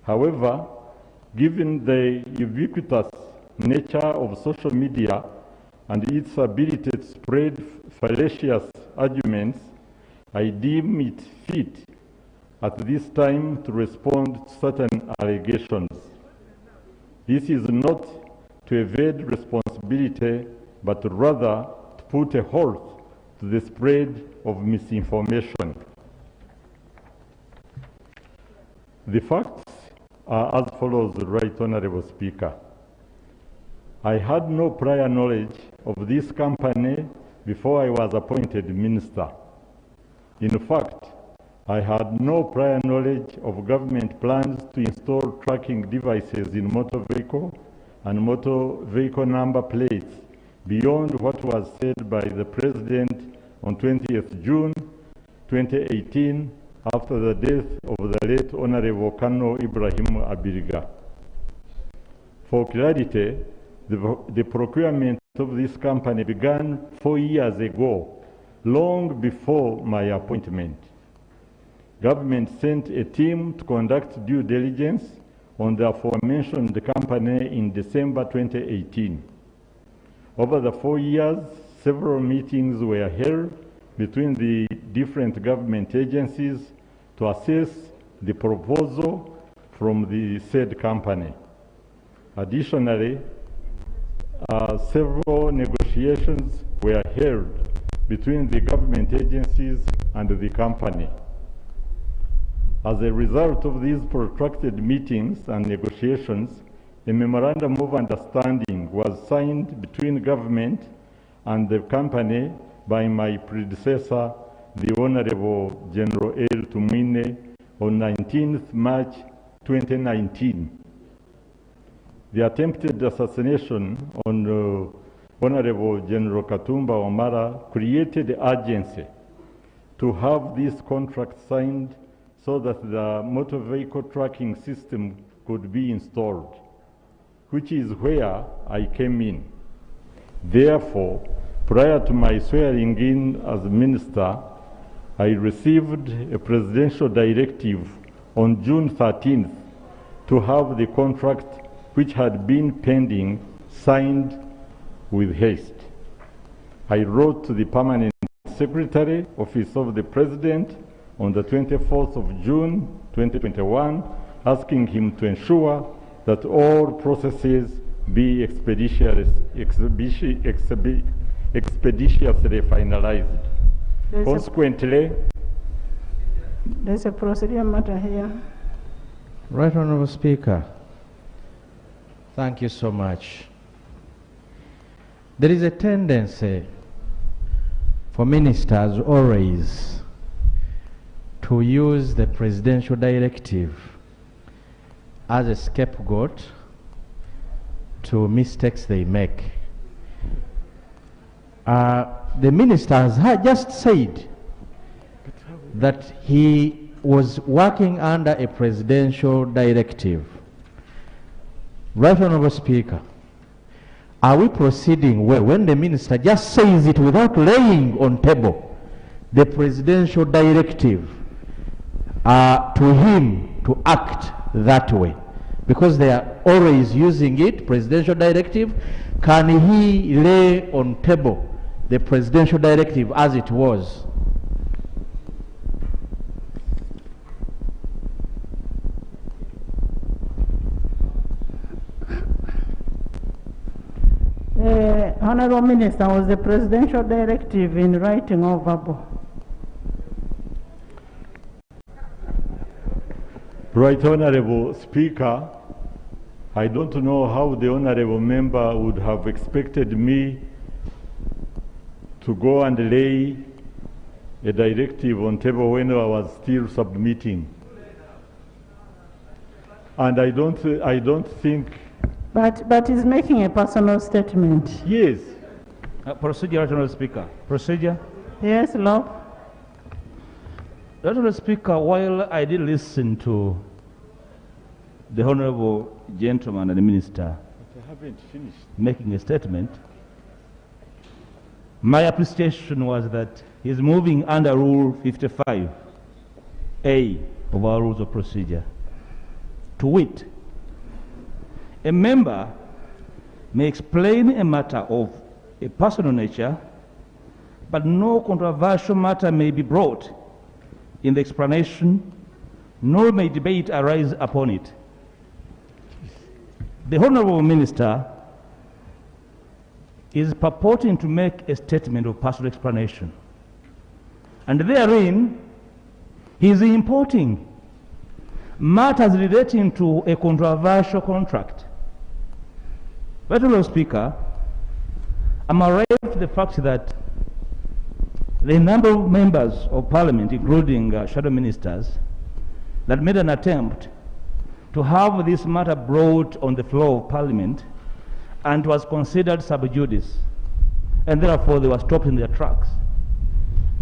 However, given the ubiquitous nature of social media and its ability to spread fallacious arguments, I deem it fit at this time to respond to certain allegations. This is not to evade responsibility, but rather to put a halt to the spread of misinformation. The facts are as follows, Right Honorable Speaker. I had no prior knowledge of this company before I was appointed minister. In fact, I had no prior knowledge of government plans to install tracking devices in motor vehicle and motor vehicle number plates beyond what was said by the President on 20th June 2018 after the death of the late Honorable Colonel Ibrahim Abiriga. For clarity, the procurement of this company began 4 years ago, long before my appointment. Government sent a team to conduct due diligence on the aforementioned company in December 2018. Over the 4 years, several meetings were held between the different government agencies to assess the proposal from the said company. Additionally, several negotiations were held between the government agencies and the company. As a result of these protracted meetings and negotiations, a memorandum of understanding was signed between government and the company by my predecessor, the Honorable General L. Tumwine, on 19th March 2019. The attempted assassination on Honorable General Katumba Omara created urgency to have this contract signed so that the motor vehicle tracking system could be installed, which is where I came in. Therefore, prior to my swearing in as minister, I received a presidential directive on June 13th to have the contract, which had been pending, signed with haste. I wrote to the Permanent Secretary, Office of the President, on the 24th of June 2021, asking him to ensure that all processes be expeditiously finalized. Consequently, there's a procedure matter here. Right Honorable Speaker, thank you so much. There is a tendency for ministers always to use the presidential directive as a scapegoat to mistakes they make. The minister has just said that he was working under a presidential directive. Right Honorable Speaker, are we proceeding well when the minister just says it without laying on table the presidential directive to him to act that way? Because they are always using it, presidential directive. Can he lay on table the presidential directive as it was? Honorable Minister, was the presidential directive in writing or verbal? Right Honorable Speaker, I don't know how the Honorable Member would have expected me to go and lay a directive on table when I was still submitting. And I don't think... But he's making a personal statement. Yes. Procedure, Honorable Speaker. Procedure. Yes, Lord. Honorable Speaker, while I did listen to the Honorable Gentleman and the Minister making a statement, my appreciation was that he's moving under Rule 55A of our Rules of Procedure. To wit, a member may explain a matter of a personal nature, but no controversial matter may be brought in the explanation, nor may debate arise upon it. The Honorable Minister is purporting to make a statement of personal explanation, and therein he is importing matters relating to a controversial contract. Right, Honorable Speaker, I'm arrived at the fact that the number of members of Parliament, including shadow ministers, that made an attempt to have this matter brought on the floor of Parliament and was considered sub judice, and therefore they were stopped in their tracks.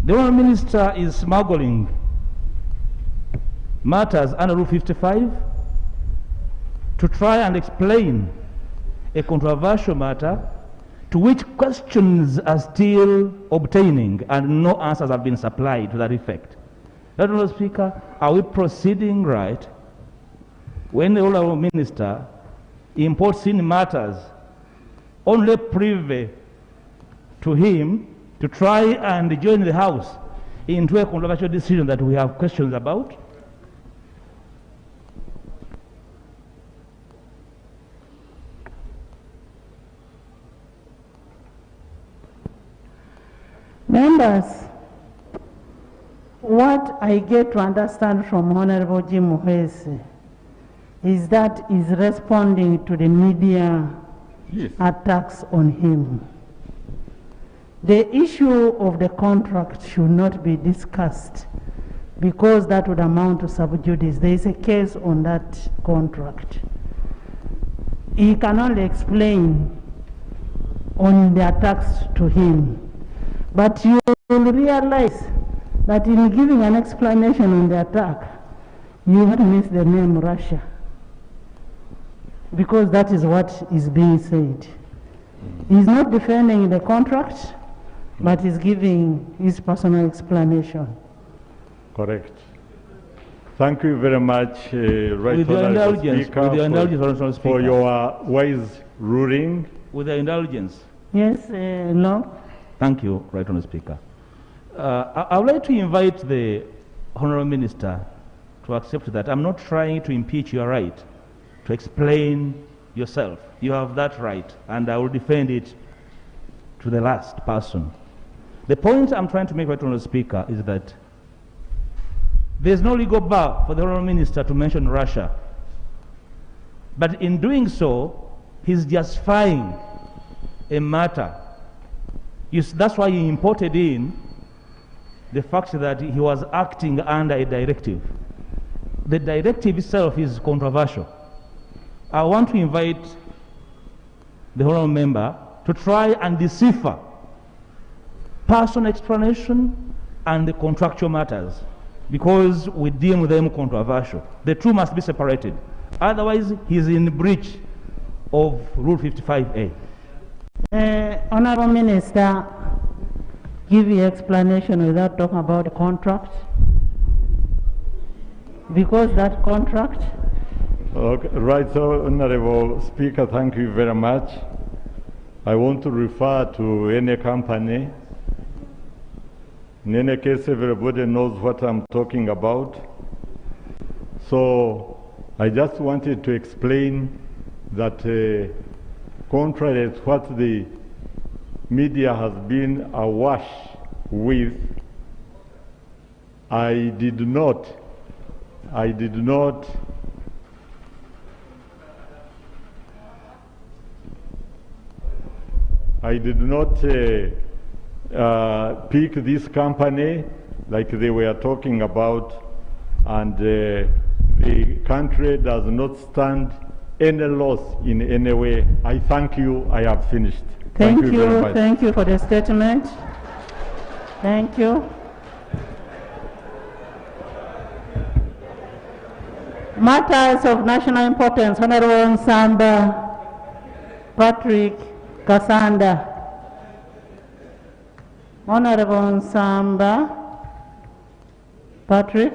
The Honourable Minister is smuggling matters under Rule 55 to try and explain a controversial matter to which questions are still obtaining and no answers have been supplied to that effect. Honourable Speaker, are we proceeding right when the Honourable Minister imports in matters only privy to him to try and join the House into a controversial decision that we have questions about? Members, what I get to understand from Honorable Jim Muhesi is that he's responding to the media attacks on him. The issue of the contract should not be discussed because that would amount to sub judice. There is a case on that contract. He can only explain on the attacks to him. But you will realize that in giving an explanation on the attack, you have missed the name Russia, because that is what is being said. He's not defending the contract, but he's giving his personal explanation. Correct. Thank you very much, Right With your Honourable indulgence, Speaker, with your indulgence, Honourable Speaker. for your wise ruling. With your indulgence. Yes, no. Thank you, Right Honourable Speaker. I would like to invite the Honourable Minister to accept that I'm not trying to impeach your right to explain yourself. You have that right, and I will defend it to the last person. The point I'm trying to make, Right Honourable Speaker, is that there's no legal bar for the Honourable Minister to mention Russia. But in doing so, he's justifying a matter. That's why he imported in the fact that he was acting under a directive. The directive itself is controversial. I want to invite the Honourable Member to try and decipher personal explanation and the contractual matters, because we deem them controversial. The two must be separated. Otherwise, he's in breach of Rule 55A. Honourable Minister, give your explanation without talking about the contract, because that contract. Okay, right, so Honourable Speaker, thank you very much. I want to refer to any company. In any case, everybody knows what I'm talking about. So I just wanted to explain that contrary to what the media has been awash with, I did not pick this company like they were talking about, and the country does not stand any loss in any way. I thank you. I have finished. Thank you very much. Thank you for the statement. Thank you. Matters of national importance, Honourable Nsamba Patrick Kasanda. Honourable Nsamba Patrick.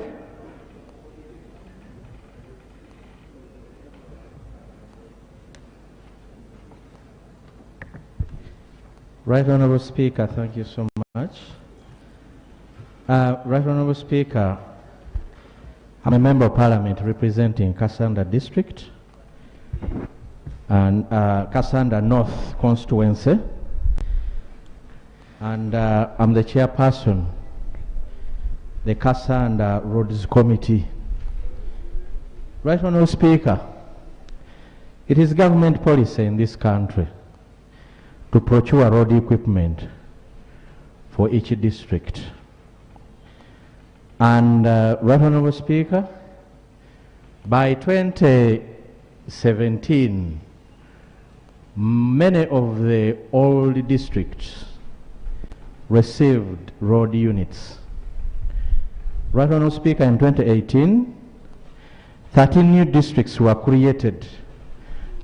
Right Honourable Speaker, thank you so much. Right Honourable Speaker, I'm a Member of Parliament representing Kassanda District and Kassanda North constituency, and I'm the chairperson, the Kassanda Roads Committee. Right Honourable Speaker, it is government policy in this country to procure road equipment for each district. And Right Honourable Speaker, by 2017, many of the old districts received road units. Right Honourable Speaker, in 2018, 13 new districts were created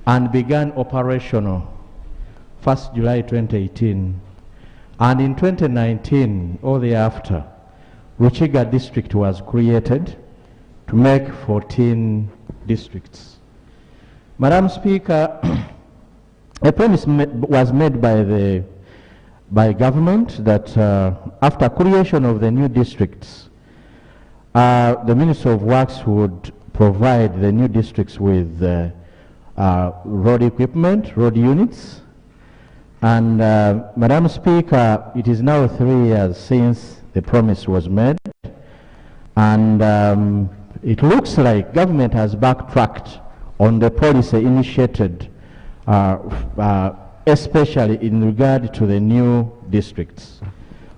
and began operational 1st July 2018. And in 2019, or thereafter, Ruchiga district was created to make 14 districts. Madam Speaker, a promise was made by government that after creation of the new districts, the Minister of Works would provide the new districts with road equipment, road units. And Madam Speaker, it is now 3 years since the promise was made, and it looks like government has backtracked on the policy initiated, especially in regard to the new districts.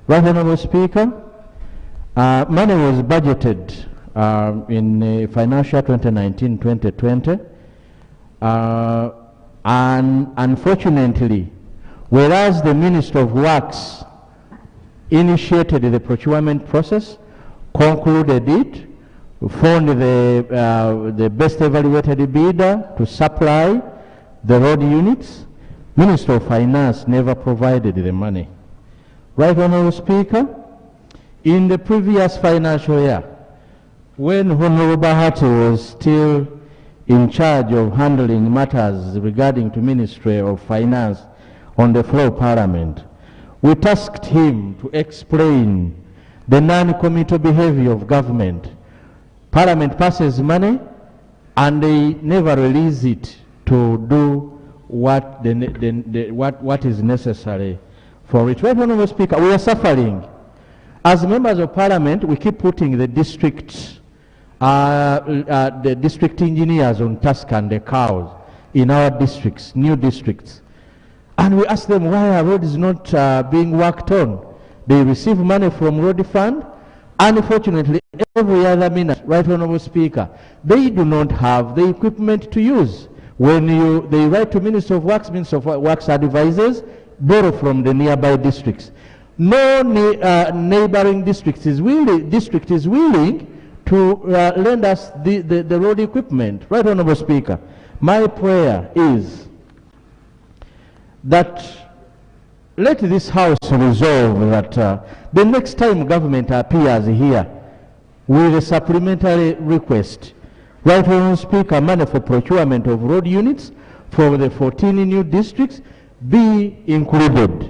Right Honourable Speaker, money was budgeted in financial 2019-2020, and unfortunately, whereas the Minister of Works initiated the procurement process, concluded it, found the best evaluated bidder to supply the road units, Minister of Finance never provided the money. Right Honourable Speaker, in the previous financial year, when Honourable Bahati was still in charge of handling matters regarding to Ministry of Finance on the floor of Parliament, we tasked him to explain the non-committal behavior of government. Parliament passes money and they never release it to do what is necessary for it. Right Honourable Speaker, we are suffering. As members of Parliament, we keep putting the district engineers on task and the cows in our districts, new districts. And we ask them why our road is not being worked on. They receive money from road fund. Unfortunately, every other minute, Right Honourable Speaker, they do not have the equipment to use. When they write to Minister of Works, Minister of Works advises, borrow from the nearby districts. No neighboring district is willing to lend us the road equipment. Right Honourable Speaker, my prayer is that let this House resolve that the next time government appears here with a supplementary request, Right Honourable Speaker, money for procurement of road units for the 14 new districts be included.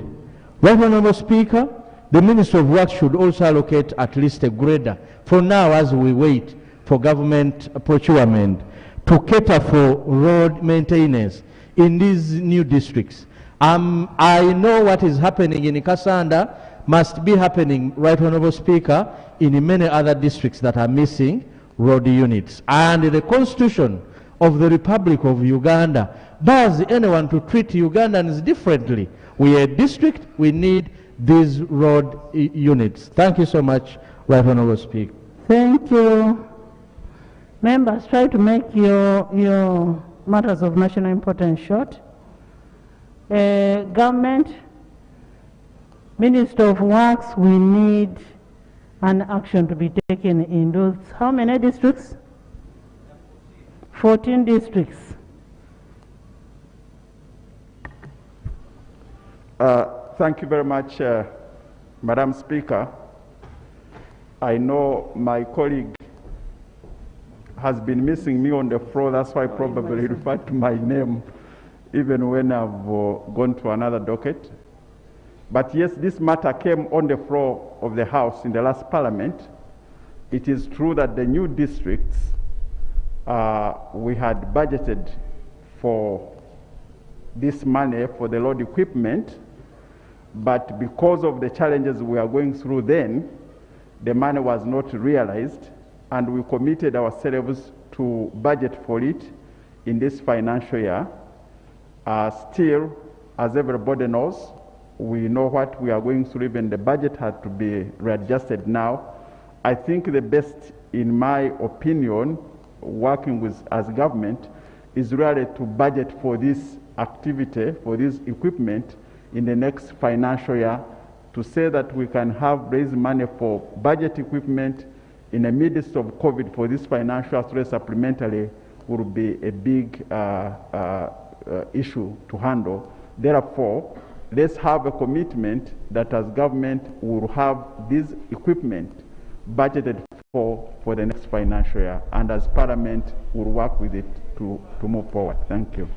Right Honourable Speaker, the Minister of Works should also allocate at least a grader for now as we wait for government procurement to cater for road maintenance in these new districts. I know what is happening in Kassanda must be happening, Right Honourable Speaker, in many other districts that are missing road units. And the Constitution of the Republic of Uganda bars anyone to treat Ugandans differently. We are a district, we need these road units. Thank you so much, Right Honourable Speaker. Thank you. Members, try to make your matters of national importance short. Government, Minister of Works, we need an action to be taken in those, how many districts? 14 districts. Thank you very much, Madam Speaker. I know my colleague has been missing me on the floor, that's why I probably referred to my name even when I've gone to another docket. But yes, this matter came on the floor of the House in the last Parliament. It is true that the new districts, we had budgeted for this money for the road equipment, but because of the challenges we are going through then, the money was not realized, and we committed ourselves to budget for it in this financial year. Still, as everybody knows, we know what we are going through. Even the budget had to be readjusted now. I think the best, in my opinion, working with as government, is really to budget for this activity, for this equipment in the next financial year, to say that we can raise money for budget equipment in the midst of COVID for this financial year supplementary will be a big issue to handle. Therefore, let's have a commitment that as government will have this equipment budgeted for the next financial year, and as Parliament will work with it to move forward. Thank you.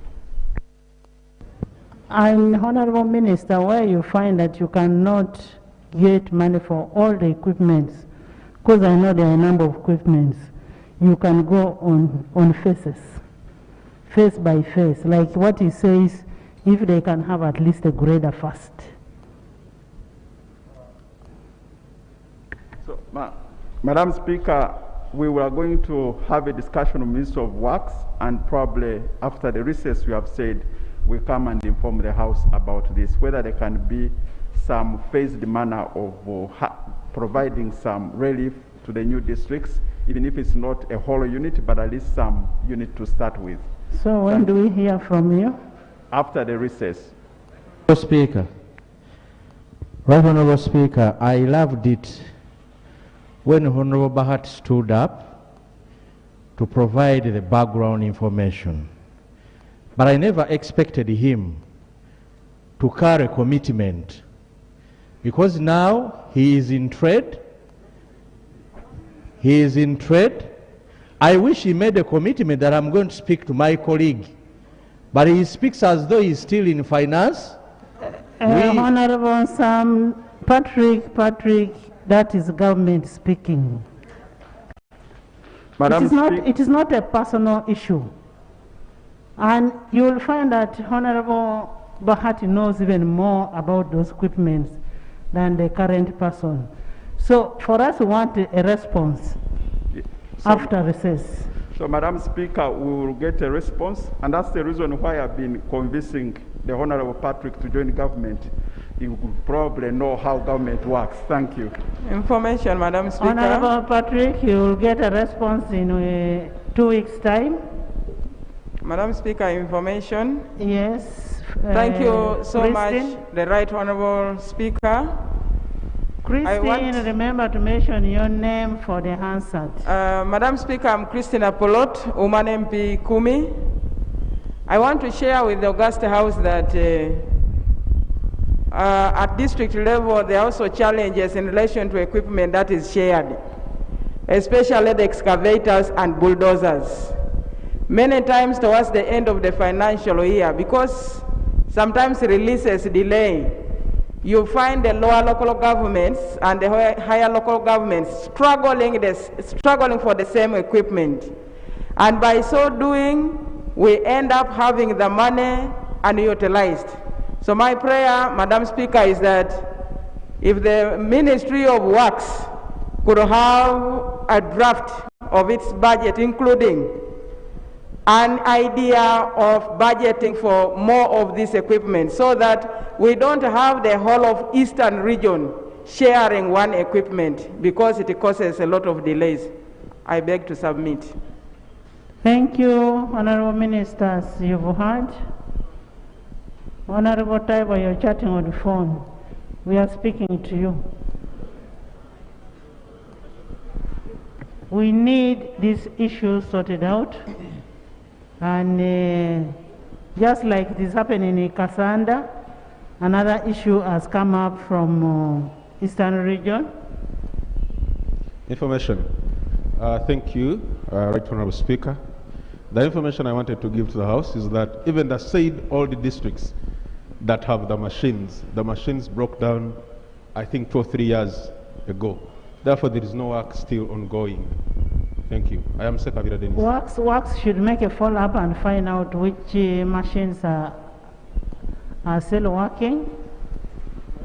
And Honorable Minister, where you find that you cannot get money for all the equipments, because I know there are a number of equipments, you can go on phases, phase by phase, like what he says, if they can have at least a grader first. So, Madam Speaker, we were going to have a discussion with Minister of Works, and probably after the recess, we have said we come and inform the House about this, whether there can be some phased manner of providing some relief to the new districts, even if it's not a whole unit, but at least some unit to start with. So when do we hear from you? After the recess. Speaker, Right Honourable Speaker, I loved it when Honourable Bahat stood up to provide the background information. But I never expected him to carry commitment, because now he is in trade. He is in trade. I wish he made a commitment that I'm going to speak to my colleague, but he speaks as though he's still in finance. Honorable Sam Patrick, that is government speaking. Madam it is not a personal issue. And you will find that Honorable Bahati knows even more about those equipments than the current person. So for us, we want a response after recess. So, Madam Speaker, we will get a response, and that's the reason why I've been convincing the Honorable Patrick to join government. He will probably know how government works. Thank you. Information, Madam Speaker. Honorable Patrick, you will get a response in 2 weeks' time. Madam Speaker, information. Yes. Thank you so Christine. much, the Right Honorable Speaker. Christine, remember to mention your name for the answer. Madam Speaker, I'm Christine Apolot, Woman MP Kumi. I want to share with the August House that at district level, there are also challenges in relation to equipment that is shared, especially the excavators and bulldozers. Many times towards the end of the financial year, because sometimes releases delay, you find the lower local governments and the higher local governments struggling for the same equipment. And by so doing, we end up having the money unutilized. So my prayer, Madam Speaker, is that if the Ministry of Works could have a draft of its budget, including an idea of budgeting for more of this equipment, so that we don't have the whole of Eastern region sharing one equipment, because it causes a lot of delays. I beg to submit. Thank you, Honorable Ministers. You've heard. Honorable Taiwo, you're chatting on the phone. We are speaking to you. We need this issue sorted out. And just like it is happening in Kasanda, another issue has come up from Eastern region. Information. Thank you, Right Honourable Speaker. The information I wanted to give to the House is that even the said all the districts, that have the machines. The machines broke down, I think, 2 or 3 years ago. Therefore, there is no work still ongoing. Thank you. I am Sekabira Dennis. Works should make a follow-up and find out which machines are still working,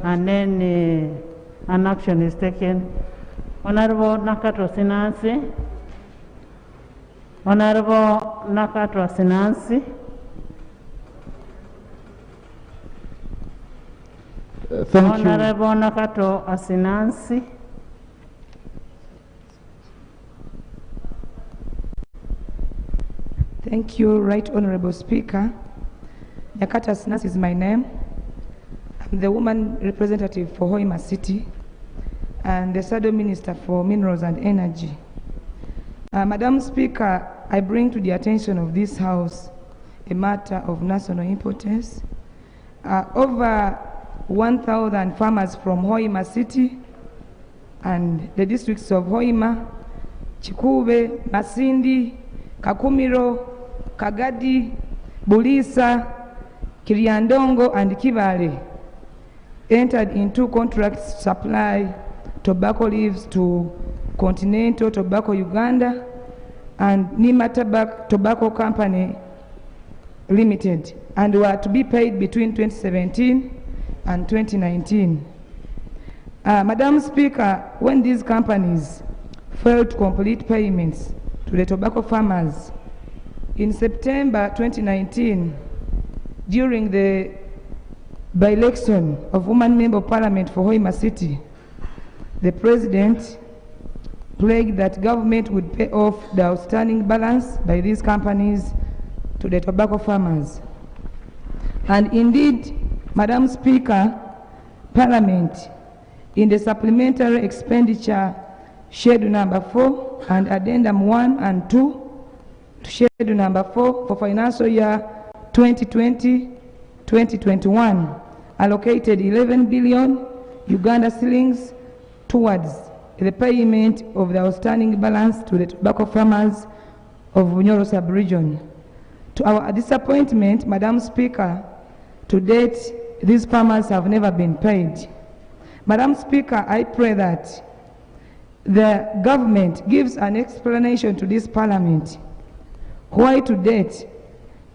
and then an action is taken. Honorable Nakato Sinansi. Honorable Nakato Sinansi. Thank you. Honorable Nakato Asinansi. Thank you, Right Honorable Speaker. Nyakata Asinansi is my name. I'm the woman representative for Hoima City and the Shadow Minister for Minerals and Energy. Madam Speaker, I bring to the attention of this House a matter of national importance. Over 1,000 farmers from Hoima City and the districts of Hoima, Chikube, Masindi, Kakumiro, Kagadi, Bulisa, Kiriandongo, and Kibale entered into contracts to supply tobacco leaves to Continental Tobacco Uganda and Nima Tobacco Company Limited, and were to be paid between 2017 and 2019. Madam Speaker, when these companies failed to complete payments to the tobacco farmers, in September 2019, during the by-election of Woman Member of Parliament for Hoima City, the President pledged that government would pay off the outstanding balance by these companies to the tobacco farmers. And indeed, Madam Speaker, Parliament, in the supplementary expenditure schedule number 4 and addendum 1 and 2 to schedule number 4 for financial year 2020-2021 allocated 11 billion Uganda shillings towards the payment of the outstanding balance to the tobacco farmers of Bunyoro sub-region. To our disappointment, Madam Speaker, to date, these farmers have never been paid. Madam Speaker, I pray that the government gives an explanation to this Parliament why to date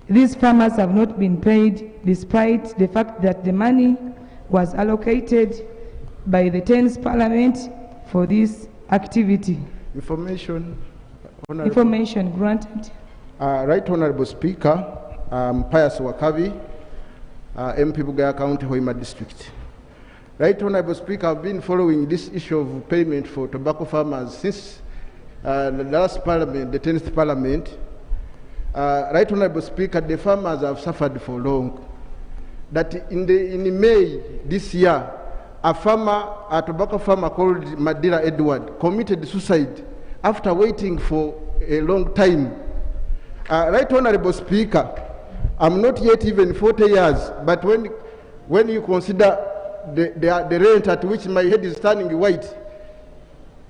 these farmers have not been paid, despite the fact that the money was allocated by the 10th Parliament for this activity. Information granted. Right Honorable Speaker, Pius Wakabi, MP Bugaya County, Hoima District. Right Honorable Speaker, I've been following this issue of payment for tobacco farmers since the last Parliament, the 10th Parliament. Right Honorable Speaker, the farmers have suffered for long. That in May this year, a tobacco farmer called Madira Edward committed suicide after waiting for a long time. Right Honorable Speaker, I'm not yet even 40 years, but when you consider the rate at which my head is turning white,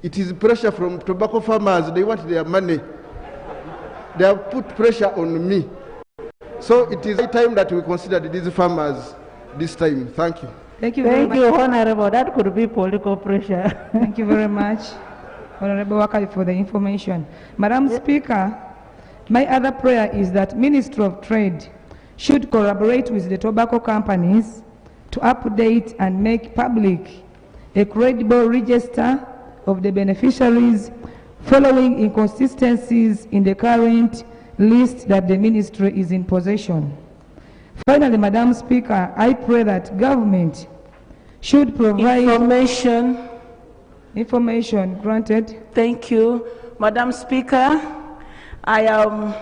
it is pressure from tobacco farmers. They want their money. They have put pressure on me. So it is high time that we consider these farmers this time. Thank you. Thank you very much. Thank you, Honorable. That could be political pressure. Thank you very much, Honorable Wakali, for the information. Madam Speaker, my other prayer is that Ministry of Trade should collaborate with the tobacco companies to update and make public a credible register of the beneficiaries following inconsistencies in the current list that the ministry is in possession. Finally, Madam Speaker, I pray that government should provide information granted. Thank you. Madam Speaker, I am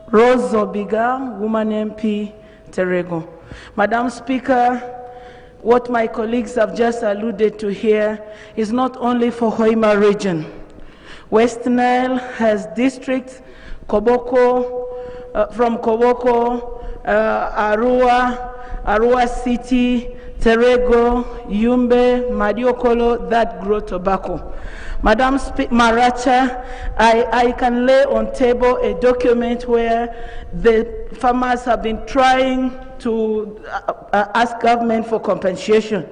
Rose Obiga, Woman MP, Terego. Madam Speaker, what my colleagues have just alluded to here is not only for Hoima region. West Nile has districts, Koboko, from Koboko, Arua City, Terego, Yumbe, Madiokolo that grow tobacco. Madam Maracha, I can lay on table a document where the farmers have been trying to ask government for compensation.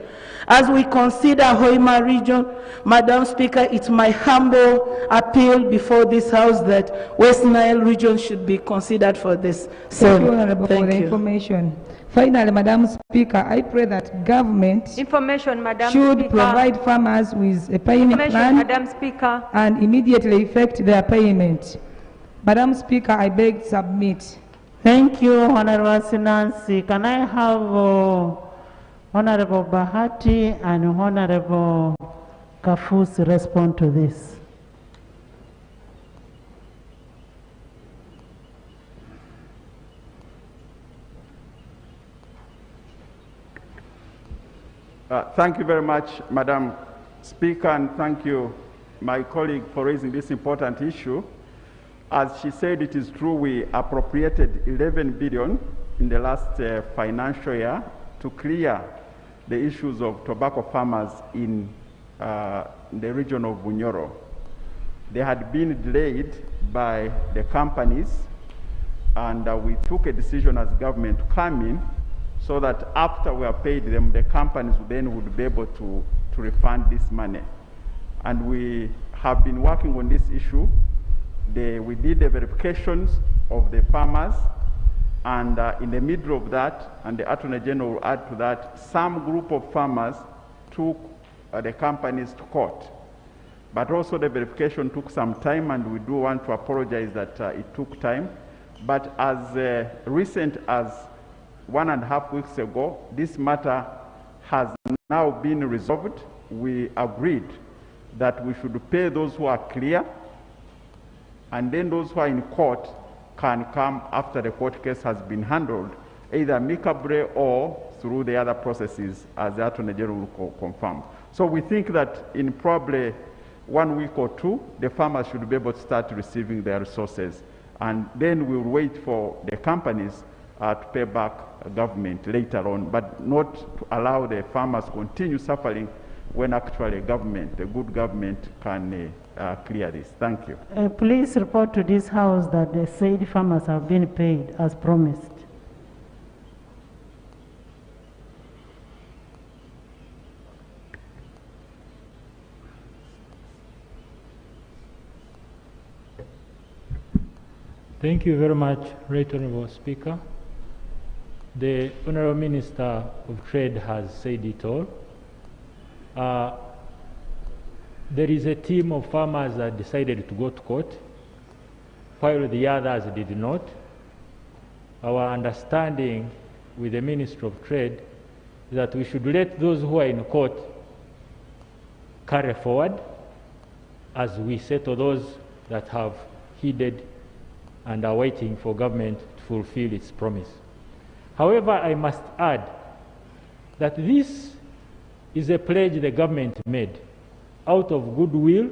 As we consider Hoima region, Madam Speaker, it's my humble appeal before this House that West Nile region should be considered for this. Thank you, Honorable, for the information. Finally, Madam Speaker, I pray that government should provide farmers with a payment plan Madam Speaker, and immediately effect their payment. Madam Speaker, I beg to submit. Thank you, Honorable Sinansi. Can I have Honorable Bahati and Honorable Kafus respond to this? Thank you very much, Madam Speaker, and thank you, my colleague, for raising this important issue. As she said, it is true we appropriated 11 billion in the last financial year to clear the issues of tobacco farmers in the region of Bunyoro. They had been delayed by the companies, and we took a decision as government to come in so that after we have paid them, the companies then would be able to refund this money. And we have been working on this issue. We did the verifications of the farmers, and in the middle of that, and the Attorney General will add to that, some group of farmers took the companies to court. But also the verification took some time, and we do want to apologize that it took time. But as recent as 1.5 weeks ago, this matter has now been resolved. We agreed that we should pay those who are clear, and then those who are in court can come after the court case has been handled, either amicably or through the other processes, as the Attorney General will confirm. So we think that in probably 1 week or two, the farmers should be able to start receiving their resources. And then we'll wait for the companies to pay back government later on, but not to allow the farmers continue suffering when actually government, a good government, can clear this. Thank you. Please report to this House that the said farmers have been paid as promised. Thank you very much, Right Honourable Speaker. The Honourable Minister of Trade has said it all. There is a team of farmers that decided to go to court, while the others did not. Our understanding with the Minister of Trade is that we should let those who are in court carry forward as we settle those that have heeded and are waiting for government to fulfill its promise. However, I must add that this is a pledge the government made out of goodwill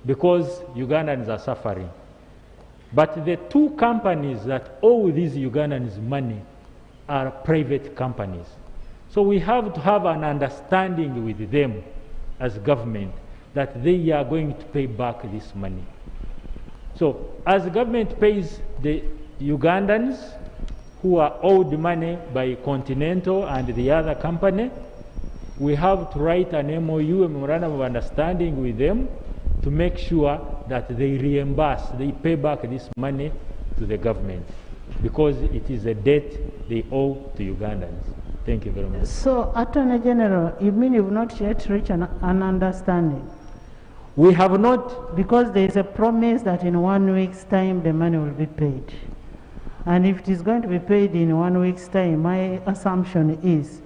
because Ugandans are suffering. But the two companies that owe these Ugandans money are private companies. So we have to have an understanding with them as government that they are going to pay back this money. So as the government pays the Ugandans who are owed money by Continental and the other company, we have to write an MOU, a memorandum of understanding with them to make sure that they reimburse, they pay back this money to the government because it is a debt they owe to Ugandans. Thank you very much. So, Attorney General, you mean you've not yet reached an understanding? We have not. Because there is a promise that in 1 week's time the money will be paid. And if it is going to be paid in 1 week's time, my assumption is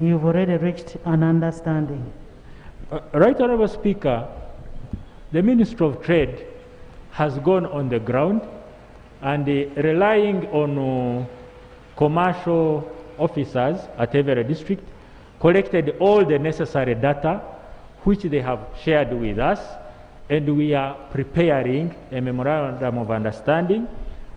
you've already reached an understanding. Right Honourable Speaker, the Minister of Trade has gone on the ground and relying on commercial officers at every district, collected all the necessary data which they have shared with us, and we are preparing a memorandum of understanding.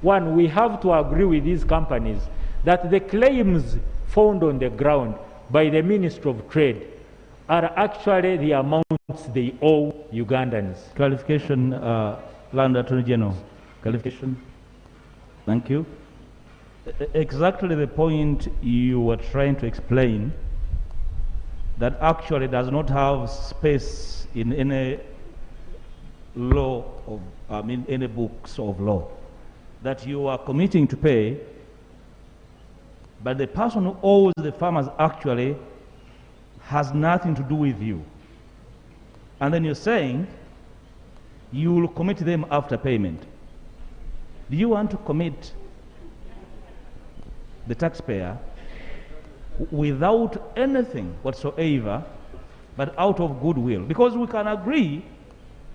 One, we have to agree with these companies that the claims found on the ground by the Ministry of Trade are actually the amounts they owe Ugandans. Clarification, Land Attorney General. Clarification. Thank you. Exactly the point you were trying to explain, that actually does not have space in any law of, any books of law, that you are committing to pay, but the person who owes the farmers actually has nothing to do with you. And then you're saying you will commit them after payment. Do you want to commit the taxpayer without anything whatsoever, but out of goodwill? Because we can agree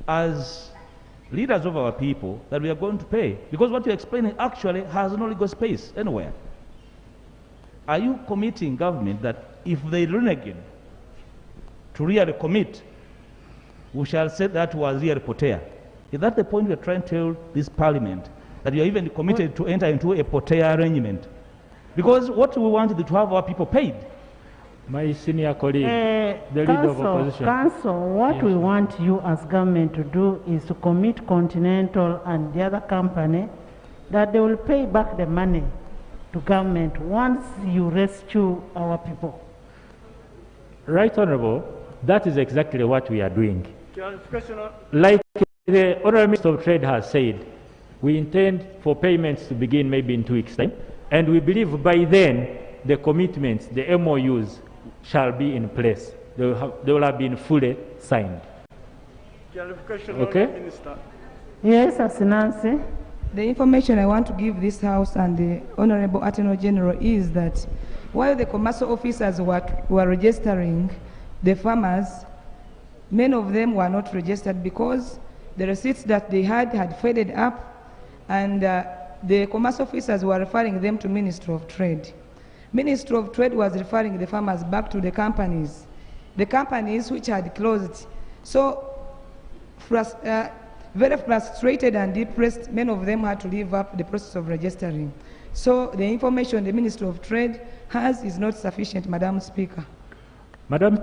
as leaders of our people that we are going to pay, because what you're explaining actually has no legal space anywhere. Are you committing government that if they renegade to really commit, we shall say that was real potea? Is that the point we are trying to tell this parliament, that you are even committed to enter into a potea arrangement? Because what we want is to have our people paid. My senior colleague, the leader of opposition. Council, what we want you as government to do is to commit Continental and the other company that they will pay back the money to government once you rescue our people. Right, Honorable, that is exactly what we are doing. Like the Honorable Minister of Trade has said, we intend for payments to begin maybe in 2 weeks' time, and we believe by then the commitments, the MOUs, shall be in place. They will have been fully signed. Okay? Yes, as Nancy. The information I want to give this House and the Honorable Attorney General is that while the commercial officers were registering the farmers, many of them were not registered because the receipts that they had faded up, and the commercial officers were referring them to Ministry of Trade. Ministry of Trade was referring the farmers back to the companies which had closed. So, very frustrated and depressed, many of them had to leave up the process of registering. So the information the Ministry of Trade has is not sufficient, Madam Speaker. Madam,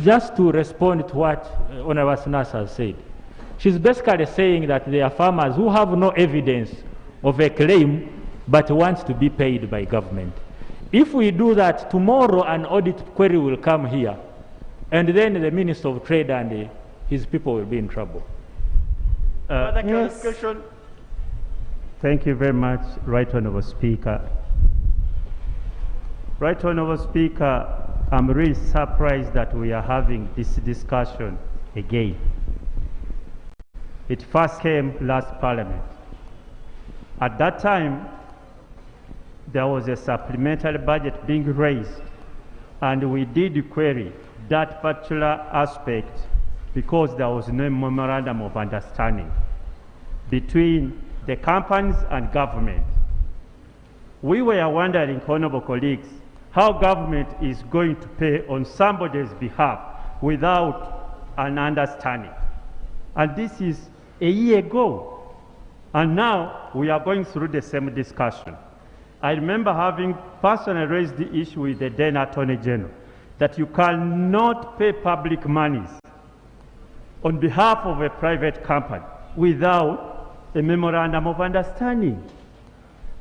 just to respond to what Honorable Sinas has said, she's basically saying that there are farmers who have no evidence of a claim but want to be paid by government. If we do that, tomorrow an audit query will come here, and then the Minister of Trade and his people will be in trouble. Yes. Thank you very much, Right Honourable Speaker. Right Honourable Speaker, I'm really surprised that we are having this discussion again. It first came last Parliament. At that time, there was a supplementary budget being raised, and we did query that particular aspect because there was no memorandum of understanding between the companies and government. We were wondering, honorable colleagues, how government is going to pay on somebody's behalf without an understanding. And this is a year ago. And now we are going through the same discussion. I remember having personally raised the issue with the then Attorney General that you cannot pay public monies on behalf of a private company without a memorandum of understanding.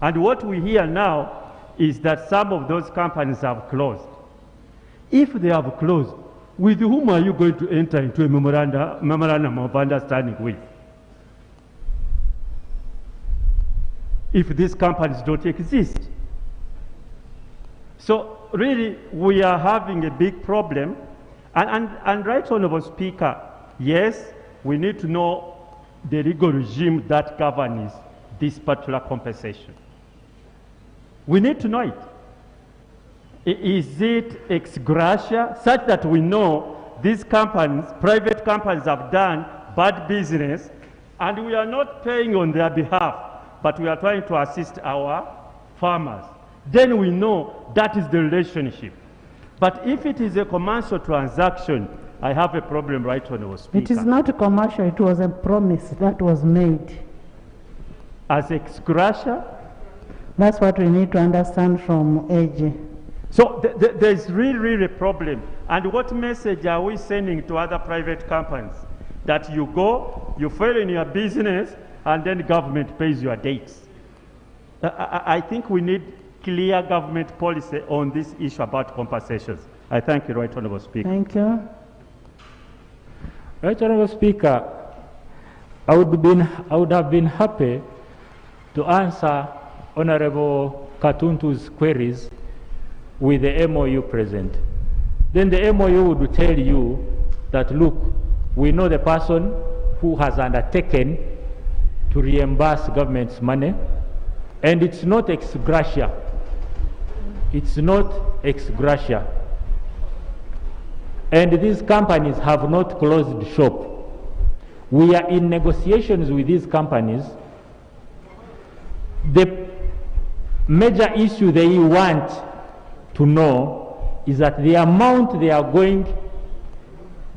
And what we hear now is that some of those companies have closed. If they have closed, with whom are you going to enter into a memorandum of understanding with? If these companies don't exist. So really, we are having a big problem. And Right Honourable Speaker, yes, we need to know the legal regime that governs this particular compensation. We need to know it. Is it ex gratia, such that we know these companies, private companies, have done bad business, and we are not paying on their behalf, but we are trying to assist our farmers? Then we know that is the relationship. But if it is a commercial transaction, I have a problem, Right Honourable Speaker. It is not a commercial, it was a promise that was made. As ex gratia? That's what we need to understand from AG. So there's really a problem. And what message are we sending to other private companies? That you go, you fail in your business, and then government pays your debts. I think we need clear government policy on this issue about compensations. I thank you, Right Honourable Speaker. Thank you. Right Honourable Speaker, I would have been happy to answer Honourable Katuntu's queries with the MOU present. Then the MOU would tell you that, look, we know the person who has undertaken to reimburse government's money, and it's not ex gratia. It's not ex gratia. And these companies have not closed shop. We are in negotiations with these companies. The major issue they want to know is that the amount they are going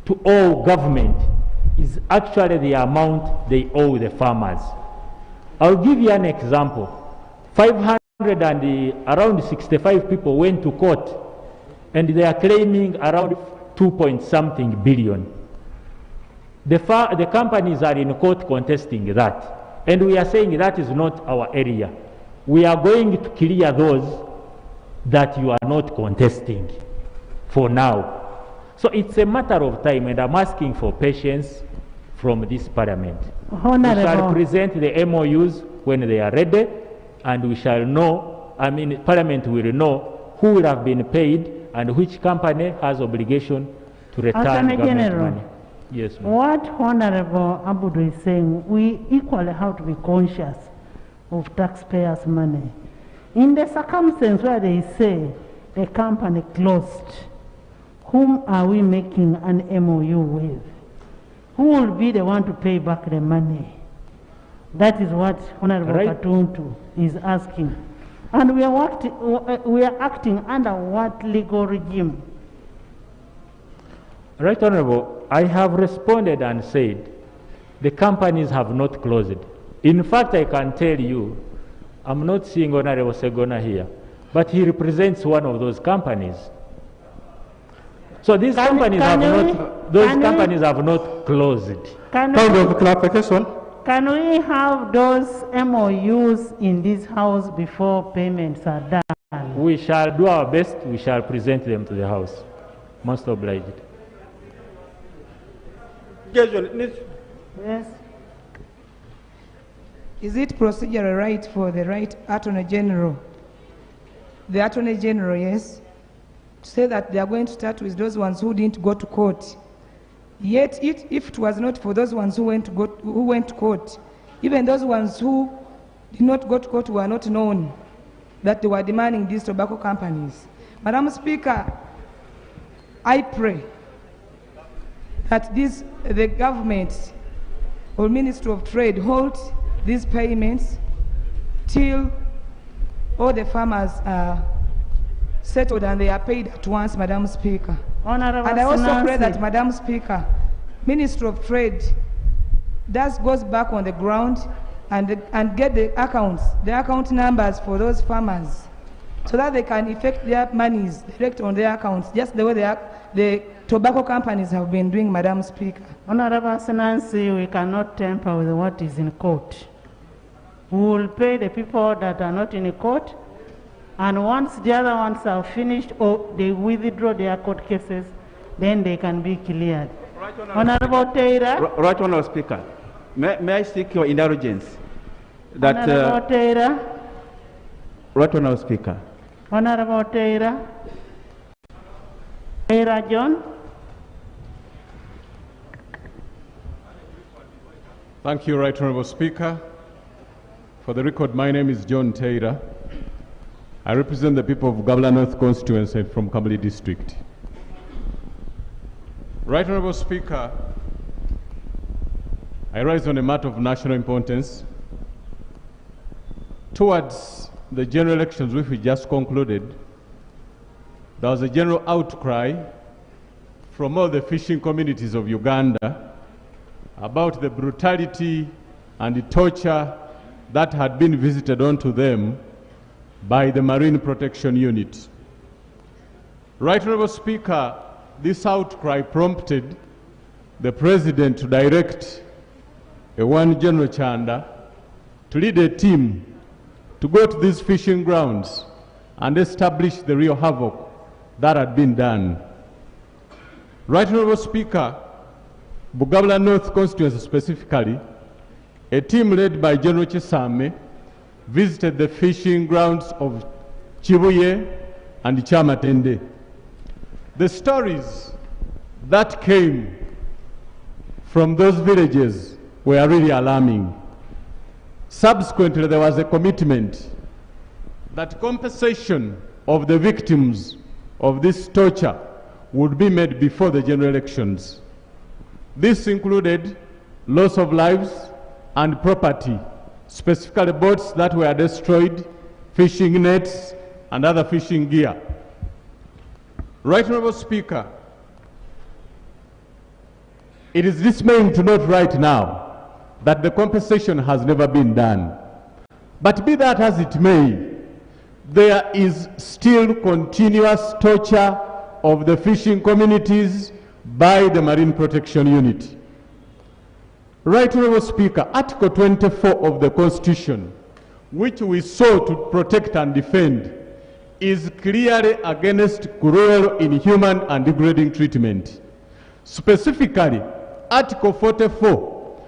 to owe government is actually the amount they owe the farmers. I'll give you an example. 500 65 people went to court, and they are claiming around 2-point-something billion. The companies are in court contesting that, and we are saying that is not our area. We are going to clear those that you are not contesting for now. So it's a matter of time, and I'm asking for patience from this Parliament. Honorable. We shall present the MOUs when they are ready, and we shall know, Parliament will know who will have been paid and which company has obligation to return government General, money. Yes, ma'am. what Honorable Abudu is saying, we equally have to be conscious of taxpayers' money. In the circumstance where they say a company closed, whom are we making an MOU with? Who will be the one to pay back the money? That is what Honorable Katuntu is asking. And we are acting under what legal regime? Right Honorable, I have responded and said the companies have not closed. In fact, I can tell you, I'm not seeing Honorable Segona here, but he represents one of those companies. So these companies have not closed. Kind of clarification. Can we have those MOUs in this house before payments are done? We shall do our best. We shall present them to the House. Most obliged. Yes. Is it procedural right for the right Attorney General, the Attorney General, yes, to say that they are going to start with those ones who didn't go to court? Yet, if it was not for those ones who went to court, even those ones who did not go to court were not known that they were demanding these tobacco companies. Madam Speaker, I pray that the government or Ministry of Trade holds these payments till all the farmers are settled and they are paid at once, Madam Speaker. Honorable And I also Sinansi. pray that, Madam Speaker, Ministry of Trade goes back on the ground and get the account numbers for those farmers, so that they can effect their monies direct on their accounts, just the way the tobacco companies have been doing, Madam Speaker. Honorable Sinansi, we cannot tamper with what is in court. We will pay the people that are not in court, and once the other ones are finished or they withdraw their court cases, then they can be cleared. Honorable Taylor. Right Honorable Speaker, may I seek your indulgence that Honorable Taylor. Right Honorable Speaker. Honorable Taylor. Taylor John. Thank you, Right Honorable Speaker. For the record, my name is John Taylor. I represent the people of Gabla North constituency from Kamali district. Right Honorable Speaker, I rise on a matter of national importance. Towards the general elections which we just concluded, there was a general outcry from all the fishing communities of Uganda about the brutality and the torture that had been visited onto them by the Marine Protection Unit. Right Honourable Speaker, this outcry prompted the President to direct one General Chanda to lead a team to go to these fishing grounds and establish the real havoc that had been done. Right Honourable Speaker, Bugabula North constituency specifically, a team led by General Chisame visited the fishing grounds of Chibuye and Chamatende. The stories that came from those villages were really alarming. Subsequently, there was a commitment that compensation of the victims of this torture would be made before the general elections. This included loss of lives and property, specifically boats that were destroyed, fishing nets, and other fishing gear. Right Honourable Speaker, it is dismaying to note right now that the compensation has never been done. But be that as it may, there is still continuous torture of the fishing communities by the Marine Protection Unit. Right Honourable Speaker, Article 24 of the Constitution, which we sought to protect and defend, is clearly against cruel, inhuman, and degrading treatment. Specifically, Article 44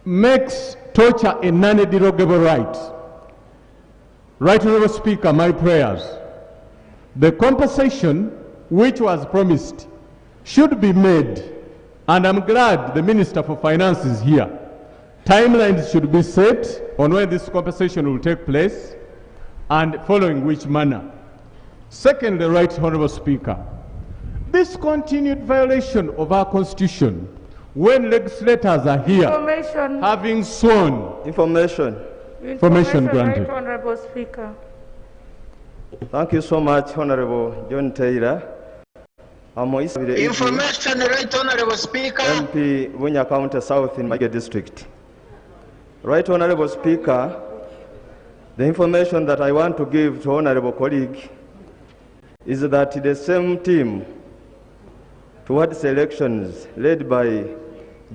makes torture a non-derogable right. Right Honourable Speaker, my prayers, the compensation which was promised should be made, and I'm glad the Minister for Finance is here. Timelines should be set on when this compensation will take place and following which manner. Secondly, Right Honourable Speaker, this continued violation of our Constitution, when legislators are here having sworn. Information granted. Right Honourable Speaker. Thank you so much, Honourable John Taylor. Information, Right Honourable Speaker. MP, Bunya County South in Maige District. Right Honourable Speaker, the information that I want to give to Honourable colleague is that the same team towards elections led by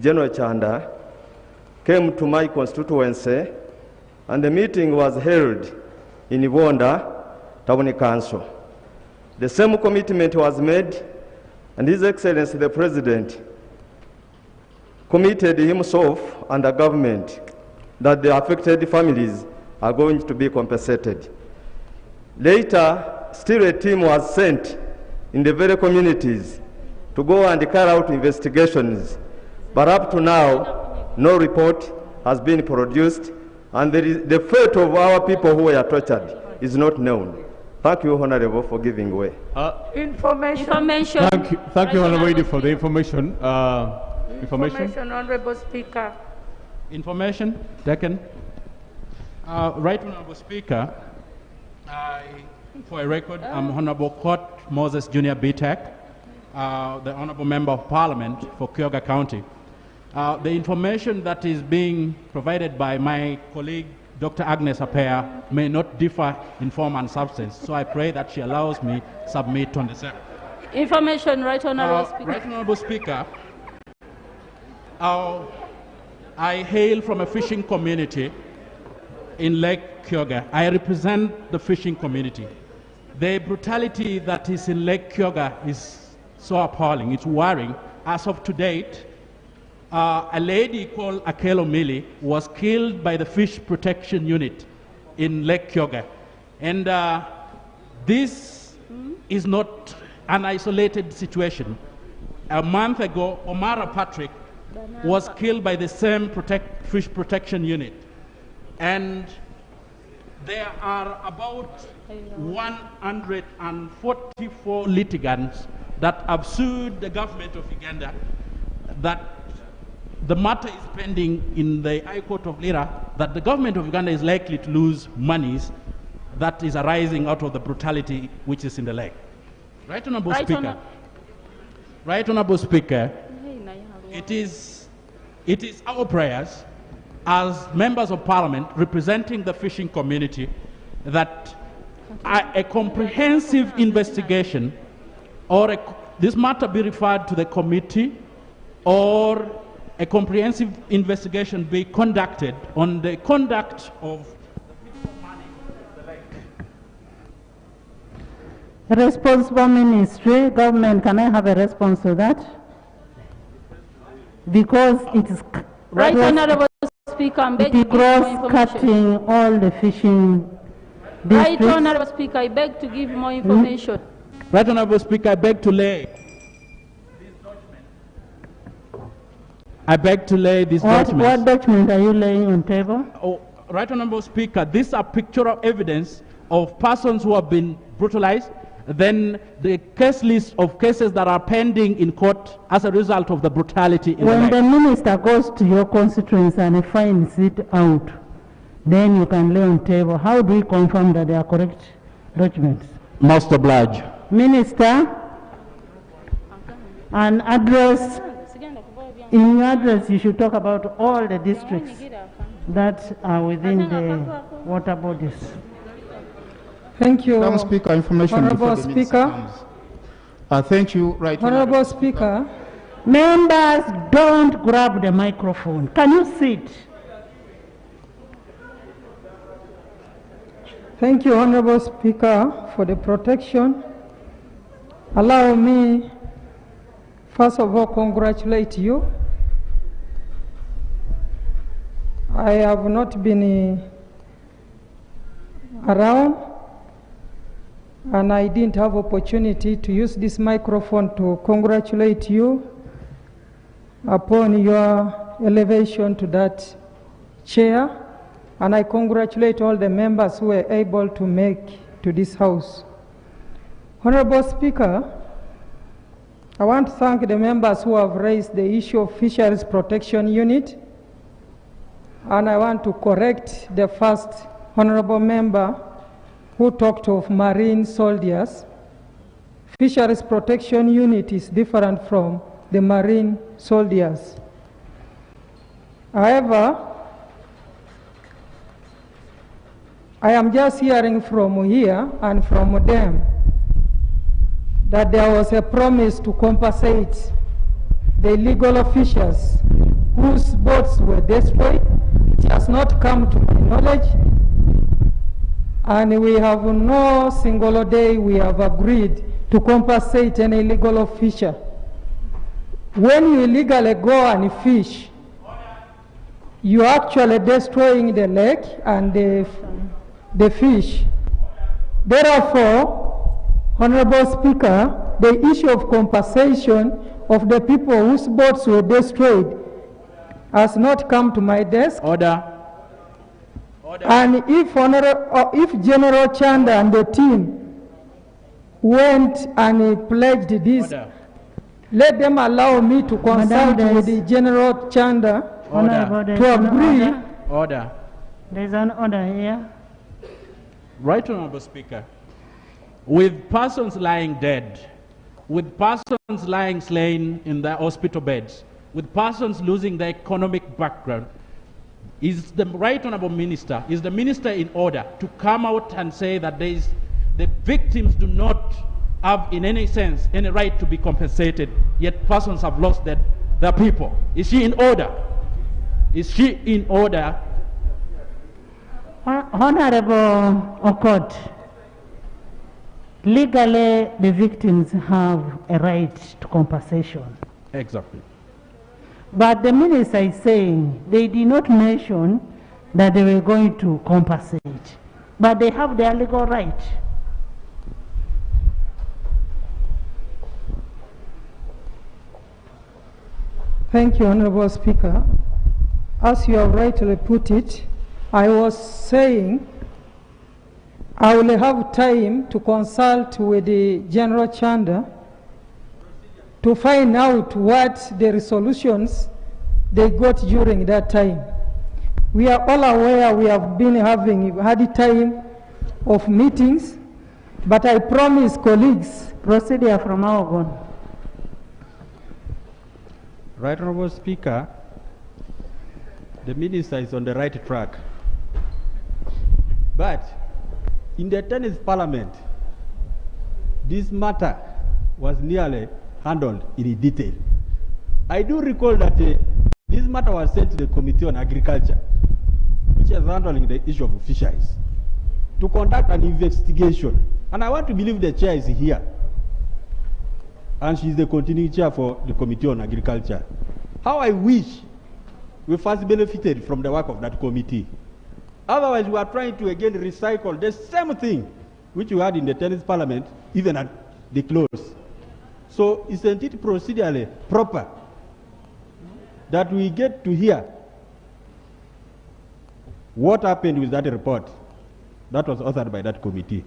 General Chanda came to my constituency, and the meeting was held in Ibonda Town Council. The same commitment was made, and His Excellency the President committed himself and the government that the affected families are going to be compensated. Later, still a team was sent in the very communities to go and carry out investigations, but up to now, no report has been produced, and the fate of our people who were tortured is not known. Thank you, Honourable, for giving way. Information. Thank you, Honourable, for the information. Information, Honourable Speaker. Information taken. Right Honourable Speaker, for a record, I'm Honourable Court Moses Jr. BTEC, the Honourable Member of Parliament for Kyoga County. The information that is being provided by my colleague, Dr. Agnes Apea, may not differ in form and substance, so I pray that she allows me submit on the same. Information, Right Honourable Speaker. Right Honourable Speaker, I hail from a fishing community in Lake Kyoga. I represent the fishing community. The brutality that is in Lake Kyoga is so appalling, it's worrying. As of to date, a lady called Akelo Mili was killed by the Fish Protection Unit in Lake Kyoga. And this is not an isolated situation. A month ago, Omara Patrick was killed by the same Fish Protection Unit. And there are about 144 litigants that have sued the government of Uganda that the matter is pending in the High Court of Lira, that the government of Uganda is likely to lose monies that is arising out of the brutality which is in the lake. Right Honourable Speaker. Right Honourable Speaker, it is our prayers as members of Parliament representing the fishing community that a comprehensive investigation, or this matter be referred to the committee, or a comprehensive investigation be conducted on the conduct of Responsible ministry, government, can I have a response to that? Because it is Right Honorable Speaker, I'm begging it grows cutting all the fishing Right districts. Honorable Speaker, I beg to give more information. Right Honorable Speaker, I beg to lay this document. What document are you laying on table? Oh, Right Honorable Speaker, these are pictorial evidence of persons who have been brutalized, then the case list of cases that are pending in court as a result of the brutality in When the the minister goes to your constituency and he finds it out, then you can lay on table. How do we confirm that they are correct documents? Most obliged. Minister, an address, in your address you should talk about all the districts that are within the water bodies. Thank you, Madam Speaker. Information Honorable before the minister Speaker. comes. Thank you. Right. Honorable Speaker. Members, don't grab the microphone. Can you sit? Thank you, Honorable Speaker, for the protection. Allow me, first of all, congratulate you. I have not been around, and I didn't have opportunity to use this microphone to congratulate you upon your elevation to that chair, and I congratulate all the members who were able to make to this house. Honorable Speaker, I want to thank the members who have raised the issue of Fisheries Protection Unit, and I want to correct the first honorable member who talked of marine soldiers. Fisheries Protection Unit is different from the marine soldiers. However, I am just hearing from here and from them that there was a promise to compensate the illegal fishers whose boats were destroyed. It has not come to my knowledge, and we have no single day we have agreed to compensate any illegal fisher. When you illegally go and fish, you are actually destroying the lake and the fish. Therefore, Honorable Speaker, the issue of compensation of the people whose boats were destroyed has not come to my desk. Order. And if General Chanda and the team went and pledged this, let them allow me to consult with the General Chanda to agree. Order. There's an order here. Right Honorable Speaker, with persons lying dead, with persons lying slain in their hospital beds, with persons losing their economic background, is the Right Honorable Minister, is the Minister in order to come out and say that the victims do not have in any sense any right to be compensated, yet persons have lost their people? Is she in order? Is she in order? Honorable Okot, legally the victims have a right to compensation. Exactly. But the minister is saying they did not mention that they were going to compensate, but they have their legal right. Thank you, Honorable Speaker. As you have rightly put it, I was saying I will have time to consult with the General Chanda to find out what the resolutions they got during that time. We are all aware we have been having had time of meetings, but I promise colleagues. Procedure from Oregon. Right Honorable Speaker, the Minister is on the right track. But in the 10th Parliament, this matter was nearly handled in detail. I do recall that this matter was sent to the Committee on Agriculture, which is handling the issue of fisheries, to conduct an investigation. And I want to believe the chair is here, and she's the continuing chair for the Committee on Agriculture. How I wish we first benefited from the work of that committee. Otherwise, we are trying to again recycle the same thing which we had in the 10th Parliament, even at the close. So isn't it procedurally proper that we get to hear what happened with that report that was authored by that committee?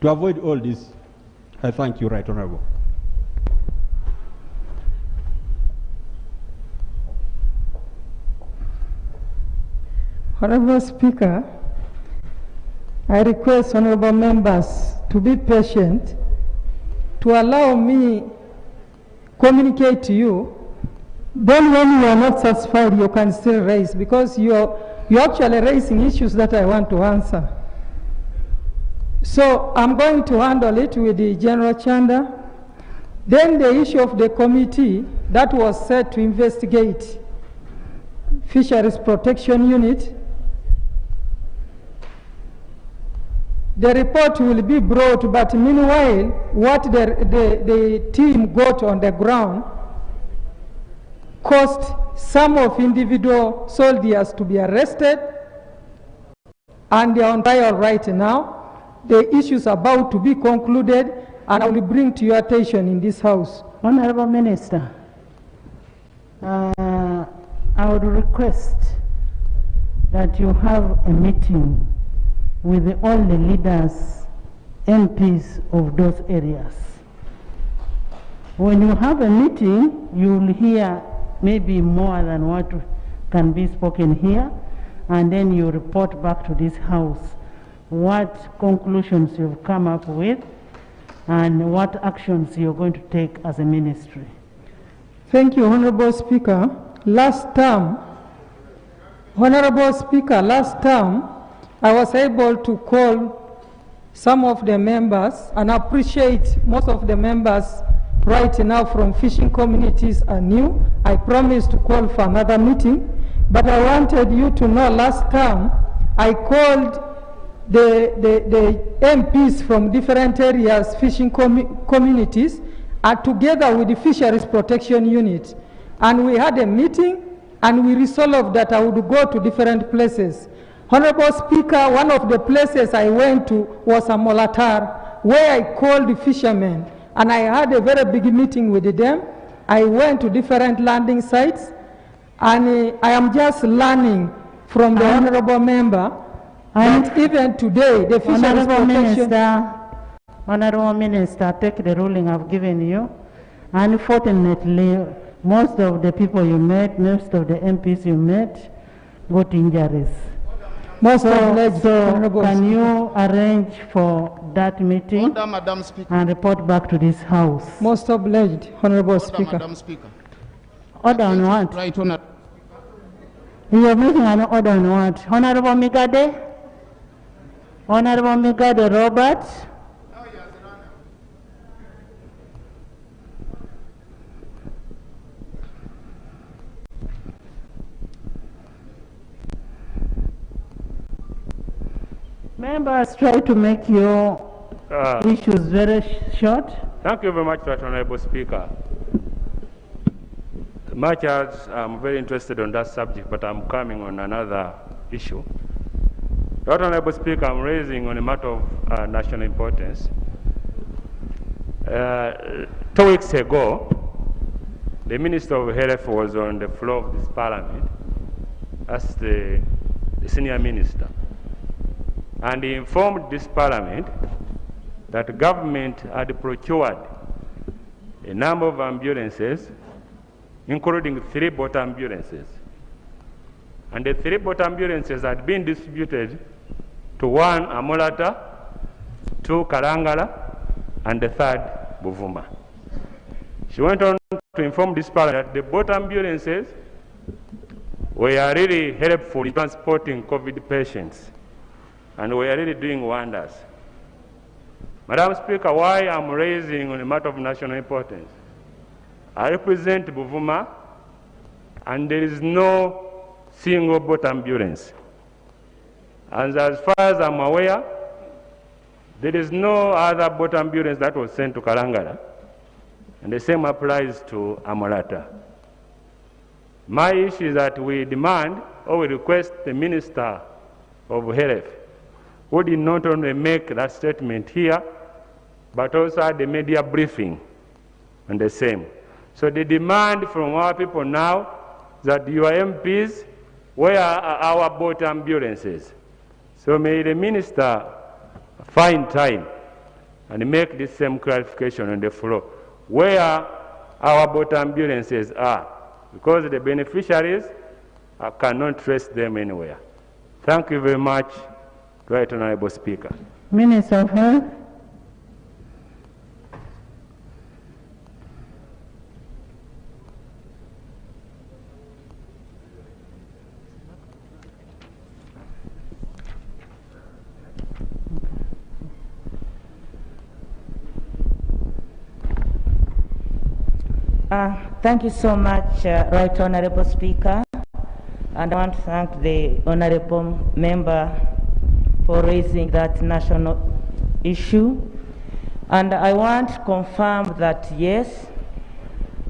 To avoid all this, I thank you, Right Honourable. Honourable Speaker, I request honourable members to be patient, to allow me communicate to you. Then when you are not satisfied, you can still raise, because you're actually raising issues that I want to answer. So I'm going to handle it with the General Chanda. Then the issue of the committee that was set to investigate Fisheries Protection Unit. The report will be brought, but meanwhile, what the team got on the ground caused some of individual soldiers to be arrested, and they are on trial right now. The issue is about to be concluded, and I will bring to your attention in this House. Honourable Minister, I would request that you have a meeting with all the leaders, MPs of those areas. When you have a meeting, you will hear maybe more than what can be spoken here, and then you report back to this House what conclusions you've come up with and what actions you're going to take as a ministry. Thank you, Honourable Speaker. Last term, Honourable Speaker, last term, I was able to call some of the members, and appreciate most of the members right now from fishing communities are new. I promised to call for another meeting, but I wanted you to know last time I called the MPs from different areas, fishing communities, together with the Fisheries Protection Unit. And we had a meeting, and we resolved that I would go to different places. Honorable Speaker, one of the places I went to was a Molatar, where I called the fishermen, and I had a very big meeting with them. I went to different landing sites, and I am just learning from the honorable member. And even today, the Fisheries Protection... Honorable Minister, take the ruling I've given you. Unfortunately, most of the people you met, most of the MPs you met, got injuries. So can you arrange for that meeting? Order, Madam Speaker. And report back to this House? Most obliged, Honorable Speaker. Madam Speaker. Order on what? Right, Honor. You are making an order on what? Honorable Migade? Honorable Migade Robert? Members, try to make your issues very short. Thank you very much, Right Honourable Speaker. Much as I'm very interested on that subject, but I'm coming on another issue. Right Honourable Speaker, I'm raising on a matter of national importance. 2 weeks ago, the Minister of Health was on the floor of this Parliament as the senior minister. And he informed this Parliament that the government had procured a number of ambulances, including 3 boat ambulances. And the 3 boat ambulances had been distributed to 1 Amolata, 2 Kalangala, and the 3rd Buvuma. She went on to inform this Parliament that the boat ambulances were really helpful in transporting COVID patients. and we are really doing wonders. Madam Speaker, why I'm raising on a matter of national importance? I represent Buvuma, and there is no single boat ambulance. And as far as I'm aware, there is no other boat ambulance that was sent to Kalangala, and the same applies to Amorata. My issue is that we demand or we request the Minister of Health, who did not only make that statement here, but also had the media briefing on the same. So the demand from our people now is that your MPs, where are our boat ambulances? So may the Minister find time and make the same clarification on the floor, where our boat ambulances are, because the beneficiaries cannot trace them anywhere. Thank you very much, Right Honorable Speaker. Minister of Health. Thank you so much, Right Honorable Speaker, and I want to thank the Honorable Member for raising that national issue. And I want to confirm that yes,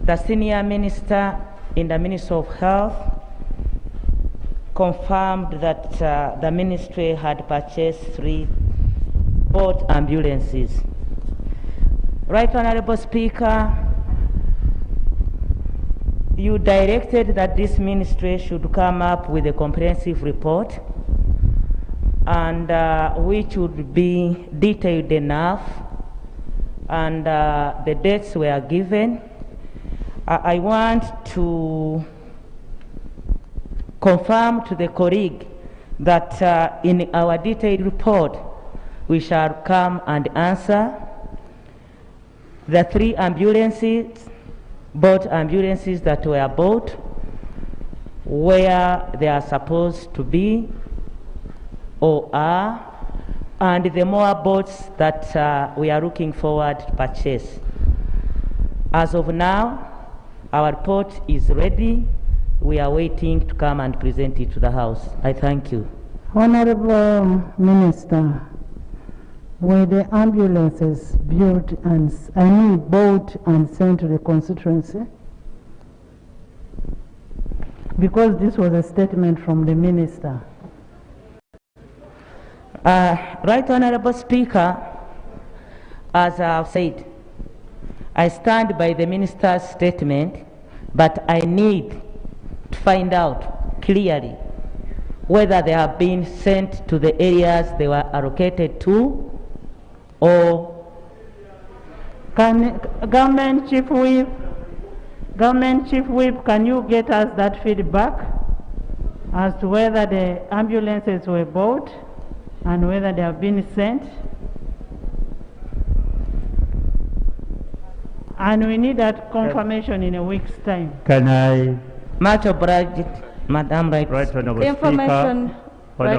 the Senior Minister in the Ministry of Health confirmed that the Ministry had purchased 3 boat ambulances. Right Honorable Speaker, you directed that this ministry should come up with a comprehensive report, and which would be detailed enough, and the dates were given. I want to confirm to the colleague that in our detailed report we shall come and answer the 3 ambulances, boat ambulances that were bought, where they are supposed to be or are, and the more boats that we are looking forward to purchase. As of now, our report is ready. We are waiting to come and present it to the House. I thank you. Honorable Minister, were the ambulances built and, bought and sent to the constituency? Because this was a statement from the Minister. Right Honorable Speaker, as I have said, I stand by the Minister's statement, but I need to find out clearly whether they have been sent to the areas they were allocated to, or can Government Chief Whip, can you get us that feedback as to whether the ambulances were bought and whether they have been sent? And we need that confirmation in a week's time. Can I? Much obliged, Madam Right Honorable Information. Speaker.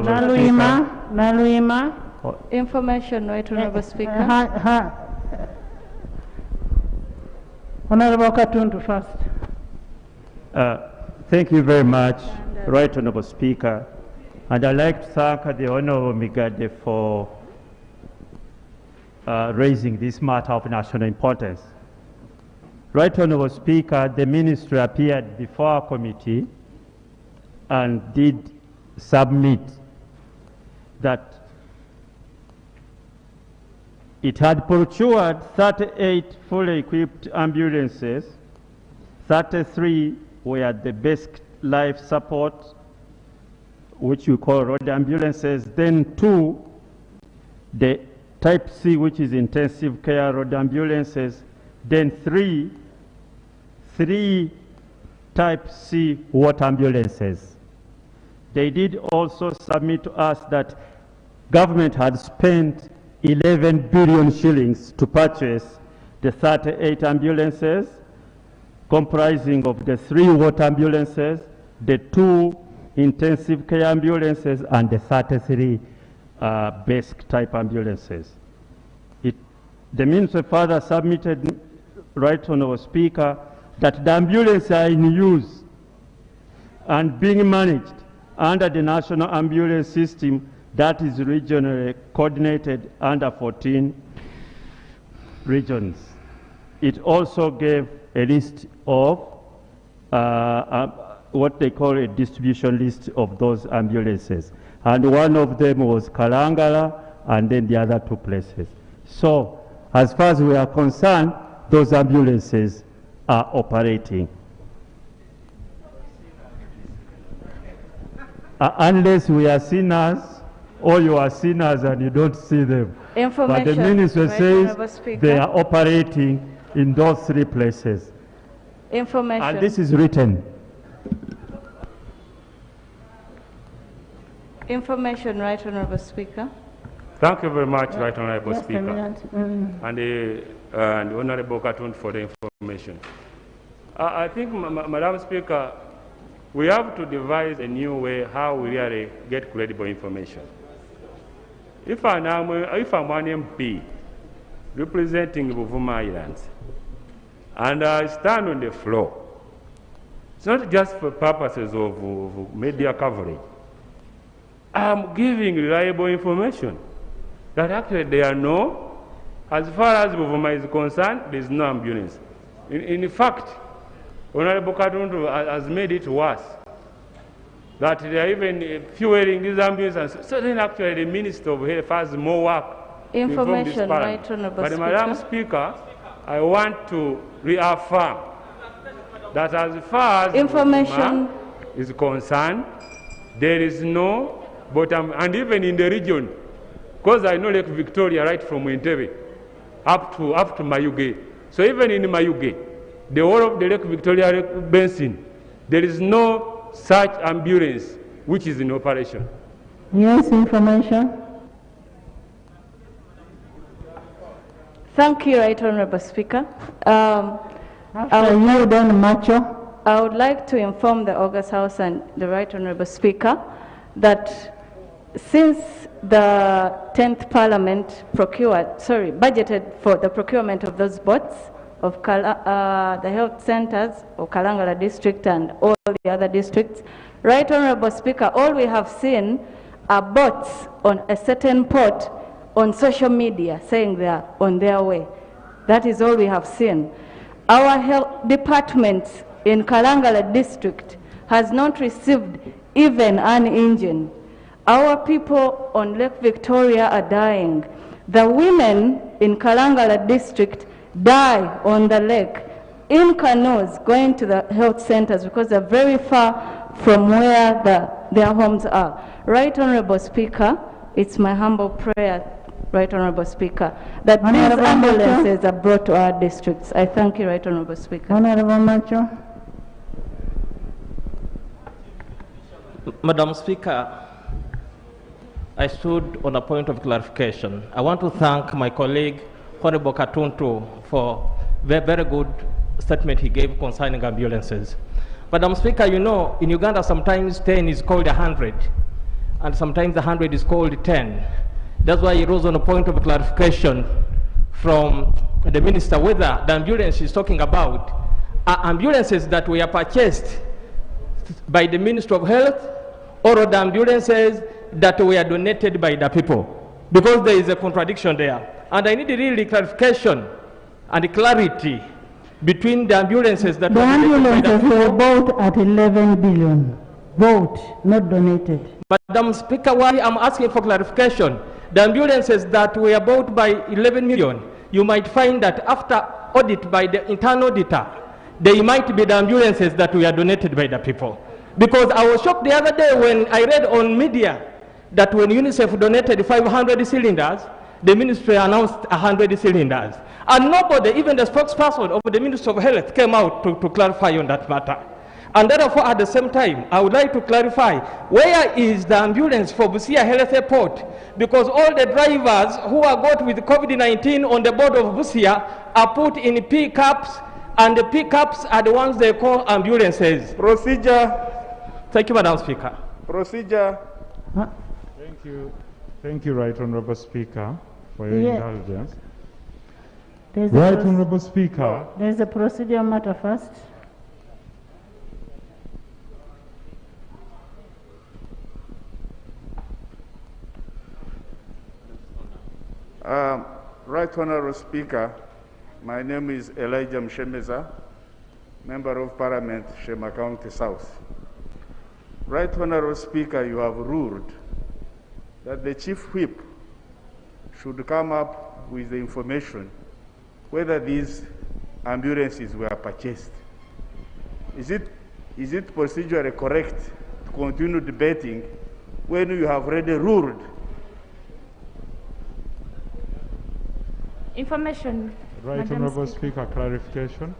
Naluima. Information, Right Honorable Speaker. Honorable Katuntu first. Thank you very much, Right Honorable Speaker. And I'd like to thank the Honorable Migade for raising this matter of national importance. Right Honorable Speaker, the Ministry appeared before our committee and did submit that it had procured 38 fully equipped ambulances, 33 were the basic life support, which we call road ambulances, then 2, the type C, which is intensive care road ambulances, then 3 type C water ambulances. They did also submit to us that government had spent 11 billion shillings to purchase the 38 ambulances, comprising of the 3 water ambulances, the 2 intensive care ambulances, and the 33 basic type ambulances. The ministry further submitted, Right Honourable Speaker, that the ambulances are in use and being managed under the national ambulance system that is regionally coordinated under 14 regions. It also gave a list of what they call a distribution list of those ambulances. And one of them was Kalangala, and then the other two places. So, as far as we are concerned, those ambulances are operating. Unless we are sinners, or you are sinners and you don't see them. But the minister says they are operating in those 3 places. Information. And this is written. Information, Right Honourable Speaker. Thank you very much, Right Honourable Speaker, and the Honourable Katun for the information. I think, Madam Speaker, we have to devise a new way how we really get credible information. If I'm one MP representing Buvuma Islands, and I stand on the floor, it's not just for purposes of media coverage. I'm giving reliable information that actually there are no, as far as Buvuma is concerned, there is no ambulance. In fact, Honorable Katundu has made it worse, that they are even fueling these ambulances. So then actually the Minister of Health has more work. Information, Right Honourable Speaker. But Madam Speaker, I want to reaffirm that as far as information is concerned, there is no bottom, and even in the region, because I know Lake Victoria right from Entebbe up to Mayuge. So even in Mayuge, the whole of the Lake Victoria basin, there is no such ambulance which is in operation. Yes, information. Thank you, Right Honourable Speaker. I would like to inform the August House and the Right Honourable Speaker that since the 10th Parliament budgeted for the procurement of those boats of the health centres of Kalangala district and all the other districts, Right Honourable Speaker, all we have seen are boats on a certain port on social media saying they are on their way. That is all we have seen. Our health department in Kalangala district has not received even an engine. Our people on Lake Victoria are dying. The women in Kalangala district die on the lake in canoes going to the health centers because they're very far from where their homes are. Right Honourable Speaker, it's my humble prayer, Right Honourable Speaker, that these ambulances are brought to our districts. I thank you, Right Honourable Speaker. Honourable Macho. Madam Speaker, I stood on a point of clarification. I want to thank my colleague, Honorable Katuntu, for the very good statement he gave concerning ambulances. Madam Speaker, you know, in Uganda sometimes 10 is called 100, and sometimes 100 is called 10. That's why he rose on a point of clarification from the minister whether the ambulance she's talking about are ambulances that were purchased by the Ministry of Health or the ambulances that were donated by the people, because there is a contradiction there. And I need really clarification and clarity between the ambulances that were bought at 11 billion. Bought, not donated. Madam Speaker, why I'm asking for clarification. The ambulances that were bought by 11 million, you might find that after audit by the internal auditor, they might be the ambulances that were donated by the people. Because I was shocked the other day when I read on media that when UNICEF donated 500 cylinders, the ministry announced 100 cylinders. And nobody, even the spokesperson of the Ministry of Health, came out to clarify on that matter. And therefore, at the same time, I would like to clarify, where is the ambulance for Busia Health Airport? Because all the drivers who are got with COVID-19 on the board of Busia are put in pickups, and the pickups are the ones they call ambulances. Procedure. Thank you, Madam Speaker. Procedure. Thank you. Thank you, Right Honourable Speaker, for your indulgence. Right Honourable Speaker. There's a procedural matter first. Right Honourable Speaker, my name is Elijah Mshemeza, Member of Parliament, Shema County South. Right Honourable Speaker, you have ruled that the Chief Whip should come up with the information whether these ambulances were purchased. Is it procedurally correct to continue debating when you have already ruled? Information. Right Honourable Speaker, clarification.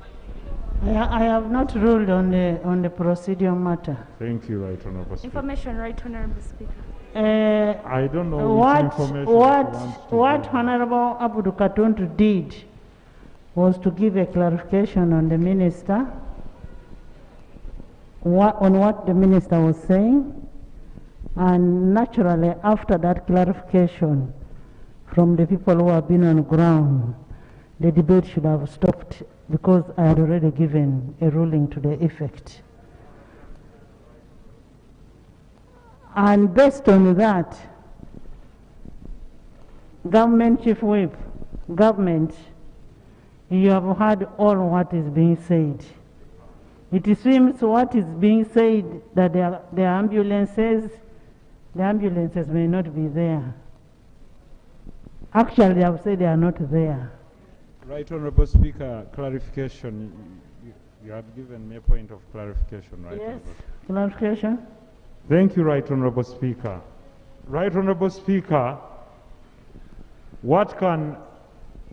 I have not ruled on the procedural matter. Thank you, Right Honourable Speaker. Information, Right Honourable Speaker. I don't know which information what Honourable Abudu Katuntu did was to give a clarification on the minister, on what the minister was saying, and naturally after that clarification from the people who have been on ground, the debate should have stopped because I had already given a ruling to the effect. And based on that, Government Chief Whip, government, you have heard all what is being said. It seems what is being said that the ambulances may not be there. Actually, I would say they are not there. Right Honourable Speaker, clarification. You had given me a point of clarification, right? Yes, clarification. Thank you, Right Honourable Speaker. Right Honourable Speaker, what can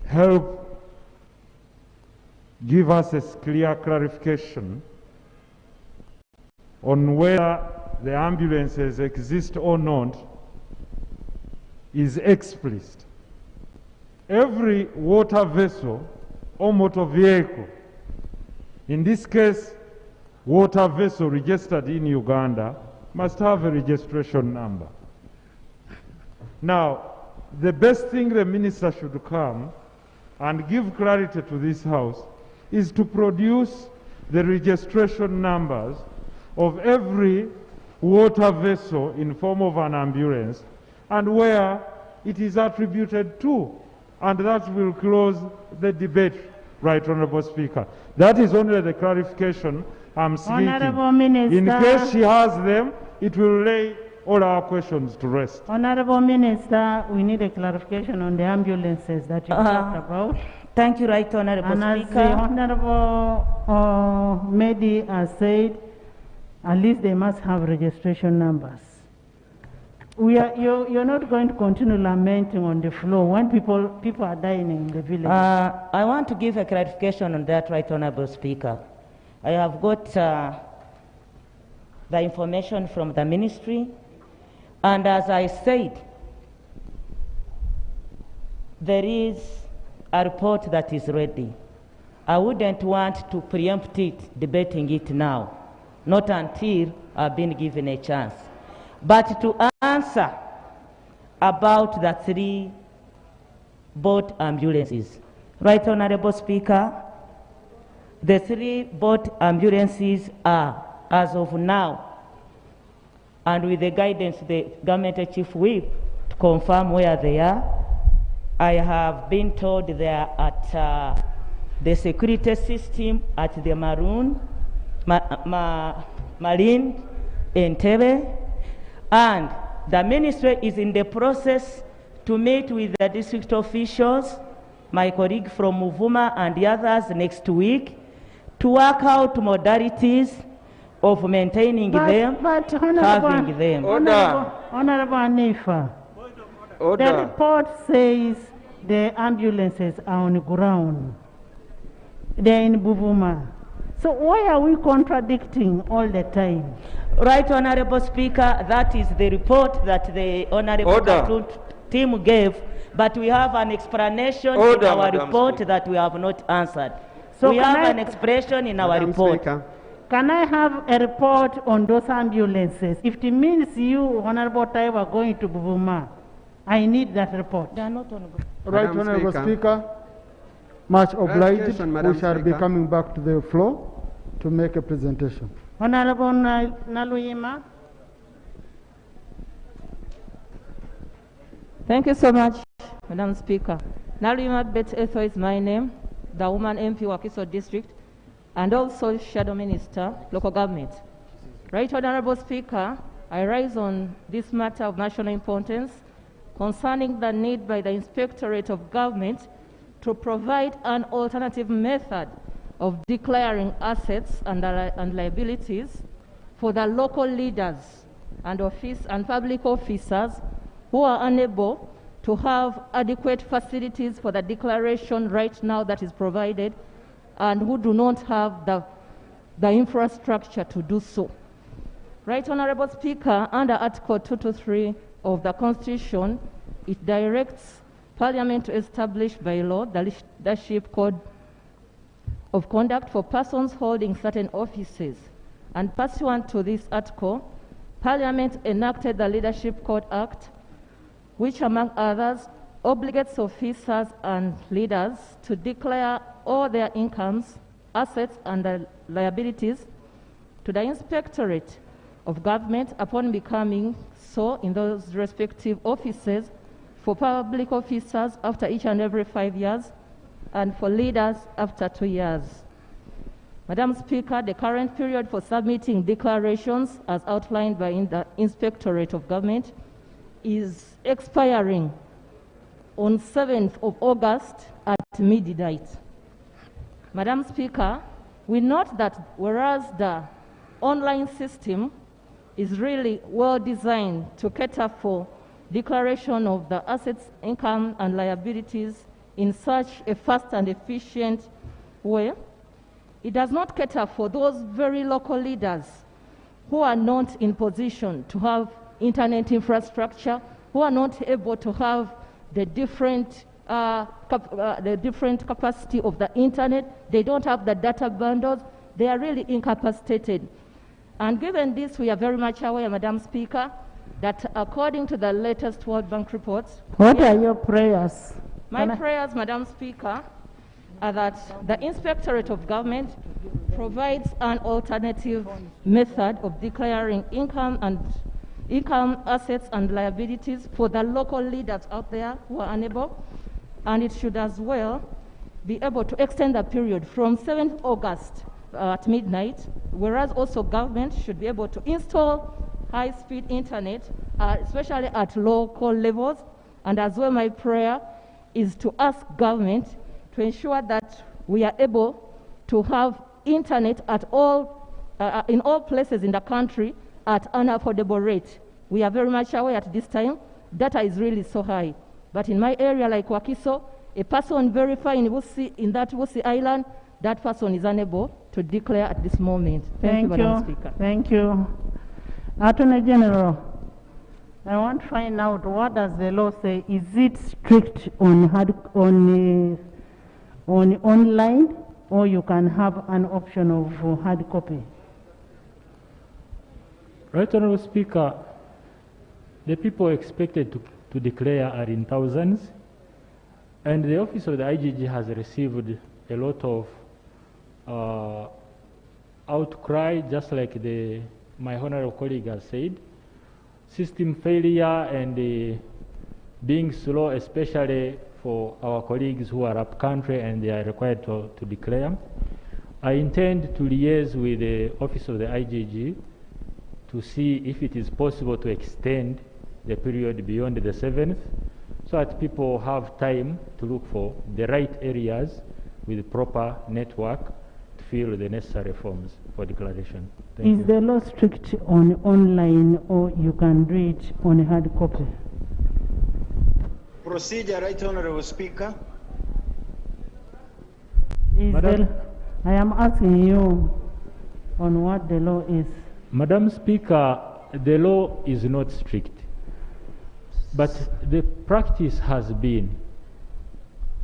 help give us a clear clarification on whether the ambulances exist or not is explicit. Every water vessel or motor vehicle, in this case, water vessel registered in Uganda, must have a registration number. Now, the best thing the minister should come and give clarity to this House is to produce the registration numbers of every water vessel in form of an ambulance and where it is attributed to. And that will close the debate, Right Honourable Speaker. That is only the clarification I'm seeking. Honourable Minister. In case she has them, it will lay all our questions to rest. Honourable Minister, we need a clarification on the ambulances that you talked about. Thank you, Right Honourable and Speaker. As the Honourable Mehdi has said, at least they must have registration numbers. You're not going to continue lamenting on the floor when people are dying in the village. I want to give a clarification on that, Right Honourable Speaker. I have got the information from the ministry, and as I said, there is a report that is ready. I wouldn't want to preempt it, debating it now, not until I've been given a chance. But to answer about the 3 boat ambulances, Right Honourable Speaker, the 3 boat ambulances are, as of now, and with the guidance of the Government Chief Whip to confirm where they are, I have been told they are at the security system at the Marine Entebbe, and the ministry is in the process to meet with the district officials, my colleague from Muvuma and the others next week, to work out modalities of maintaining them, having them. Honourable Anifa, the report says the ambulances are on the ground. They're in Buvuma. So why are we contradicting all the time? Right Honourable Speaker, that is the report that the Honourable team gave, but we have an explanation in our report that we have not answered. So we have an expression in our report. Can I have a report on those ambulances? If it means you, Honourable Tai, are going to Buvuma, I need that report. They are not honorable. Right, Honorable Speaker. Much obliged. We shall be Speaker. coming back to the floor to make a presentation. Honorable Naluyima. Thank you so much, Madam Speaker. Naluyima Bet Etho is my name, the woman MP Wakiso District, and also Shadow Minister, Local Government. Right, Honorable Speaker, I rise on this matter of national importance concerning the need by the Inspectorate of Government to provide an alternative method of declaring assets and liabilities for the local leaders and public officers who are unable to have adequate facilities for the declaration right now that is provided and who do not have the infrastructure to do so. Right, Honorable Speaker, under Article 223 of the Constitution, it directs Parliament to establish by law the leadership code of conduct for persons holding certain offices. And pursuant to this article, Parliament enacted the Leadership Code Act, which, among others, obligates officers and leaders to declare all their incomes, assets, and liabilities to the Inspectorate of Government upon becoming so in those respective offices, for public officers after each and every 5 years, and for leaders after 2 years. Madam Speaker, the current period for submitting declarations as outlined by the Inspectorate of Government is expiring on 7th of August at midnight. Madam Speaker, we note that whereas the online system is really well designed to cater for declaration of the assets, income, and liabilities in such a fast and efficient way, it does not cater for those very local leaders who are not in position to have internet infrastructure, who are not able to have the different capacity of the internet. They don't have the data bundles. They are really incapacitated. And given this, we are very much aware, Madam Speaker, that according to the latest World Bank reports... What are your prayers? My prayers, Madam Speaker, are that the Inspectorate of Government provides an alternative method of declaring income, assets, and liabilities for the local leaders out there who are unable, and it should as well be able to extend the period from 7th August at midnight, whereas also government should be able to install high-speed internet, especially at local levels. And as well, my prayer is to ask government to ensure that we are able to have internet at in all places in the country at an affordable rate. We are very much aware at this time, data is really so high. But in my area like Wakiso, a person verifying in that Wusi Island, that person is unable to declare at this moment. Thank you, Madam Speaker. Thank you. Attorney General, I want to find out, what does the law say? Is it strict on online, or you can have an option of hard copy? Right, Honorable Speaker, the people expected to declare are in thousands, and the office of the IGG has received a lot of outcry, just like my honorable colleague has said. System failure and being slow, especially for our colleagues who are up country and they are required to declare. I intend to liaise with the office of the IGG to see if it is possible to extend the period beyond the 7th, so that people have time to look for the right areas with proper network to fill the necessary forms for declaration. Is the law strict on online, or you can do it on a hard copy? Procedure, Right Honorable Speaker. I am asking you on what the law is. Madam Speaker, the law is not strict, but the practice has been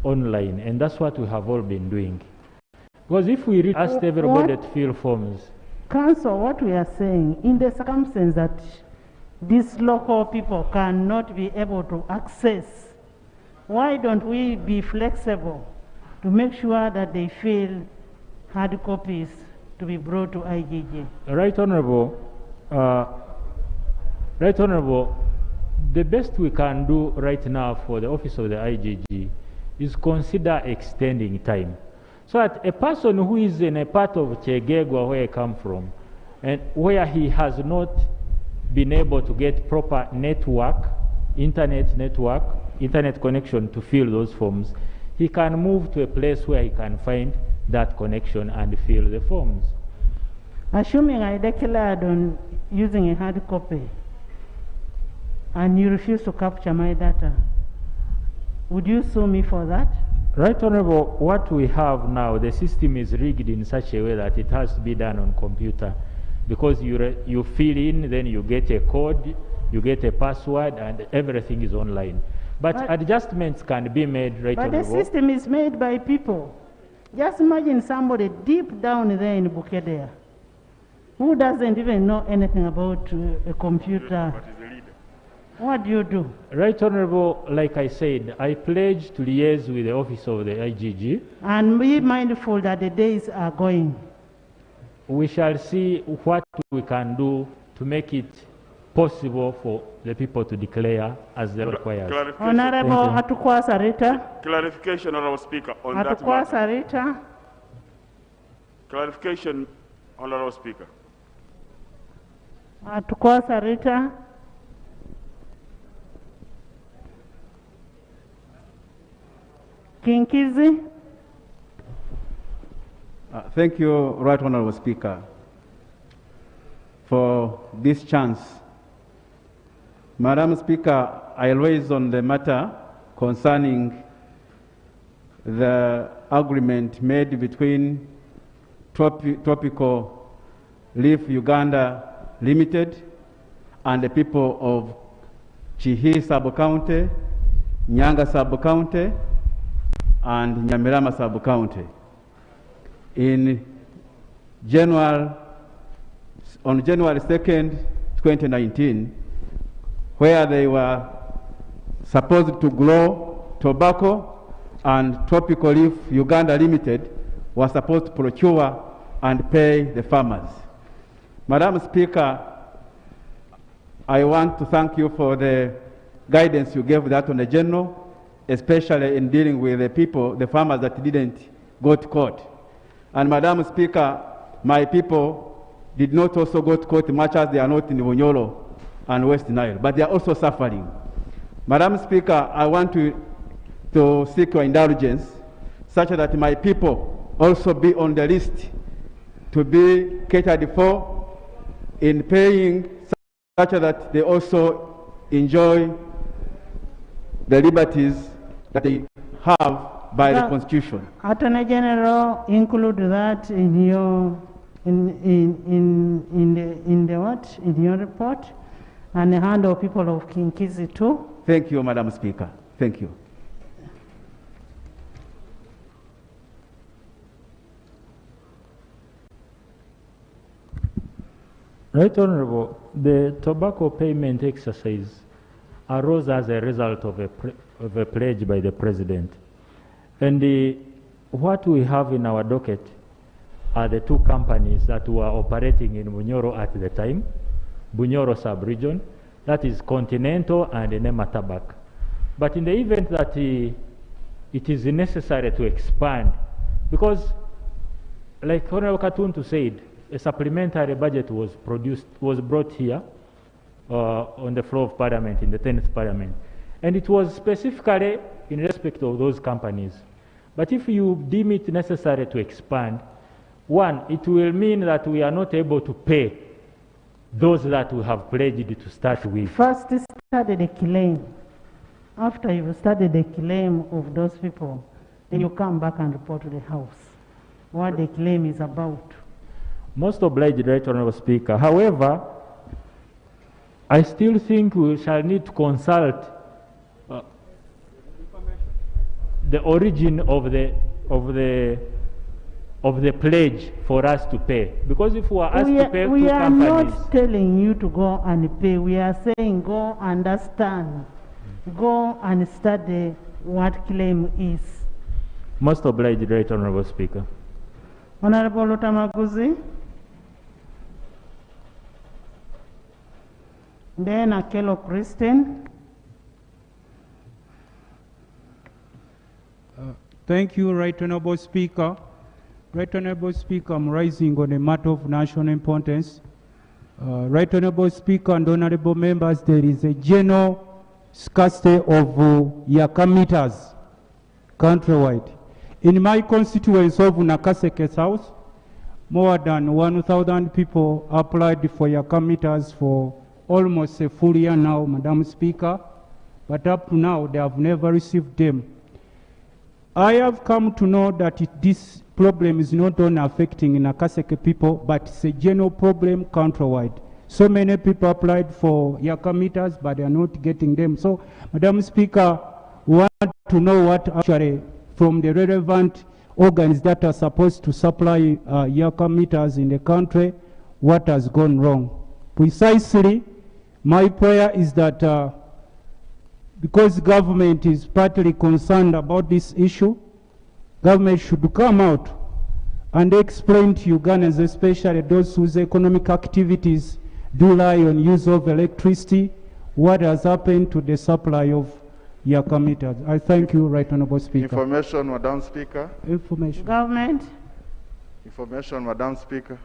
online, and that's what we have all been doing. Because if we asked everybody to fill forms... Council, what we are saying, in the circumstance that these local people cannot be able to access, why don't we be flexible to make sure that they feel hard copies to be brought to IGG? Right Honorable, the best we can do right now for the office of the IGG is consider extending time, so that a person who is in a part of Chegegwa, where I come from, and where he has not been able to get proper internet connection to fill those forms, he can move to a place where he can find that connection and fill the forms. Assuming I declared on using a hard copy and you refuse to capture my data, would you sue me for that? Right Honorable, what we have now, the system is rigged in such a way that it has to be done on computer, because you fill in, then you get a code, you get a password, and everything is online. But adjustments can be made, right Honorable. But the system is made by people. Just imagine somebody deep down there in Bukedea who doesn't even know anything about a computer. What do you do? Right Honorable, like I said, I pledge to liaise with the office of the IGG. And be mindful that the days are going. We shall see what we can do to make it possible for the people to declare as they require. Honorable Atukwasa Rita. Clarification, Honorable Speaker, on that matter. Atukwasa Rita. Clarification, Honorable Speaker. Atukwasa Rita. Kinkizi. Thank you, Right Honorable Speaker, for this chance. Madam Speaker, I raised on the matter concerning the agreement made between Tropical Leaf Uganda Limited and the people of Chihi Sub-County, Nyanga Sub-County, and Nyamirama Sub-County. On January 2nd, 2019, where they were supposed to grow tobacco, and Tropical Leaf Uganda Limited was supposed to procure and pay the farmers. Madam Speaker, I want to thank you for the guidance you gave the Attorney General, especially in dealing with the people, the farmers that didn't go to court. And Madam Speaker, my people did not also go to court much as they are not in Bunyoro and West Nile, but they are also suffering. Madam Speaker, I want to seek your indulgence such that my people also be on the list to be catered for in paying, such that they also enjoy the liberties that they have by the Constitution. Attorney General, include that in your in your report, and handle people of Kinkizi too. Thank you, Madam Speaker. Thank you. Right Honorable, the tobacco payment exercise arose as a result of a pledge by the President. And what we have in our docket are the two companies that were operating in Bunyoro at the time, Bunyoro sub-region, that is Continental and Nema Tabak. But in the event that it is necessary to expand, because like Honorable Katuntu said, a supplementary budget was brought here on the floor of Parliament in the 10th Parliament. And it was specifically in respect of those companies. But if you deem it necessary to expand, one, it will mean that we are not able to pay those that we have pledged to start with. First, study the claim. After you study the claim of those people, then you come back and report to the House what the claim is about. Most obliged, Right Honorable Speaker. However, I still think we shall need to consult the origin of the of the pledge for us to pay. Because if we are asked to pay we to are companies... not telling you to go and pay. We are saying go understand. Go and study what claim is. Most obliged, Right Honorable Speaker. Honorable Lutamaguzi. Then Akelo Christian. Thank you, Right Honorable Speaker. Right Honorable Speaker, I'm rising on a matter of national importance. Right Honorable Speaker and Honorable Members, there is a general scarcity of Yaka meters countrywide. In my constituency of Nakaseke South, more than 1,000 people applied for Yaka meters for almost a full year now, Madam Speaker, but up to now they have never received them. I have come to know that this problem is not only affecting Nakaseke people, but it's a general problem countrywide. So many people applied for Yaka meters, but they are not getting them. So, Madam Speaker, we want to know what actually, from the relevant organs that are supposed to supply Yaka meters in the country, what has gone wrong. Precisely, my prayer is that because government is partly concerned about this issue, government should come out and explain to Ugandans, especially those whose economic activities do rely on use of electricity, what has happened to the supply of Yaka meters. I thank you, Right Honorable Speaker. Information, Madam Speaker. Information. Government. Information, Madam Speaker.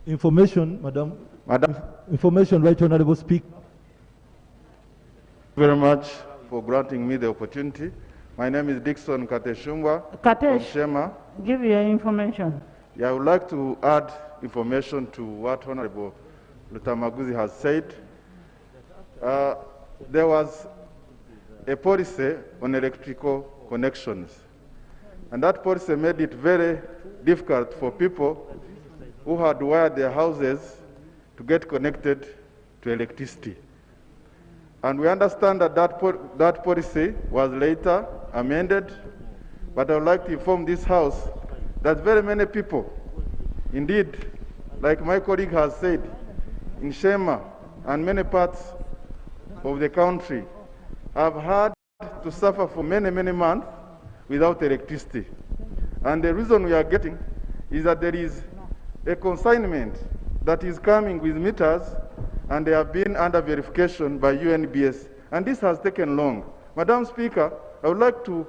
Information, Madam. Madam. Information, Right Honorable Speaker. Thank you very much for granting me the opportunity. My name is Dixon Kateshumwa from Shema. Give your information. Yeah, I would like to add information to what Honorable Lutamaguzi has said. There was a policy on electrical connections, and that policy made it very difficult for people who had wired their houses to get connected to electricity. And we understand that that policy was later amended, but I would like to inform this House that very many people, indeed, like my colleague has said, in Shema and many parts of the country, have had to suffer for many, many months without electricity. And the reason we are getting is that there is a consignment that is coming with meters, and they have been under verification by UNBS. And this has taken long. Madam Speaker, I would like to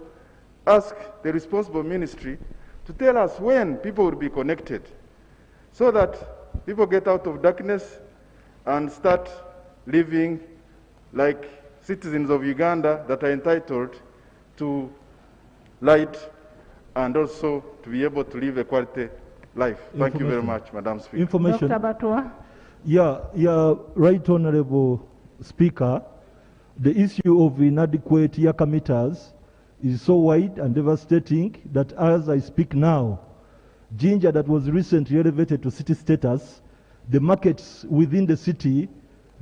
ask the responsible ministry to tell us when people will be connected, so that people get out of darkness and start living like citizens of Uganda that are entitled to light and also to be able to live a quality life. Thank you very much, Madam Speaker. Information. Dr. Batua. Yeah, Right Honorable Speaker, the issue of inadequate Yaka meters is so wide and devastating that as I speak now, Jinja that was recently elevated to city status, the markets within the city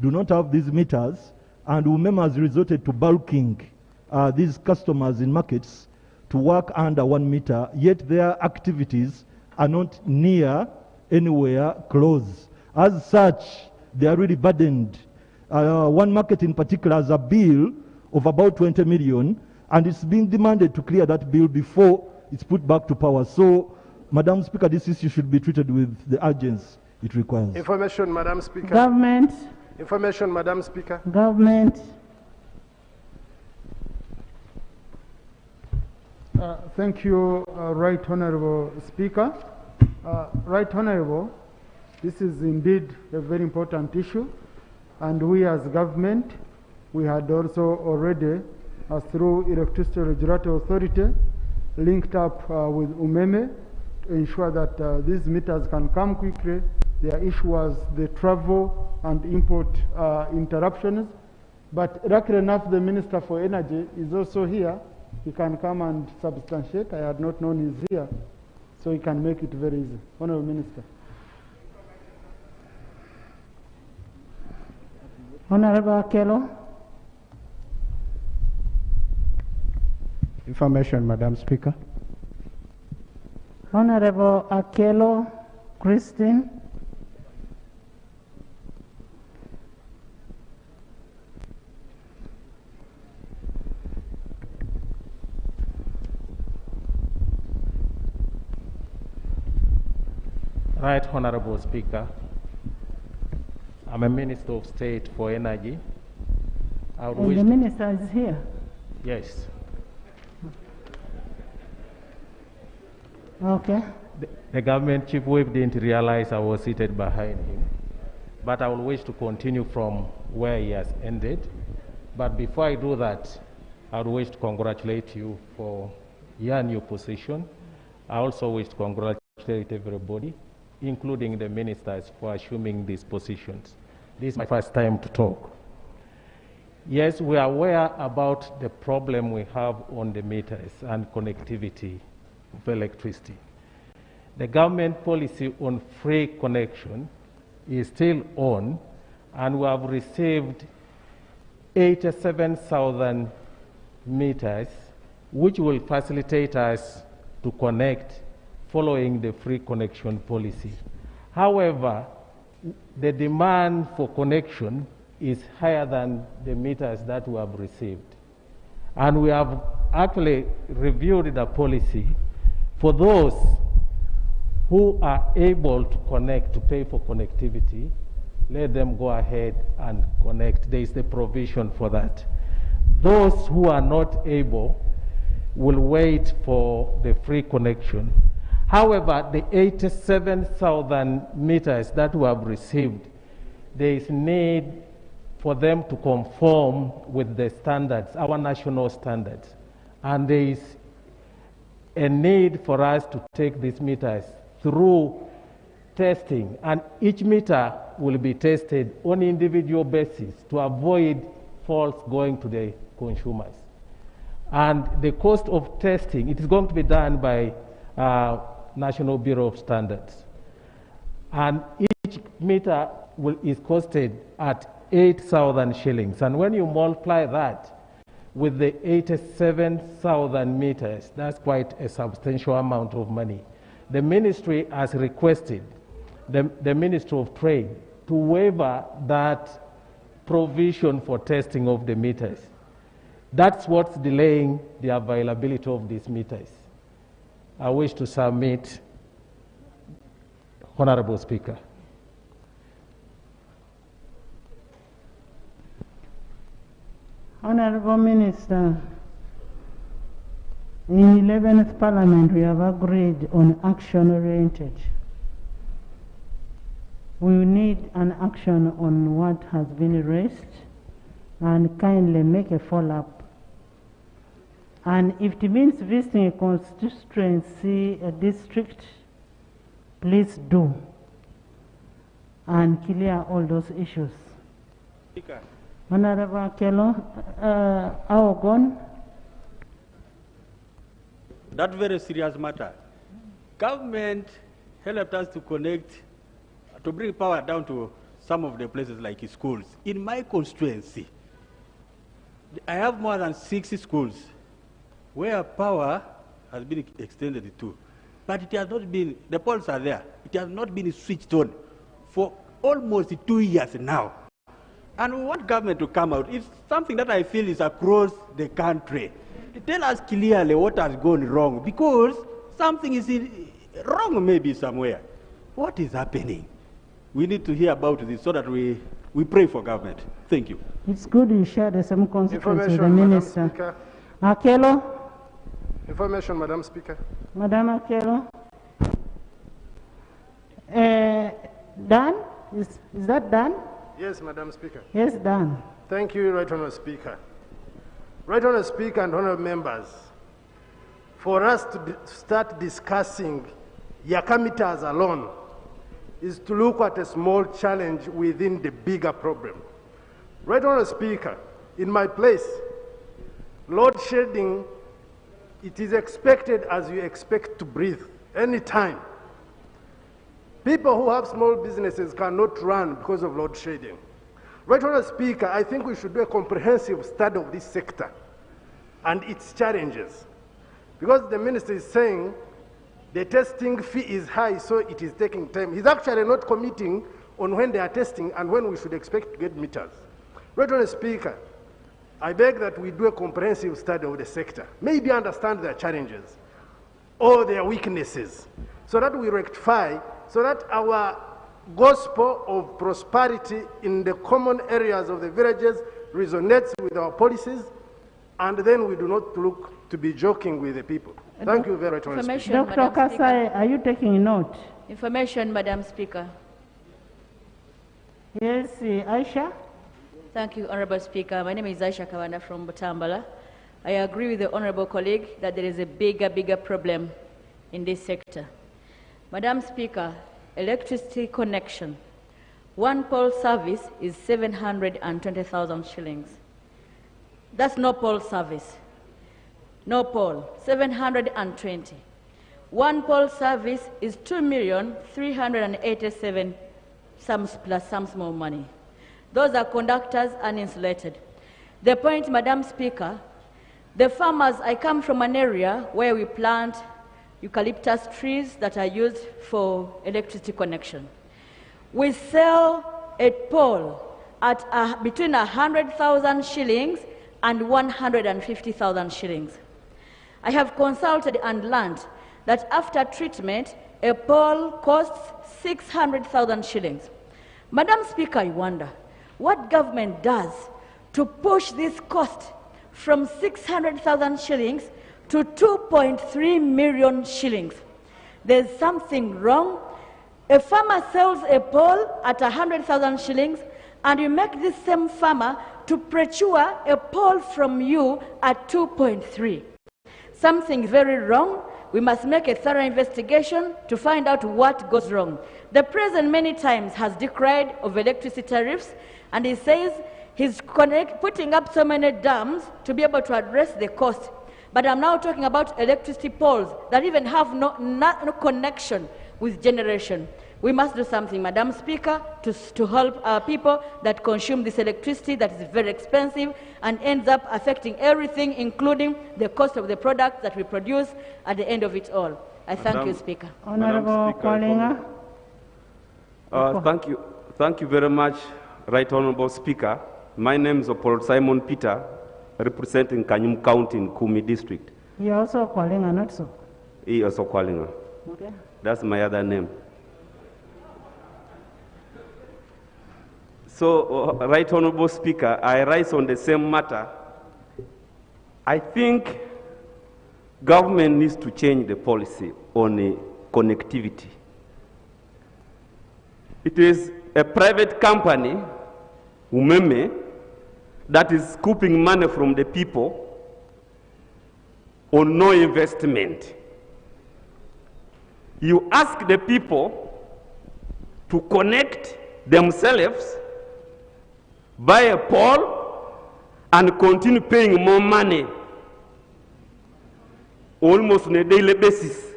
do not have these meters, and UMEMA has resorted to bulking these customers in markets to work under 1 meter, yet their activities are not near anywhere close. As such, they are really burdened. One market in particular has a bill of about 20 million, and it's being demanded to clear that bill before it's put back to power. So, Madam Speaker, this issue should be treated with the urgency it requires. Information, Madam Speaker. Government. Information, Madam Speaker. Government. Thank you, Right Honorable Speaker. Right Honorable, this is indeed a very important issue, and we as government, we had also already, through Electricity Regulatory Authority, linked up with UMEME to ensure that these meters can come quickly. Their issue was the travel and import interruptions, but luckily enough, the Minister for Energy is also here. He can come and substantiate. I had not known he's here, so he can make it very easy. Honorable Minister. Honorable Akelo. Information, Madam Speaker. Honorable Akelo Christine. Right Honorable Speaker, I'm a Minister of State for Energy. I would wish the Minister is here. Yes. Okay. The government chief whip didn't realize I was seated behind him, but I will wish to continue from where he has ended. But before I do that, I would wish to congratulate you for your new position. I also wish to congratulate everybody, including the ministers, for assuming these positions. This is my first time to talk. Yes, we are aware about the problem we have on the meters and connectivity of electricity. The government policy on free connection is still on, and we have received 87,000 meters, which will facilitate us to connect following the free connection policy. However, the demand for connection is higher than the meters that we have received. And we have actually reviewed the policy for those who are able to connect, to pay for connectivity. Let them go ahead and connect. There is the provision for that. Those who are not able will wait for the free connection. However, the 87,000 meters that we have received, there is need for them to conform with the standards, our national standards. And there is a need for us to take these meters through testing, and each meter will be tested on an individual basis to avoid faults going to the consumers. And the cost of testing, it is going to be done by National Bureau of Standards. And each meter is costed at 8,000 shillings. And when you multiply that with the 87,000 meters, that's quite a substantial amount of money. The ministry has requested the Ministry of Trade to waiver that provision for testing of the meters. That's what's delaying the availability of these meters. I wish to submit, Honorable Speaker. Honorable Minister, in 11th Parliament, we have agreed on action-oriented. We need an action on what has been raised and kindly make a follow-up. And if it means visiting a constituency, a district, please do and clear all those issues. Speaker. Honorable Kello, Aogon. That very serious matter. Government helped us to connect, to bring power down to some of the places like schools. In my constituency, I have more than 60 schools where power has been extended to. But it has not been, the poles are there, it has not been switched on for almost 2 years now. And we want government to come out. It's something that I feel is across the country. Tell us clearly what has gone wrong, because something is wrong maybe somewhere. What is happening? We need to hear about this so that we pray for government. Thank you. It's good you share the same consequences with the Minister. Akelo? Information, Madam Speaker. Madam Akelo? Dan? Is that Dan? Yes, Madam Speaker. Yes, Dan. Thank you, Right Honourable Speaker. Right Honourable Speaker and Honourable Members, for us to start discussing Yakamitas alone is to look at a small challenge within the bigger problem. Right Honourable Speaker, in my place, load shedding, it is expected as you expect to breathe anytime. People who have small businesses cannot run because of load shedding. Right Honourable Speaker, I think we should do a comprehensive study of this sector and its challenges. Because the minister is saying the testing fee is high, so it is taking time. He's actually not committing on when they are testing and when we should expect to get meters. Right, Honourable Speaker, I beg that we do a comprehensive study of the sector, maybe understand their challenges or their weaknesses, so that we rectify, so that our gospel of prosperity in the common areas of the villages resonates with our policies, and then we do not look to be joking with the people. Thank you very much. Dr. Kasai, are you taking note? Information, Madam Speaker. Yes, Aisha. Thank you, Honorable Speaker. My name is Aisha Kawanda from Butambala. I agree with the Honorable colleague that there is a bigger problem in this sector. Madam Speaker, electricity connection. One pole service is 720,000 shillings. That's no pole service. No pole, 720. One pole service is 2,387,000, sums plus some small money. Those are conductors and insulated. The point, Madam Speaker, the farmers, I come from an area where we plant eucalyptus trees that are used for electricity connection. We sell a pole at between 100,000 shillings and 150,000 shillings. I have consulted and learned that after treatment, a pole costs 600,000 shillings. Madam Speaker, I wonder what government does to push this cost from 600,000 shillings to 2.3 million shillings. There's something wrong. A farmer sells a pole at 100,000 shillings, and you make this same farmer to procure a pole from you at 2.3. Something very wrong. We must make a thorough investigation to find out what goes wrong. The President many times has decried of electricity tariffs, and he says he's putting up so many dams to be able to address the cost. But I'm now talking about electricity poles that even have no connection with generation. We must do something, Madam Speaker, to help our people that consume this electricity that is very expensive and ends up affecting everything, including the cost of the product that we produce at the end of it all. I thank you, Speaker. Honorable Kolinga. Thank you very much, Right Honorable Speaker. My name is Paul Simon Peter, representing Kanyum County in Kumi District. You're also Kolinga, not so? He also Kolinga. Okay. That's my other name. So, Right Honorable Speaker, I rise on the same matter. I think government needs to change the policy on connectivity. It is a private company, Umeme, that is scooping money from the people on no investment. You ask the people to connect themselves, buy a pole, and continue paying more money almost on a daily basis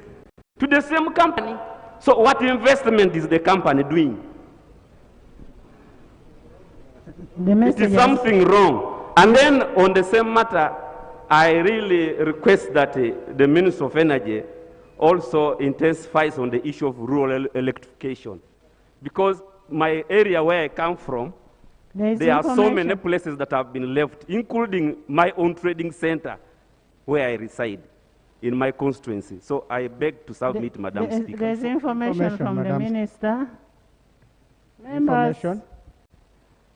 to the same company. So what investment is the company doing? It is something wrong. And then on the same matter, I really request that the Minister of Energy also intensifies on the issue of rural electrification. Because my area where I come from, there are so many places that have been left, including my own trading center where I reside in my constituency. So I beg to submit, Madam Speaker. There's information from the Minister.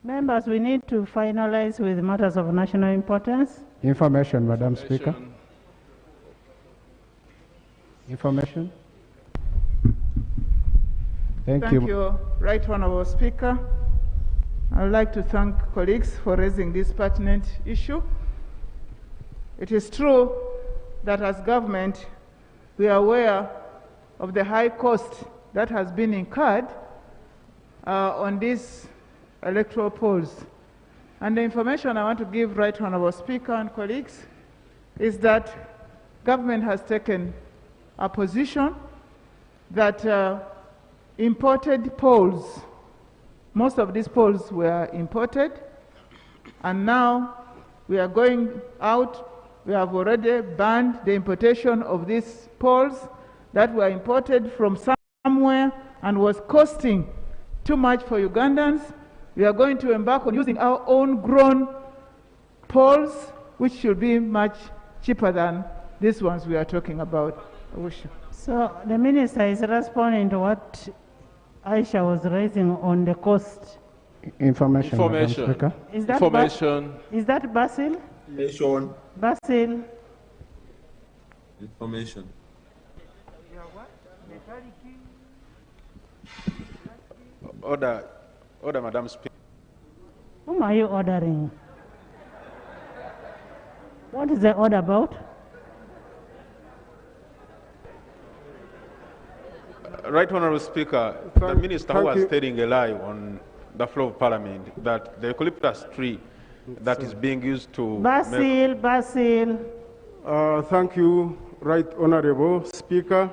Members, we need to finalize with matters of national importance. Information, Madam Speaker. Information. Thank you, Right Honourable Speaker. I would like to thank colleagues for raising this pertinent issue. It is true that as government, we are aware of the high cost that has been incurred on these electoral polls. And the information I want to give Right Honourable Speaker and colleagues is that government has taken a position that imported polls, most of these polls were imported, and now we are going out we have already banned the importation of these poles that were imported from somewhere and was costing too much for Ugandans. We are going to embark on using our own grown poles, which should be much cheaper than these ones we are talking about. So the minister is responding to what Aisha was raising on the cost. Information. Madam Speaker. Is that Information. Is that Basil? Information. Basil. Information. Order, Madam Speaker. Whom are you ordering? What is the order about? Right Honourable Speaker, the Minister who was telling a lie on the floor of Parliament that the eucalyptus tree that is being used to... Basil. Thank you, Right Honourable Speaker.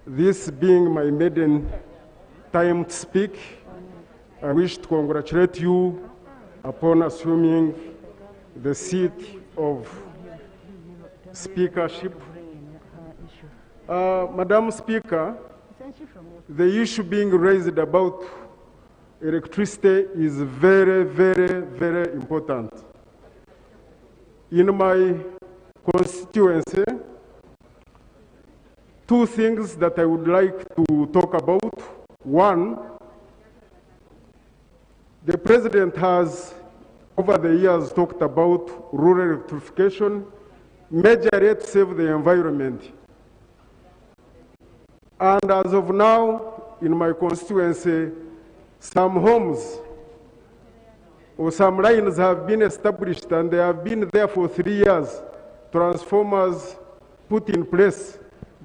This being my maiden time to speak, I wish to congratulate you upon assuming the seat of speakership. Madam Speaker, the issue being raised about electricity is very, very, very important. In my constituency, two things that I would like to talk about. One, the President has, over the years, talked about rural electrification, majorly to save the environment. And as of now, in my constituency, some homes or some lines have been established and they have been there for 3 years, transformers put in place,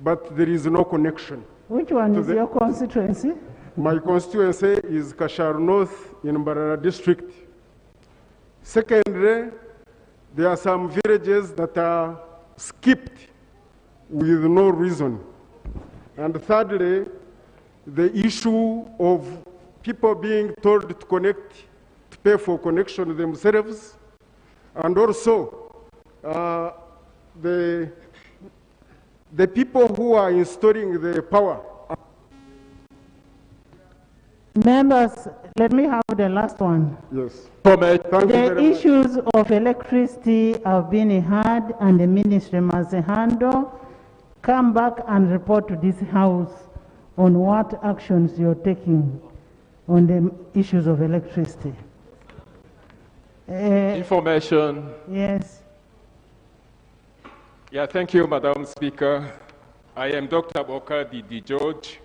but there is no connection. Which one is your constituency? My constituency is Kashar North in Mbarara district. Secondly, there are some villages that are skipped with no reason. And thirdly, the issue of people being told to connect, to pay for connection themselves, and also the people who are installing the power. Members, let me have the last one. Yes. The issues of electricity have been heard and the ministry must handle. Come back and report to this House on what actions you're taking on the issues of electricity. Information. Yes. Yeah, thank you, Madam Speaker. I am Dr. Boka Didi George,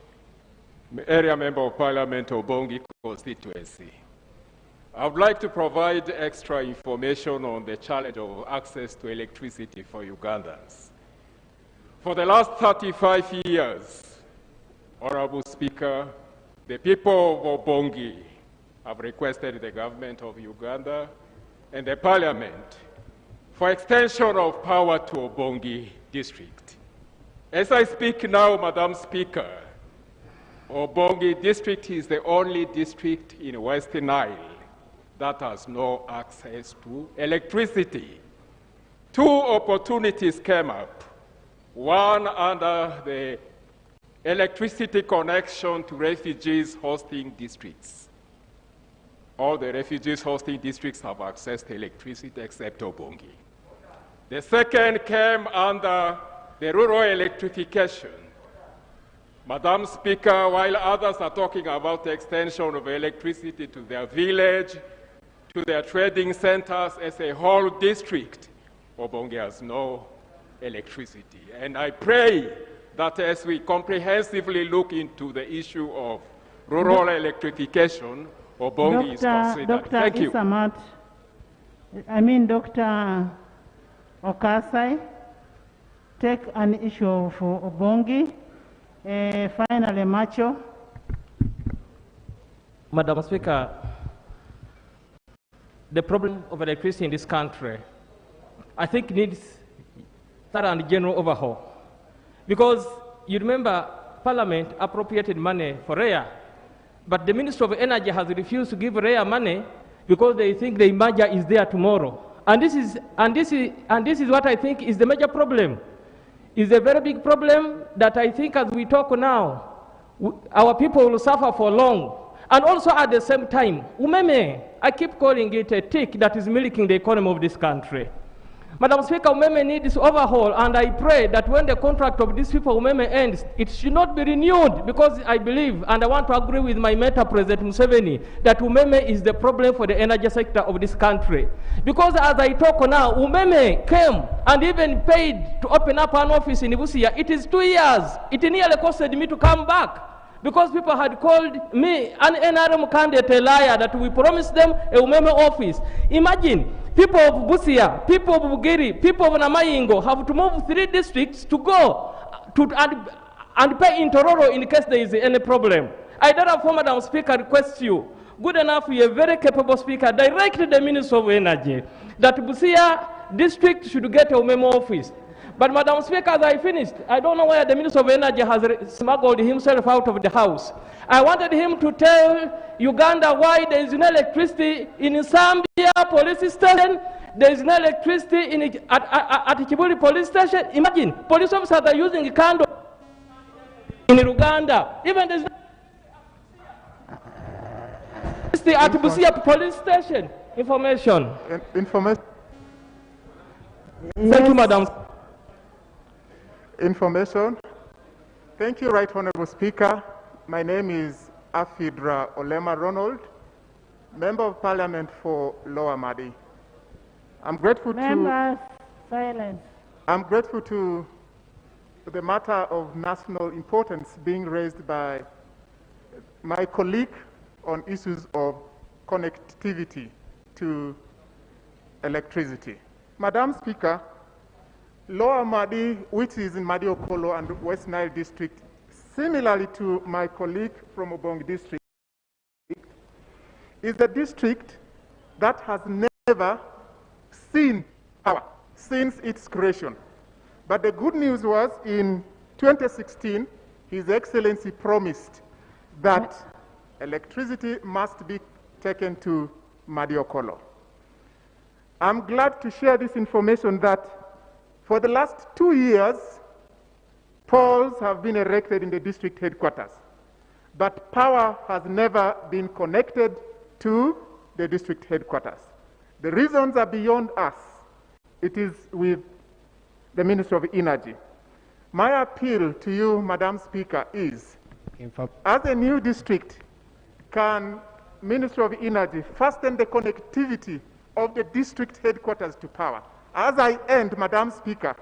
area member of Parliament of Bongi constituency. I would like to provide extra information on the challenge of access to electricity for Ugandans. For the last 35 years, Honorable Speaker, the people of Bongi have requested the government of Uganda and the Parliament for extension of power to Obongi district. As I speak now, Madam Speaker, Obongi district is the only district in Western Nile that has no access to electricity. Two opportunities came up. One under the electricity connection to refugees hosting districts. All the refugees hosting districts have access to electricity except Obongi. The second came under the rural electrification. Madam Speaker, while others are talking about the extension of electricity to their village, to their trading centers as a whole district, Obongi has no electricity. And I pray that as we comprehensively look into the issue of rural electrification, Obongi is considered. Thank you. Dr. Okasai, take an issue for Obongi. Finally, Macho. Madam Speaker, the problem of electricity in this country, I think needs thorough and general overhaul. Because you remember Parliament appropriated money for REA, but the Minister of Energy has refused to give REA money because they think the merger is there tomorrow. And this is what I think is the major problem. It's a very big problem that I think as we talk now, our people will suffer for long. And also at the same time, umeme, I keep calling it a tick that is milking the economy of this country. Madam Speaker, umeme needs overhaul, and I pray that when the contract of these people, umeme, ends, it should not be renewed, because I believe, and I want to agree with my mentor, President Museveni, that umeme is the problem for the energy sector of this country. Because as I talk now, umeme came and even paid to open up an office in Busia. It is 2 years. It nearly costed me to come back, because people had called me, an NRM candidate, a liar, that we promised them a umeme office. Imagine, people of Busia, people of Bugiri, people of Namayingo have to move 3 districts to go and pay in Tororo in case there is any problem. I therefore, Madam Speaker, request you, good enough, you are a very capable speaker, direct the Minister of Energy that Busia district should get a umeme office. But Madam Speaker, as I finished, I don't know where the Minister of Energy has smuggled himself out of the house. I wanted him to tell Uganda why there is no electricity in Zambia police station, there is no electricity at Kibuli police station. Imagine, police officers are using a candle in Uganda. Even there is no electricity at Busia police station. Information. Information. Thank you, Madam. Information. Thank you, Right Honorable Speaker. My name is Afidra Olema Ronald, Member of Parliament for Lower Madi. I'm grateful Silence. I'm grateful to the matter of national importance being raised by my colleague on issues of connectivity to electricity. Madam Speaker, Lower Madi, which is in Madi Okolo and West Nile District, similarly to my colleague from Obong District, is the district that has never seen power since its creation. But the good news was in 2016, His Excellency promised that electricity must be taken to Madi Okolo. I'm glad to share this information that for the last 2 years, poles have been erected in the district headquarters, but power has never been connected to the district headquarters. The reasons are beyond us. It is with the Minister of Energy. My appeal to you, Madam Speaker, is, as a new district, can Minister of Energy fasten the connectivity of the district headquarters to power? As I end, Madam Speaker,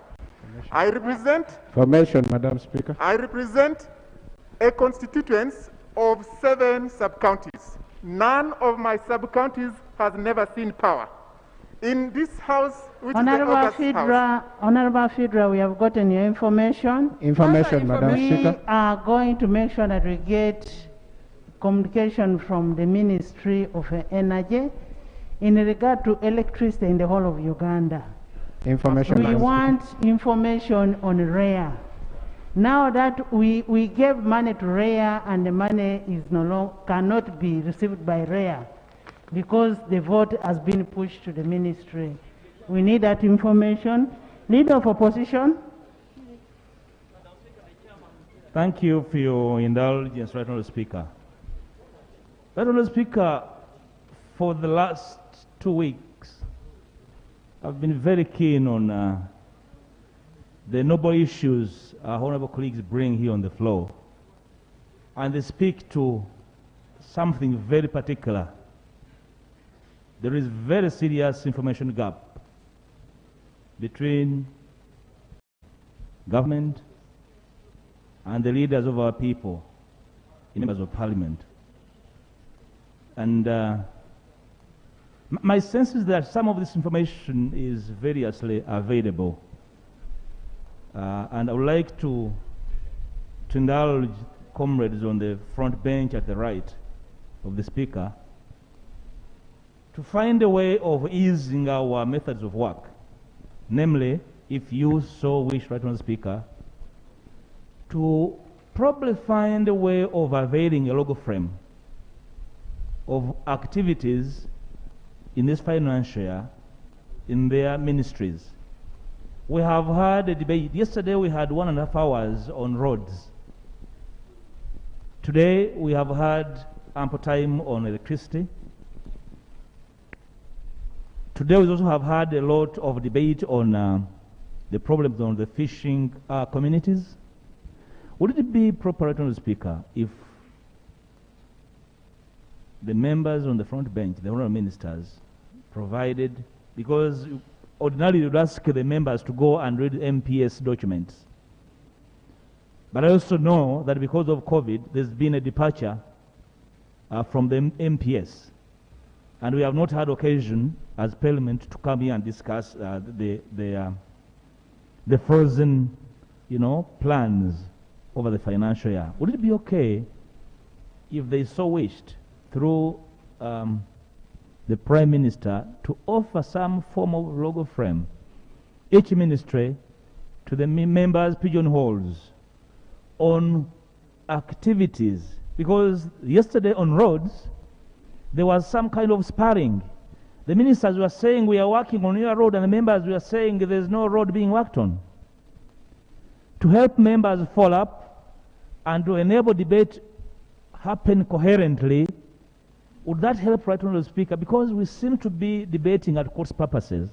I represent Madam Speaker. I represent a constituency of 7 sub-counties. None of my sub-counties has never seen power. In this house, which is the August House. Honorable Fidra, we have gotten your information. Madam Speaker. We are going to make sure that we get communication from the Ministry of Energy in regard to electricity in the whole of Uganda. We want information on REA. Now that we gave money to REA and the money is cannot be received by REA because the vote has been pushed to the ministry. We need that information. Leader of opposition. Thank you for your indulgence, Right Honourable Speaker. Right Honourable Speaker, for the last 2 weeks, I've been very keen on the noble issues our honourable colleagues bring here on the floor. And they speak to something very particular. There is very serious information gap between government and the leaders of our people in members of parliament. And my sense is that some of this information is variously available. And I would like to indulge comrades on the front bench at the right of the Speaker to find a way of easing our methods of work. Namely, if you so wish, Right Honourable Speaker, to probably find a way of availing a logo frame of activities in this financial year in their ministries. We have had a debate. Yesterday we had 1.5 hours on roads. Today we have had ample time on electricity. Today we also have had a lot of debate on the problems on the fishing communities. Would it be proper, Mr. Speaker, if the members on the front bench, the honourable ministers, provided, because ordinarily you would ask the members to go and read MPS documents. But I also know that because of COVID, there's been a departure from the MPS. And we have not had occasion as Parliament to come here and discuss the frozen, plans over the financial year. Would it be okay if they so wished, through the Prime Minister, to offer some form of logo frame, each ministry, to the members' pigeonholes on activities? Because yesterday on roads, there was some kind of sparring. The ministers were saying we are working on your road, and the members were saying there's no road being worked on. To help members follow up and to enable debate happen coherently, would that help, Right Honourable Speaker? Because we seem to be debating at cross purposes,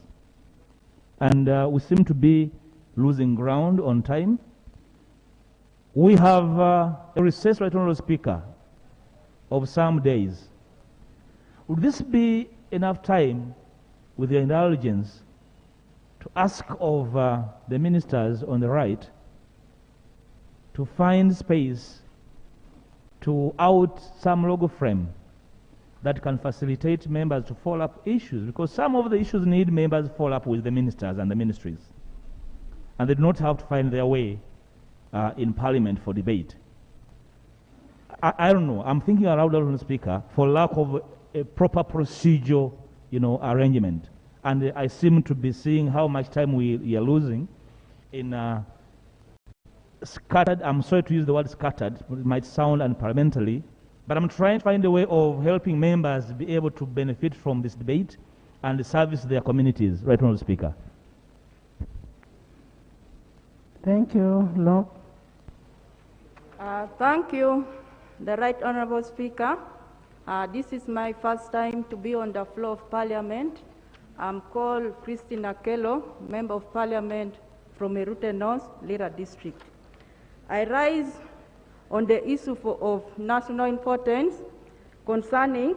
and we seem to be losing ground on time. We have a recess, Right Honourable Speaker, of some days. Would this be enough time, with your indulgence, to ask of the ministers on the right to find space to out some logo frame that can facilitate members to follow up issues? Because some of the issues need members to follow up with the ministers and the ministries, and they do not have to find their way in Parliament for debate. I don't know. I'm thinking aloud, Mr. Speaker, for lack of a proper procedural, arrangement. And I seem to be seeing how much time we are losing in scattered, I'm sorry to use the word scattered, it might sound unparliamentary, but I'm trying to find a way of helping members be able to benefit from this debate and service their communities. Right, Honourable Speaker. Thank you, Lord. Thank you, the Right Honourable Speaker. This is my first time to be on the floor of Parliament. I'm called Christina Kello, Member of Parliament from Erute North, Lira District. I rise on the issue of national importance concerning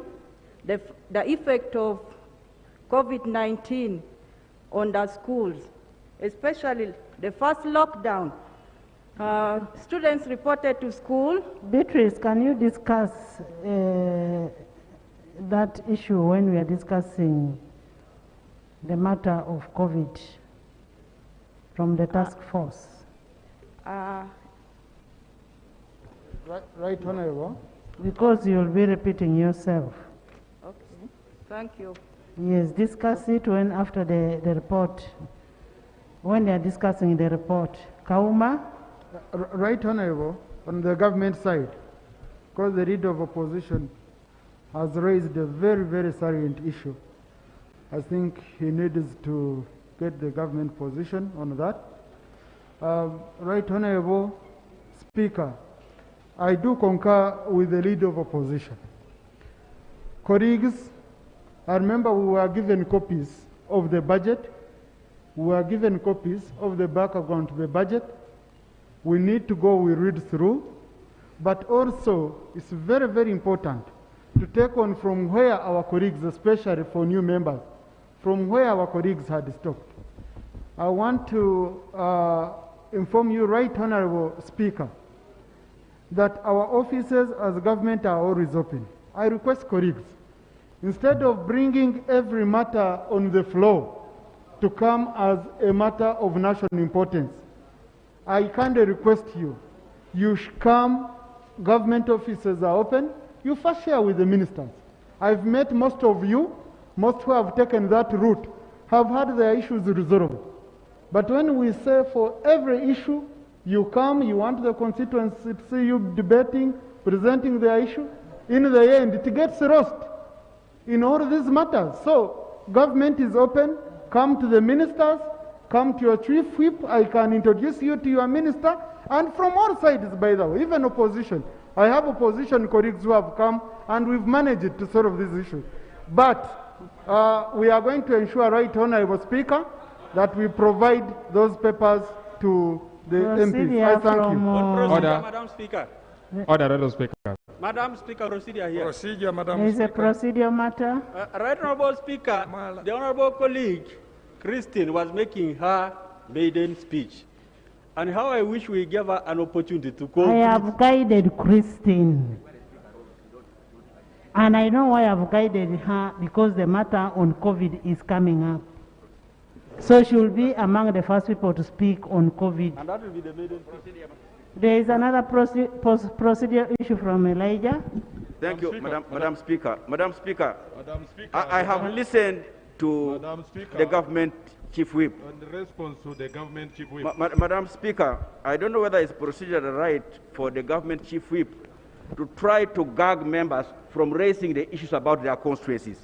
the effect of COVID-19 on the schools, especially the first lockdown. Students reported to school. Beatrice, can you discuss that issue when we are discussing the matter of COVID from the task force? Right, Honourable. Because you'll be repeating yourself. Okay, thank you. Yes, discuss it when after the report, when they are discussing the report. Kauma? Right, Honourable, on the government side, because the leader of opposition has raised a very, very salient issue. I think he needs to get the government position on that. Right, Honourable Speaker, I do concur with the leader of opposition. Colleagues, I remember we were given copies of the budget. We were given copies of the background to the budget. We need to go, we read through. But also, it's very, very important to take on from where our colleagues, especially for new members, from where our colleagues had stopped. I want to inform you, Right Honourable Speaker, that our offices as government are always open. I request colleagues, instead of bringing every matter on the floor to come as a matter of national importance, I kindly request you, you should come, government offices are open, you first share with the ministers. I've met most of you, most who have taken that route, have had their issues resolved. But when we say for every issue, you come, you want the constituency to see you debating, presenting their issue, in the end, it gets lost in all these matters. So, government is open, come to the ministers, come to your chief whip, I can introduce you to your minister, and from all sides, by the way, even opposition. I have opposition colleagues who have come, and we've managed to solve this issue. But we are going to ensure, Right Honourable Speaker, that we provide those papers to the MPs. I thank you. Order. Madam Speaker. Order, Honourable Speaker. Madam Speaker, procedure here. Procedure, Madam There is a Speaker. procedure matter. Right Honourable Speaker, the Honourable colleague, Christine, was making her maiden speech. And how I wish we gave her an opportunity to go. I have guided Christine. And I know why I've guided her, because the matter on COVID is coming up. So she will be among the first people to speak on COVID. And that will be the maiden speech. There is another procedure issue from Elijah. Thank you, Madam Speaker. Madam Speaker, I have listened to the government chief whip. On the response to the government chief whip. Madam Speaker, I don't know whether it's procedural right for the government chief whip to try to gag members from raising the issues about their constituencies.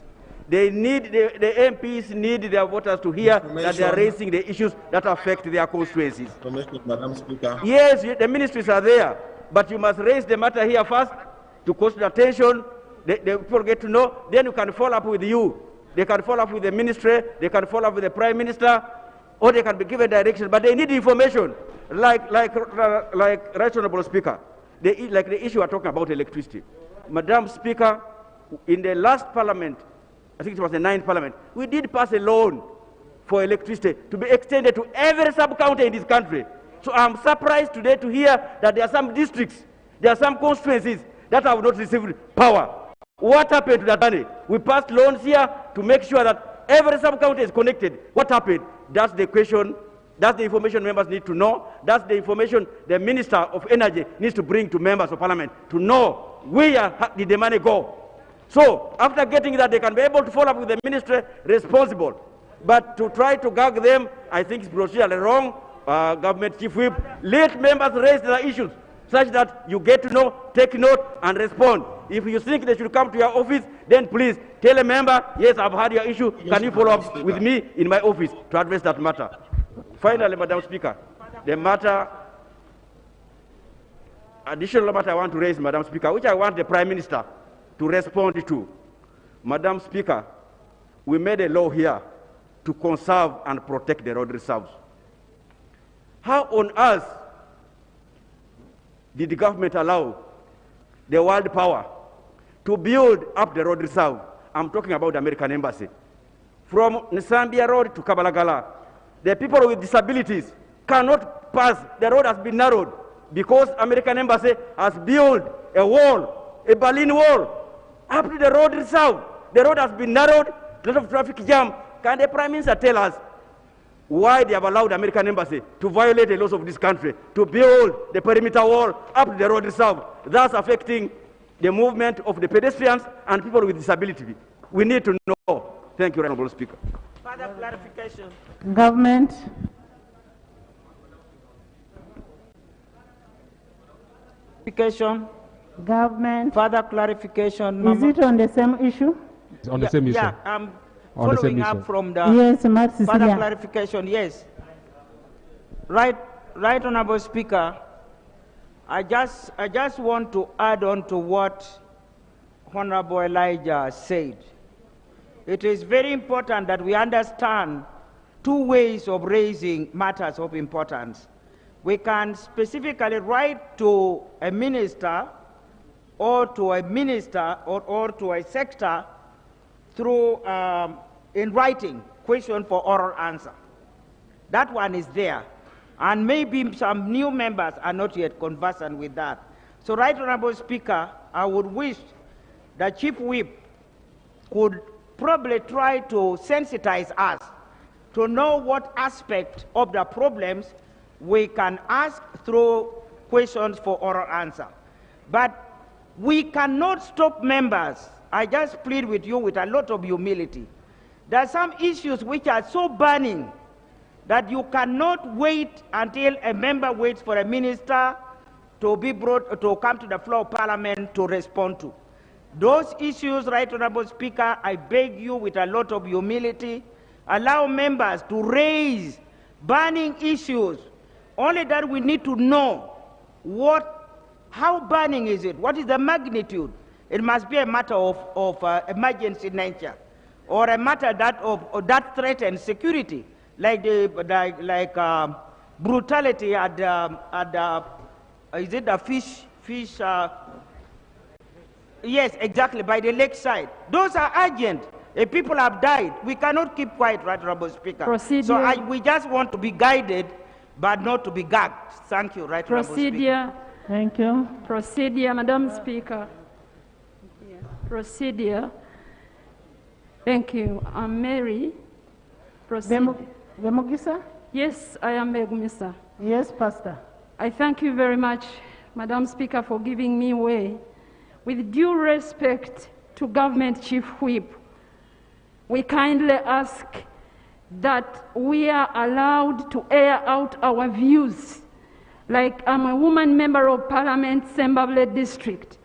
They need, the MPs need their voters to hear that they are raising the issues that affect their constituencies. Madam Speaker. Yes, the ministries are there, but you must raise the matter here first to cause attention. The people get to know, then you can follow up with you. They can follow up with the ministry, they can follow up with the Prime Minister, or they can be given direction, but they need information, like Right Honourable Speaker, like the issue we are talking about electricity. Madam Speaker, in the last Parliament, I think it was the 9th Parliament, we did pass a loan for electricity to be extended to every sub-county in this country. So I'm surprised today to hear that there are some districts, there are some constituencies that have not received power. What happened to that money? We passed loans here to make sure that every sub-county is connected. What happened? That's the question, that's the information members need to know. That's the information the Minister of Energy needs to bring to members of Parliament to know where did the money go. So after getting that, they can be able to follow up with the ministry responsible. But to try to gag them, I think is procedurally wrong. Government chief whip, let members raise their issues such that you get to know, take note, and respond. If you think they should come to your office, then please tell a member, yes, I've had your issue. Can you follow up with me in my office to address that matter? Finally, Madam Speaker, the matter, additional matter I want to raise, Madam Speaker, which I want the Prime Minister to respond to. Madam Speaker, we made a law here to conserve and protect the road reserves. How on earth did the government allow the world power to build up the road reserve? I'm talking about the American Embassy. From Nsambia Road to Kabalagala, the people with disabilities cannot pass. The road has been narrowed because American Embassy has built a wall, a Berlin Wall, up to the road reserve. The road has been narrowed, a lot of traffic jam. Can the Prime Minister tell us why they have allowed the American Embassy to violate the laws of this country, to build the perimeter wall up to the road reserve, thus affecting the movement of the pedestrians and people with disability? We need to know. Thank you, Honourable Speaker. Further clarification. Government. Clarification. Government. Further clarification. Is it on the same issue? It's on the same issue. Yeah, I'm following up from the yes, further clarification. Yes. Right, Honourable Speaker. I just want to add on to what Honourable Elijah said. It is very important that we understand two ways of raising matters of importance. We can specifically write to a minister or to a minister or to a sector through, in writing, question for oral answer. That one is there. And maybe some new members are not yet conversant with that. So, Right Honourable Speaker, I would wish that Chief Whip could probably try to sensitize us to know what aspect of the problems we can ask through questions for oral answer. But we cannot stop members. I just plead with you with a lot of humility. There are some issues which are so burning that you cannot wait until a member waits for a minister to be brought to come to the floor of Parliament to respond to. Those issues, Right Honourable Speaker, I beg you with a lot of humility, allow members to raise burning issues, only that we need to know how burning is it, what is the magnitude. It must be a matter of emergency nature, or a matter that threatens security, like brutality at is it the fish? Yes, exactly, by the lakeside. Those are urgent. If people have died, we cannot keep quiet, Right Honorable Speaker. Procedure. So we just want to be guided, but not to be gagged. Thank you, Right Honorable Speaker. Procedure. Thank you. Procedure, Madam Speaker. Procedure. Thank you. I'm Mary. Procedure. Vemogisa? Yes, I am Megumisa. Yes, Pastor. I thank you very much, Madam Speaker, for giving me way. With due respect to Government Chief Whip, we kindly ask that we are allowed to air out our views. Like I'm a woman member of Parliament, Sembabule District.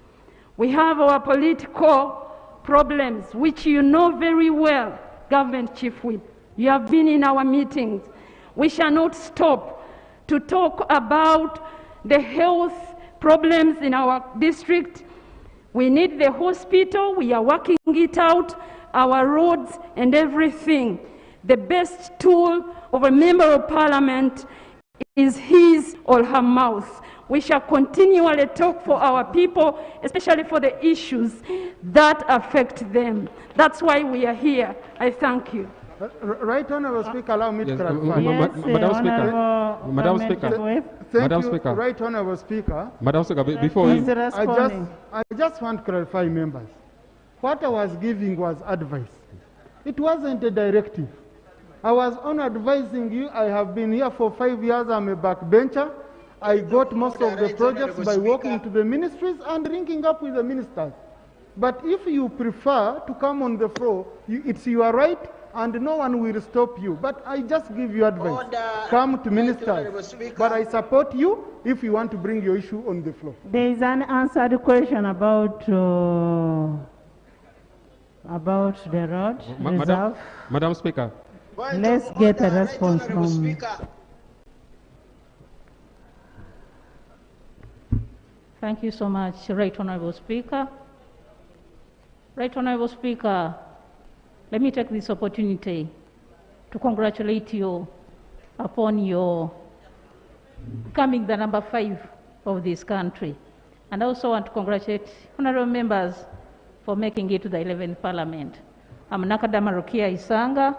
We have our political problems, which you know very well, Government Chief Whip. You have been in our meetings. We shall not stop to talk about the health problems in our district. We need the hospital. We are working it out, our roads and everything. The best tool of a member of Parliament is his or her mouth. We shall continually talk for our people, especially for the issues that affect them. That's why we are here. I thank you. Right Honorable Speaker, allow me to clarify. Madam Speaker. Madam Speaker. Thank Madam you, Speaker. Right Honorable Speaker. Madam Speaker, before you... I just want to clarify, members. What I was giving was advice. It wasn't a directive. I was on advising you. I have been here for 5 years. I'm a backbencher. I got most of the projects by walking to the ministries and linking up with the ministers. But if you prefer to come on the floor, it's your right, and no one will stop you. But I just give you advice. Come to ministers. But I support you if you want to bring your issue on the floor. There is an answered question about the road reserve. Madam Speaker. Let's get a response from... Thank you so much, Right Honorable Speaker. Right Honorable Speaker, let me take this opportunity to congratulate you upon your becoming the number 5 of this country. And I also want to congratulate honorable members for making it to the 11th Parliament. I'm Nakadama Rokia Isanga.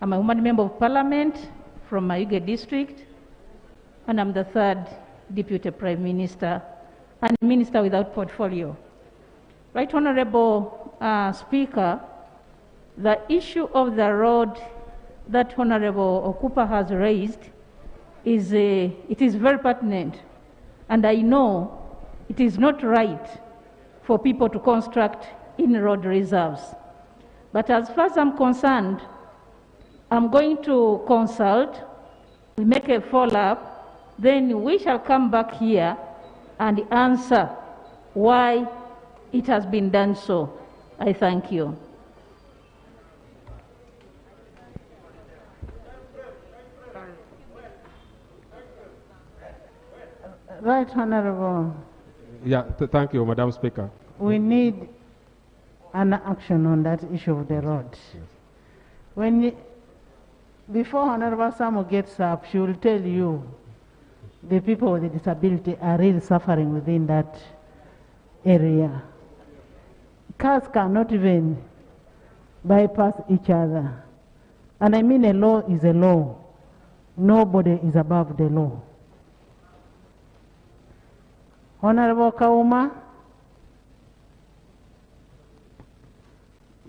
I'm a woman member of Parliament from Mayuge District, and I'm the 3rd Deputy Prime Minister and Minister without portfolio. Right Honorable Speaker, the issue of the road that Honorable Okupa has raised is very pertinent, and I know it is not right for people to construct in road reserves. But as far as I'm concerned, I'm going to consult, we make a follow-up, then we shall come back here and answer why it has been done so. I thank you. Right Honorable. Yeah, thank you, Madam Speaker. We need an action on that issue of the road. Yes. Before Honorable Samo gets up, she will tell you the people with disability are really suffering within that area. Cars cannot even bypass each other. And I mean, a law is a law. Nobody is above the law. Honorable Kauma.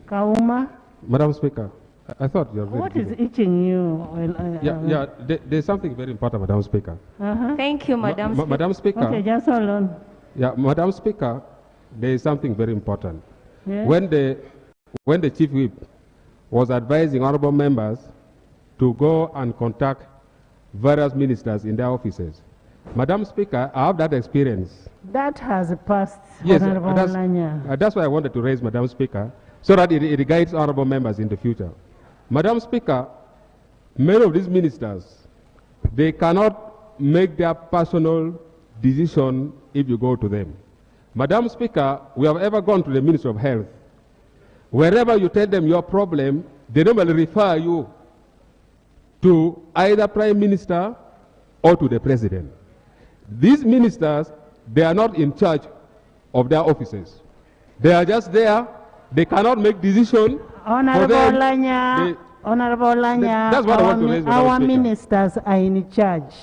Kauma. Madam Speaker, I thought you were very What is itching you? There's something very important, Madam Speaker. Thank you, Madam Speaker. Madam Speaker. Okay, just hold on. Yeah, Madam Speaker, there is something very important. Yes. When the Chief Whip was advising honorable members to go and contact various ministers in their offices, Madam Speaker, I have that experience. That has passed, Yes, Honorable Lanya. that's why I wanted to raise, Madam Speaker, so that it guides honorable members in the future. Madam Speaker, many of these ministers, they cannot make their personal decision if you go to them. Madam Speaker, we have ever gone to the Ministry of Health. Wherever you tell them your problem, they normally refer you to either Prime Minister or to the President. These ministers, they are not in charge of their offices. They are just there. They cannot make decisions. Honorable Lanya, Honorable Lanya, that's what I want to raise, our ministers are in charge.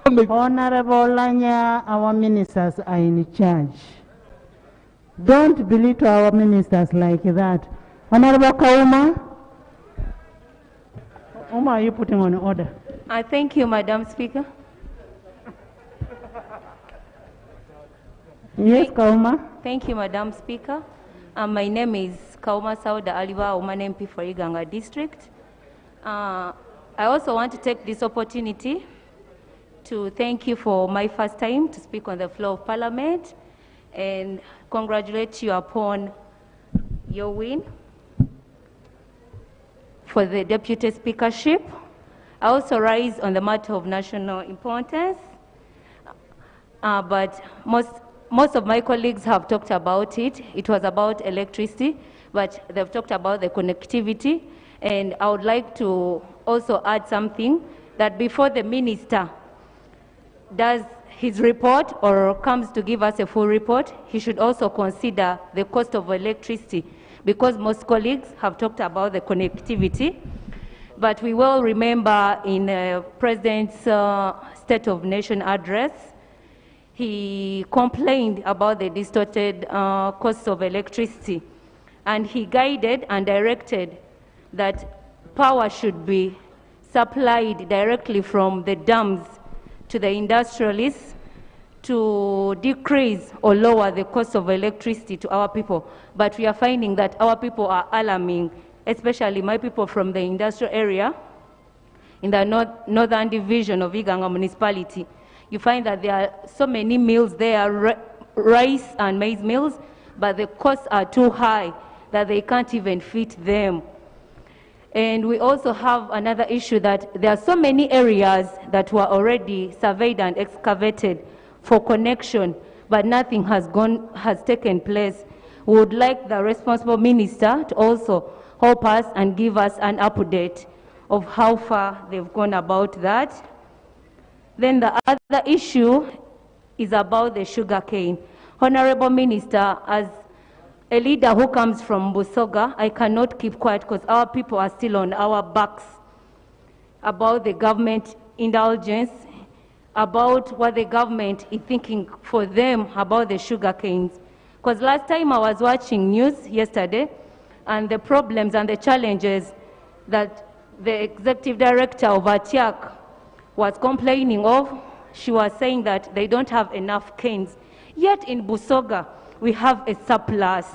Honorable Lanya, our ministers are in charge. Don't belittle our ministers like that. Honorable Kauma, whom are you putting on order? Thank you, Madam Speaker. Yes, Kauma. Thank you, Madam Speaker. My name is Kauma Sauda Aliwa, Woman MP for Iganga District. I also want to take this opportunity to thank you for my first time to speak on the floor of Parliament and congratulate you upon your win for the Deputy Speakership. I also rise on the matter of national importance, but most of my colleagues have talked about it. It was about electricity, but they've talked about the connectivity. And I would like to also add something, that before the minister does his report or comes to give us a full report, he should also consider the cost of electricity, because most colleagues have talked about the connectivity. But we will remember in the President's State of Nation address, he complained about the distorted cost of electricity, and he guided and directed that power should be supplied directly from the dams to the industrialists to decrease or lower the cost of electricity to our people. But we are finding that our people are alarming, especially my people from the industrial area in the northern division of Iganga municipality. You find that there are so many mills there, rice and maize mills, but the costs are too high that they can't even fit them. And we also have another issue, that there are so many areas that were already surveyed and excavated for connection, but nothing has taken place. We would like the responsible minister to also help us and give us an update of how far they've gone about that. Then the other issue is about the sugarcane. Honorable Minister, as a leader who comes from Busoga, I cannot keep quiet because our people are still on our backs about the government indulgence, about what the government is thinking for them about the sugarcanes. Because last time I was watching news yesterday, and the problems and the challenges that the executive director of ATIAC was complaining of, she was saying that they don't have enough canes. Yet in Busoga, we have a surplus.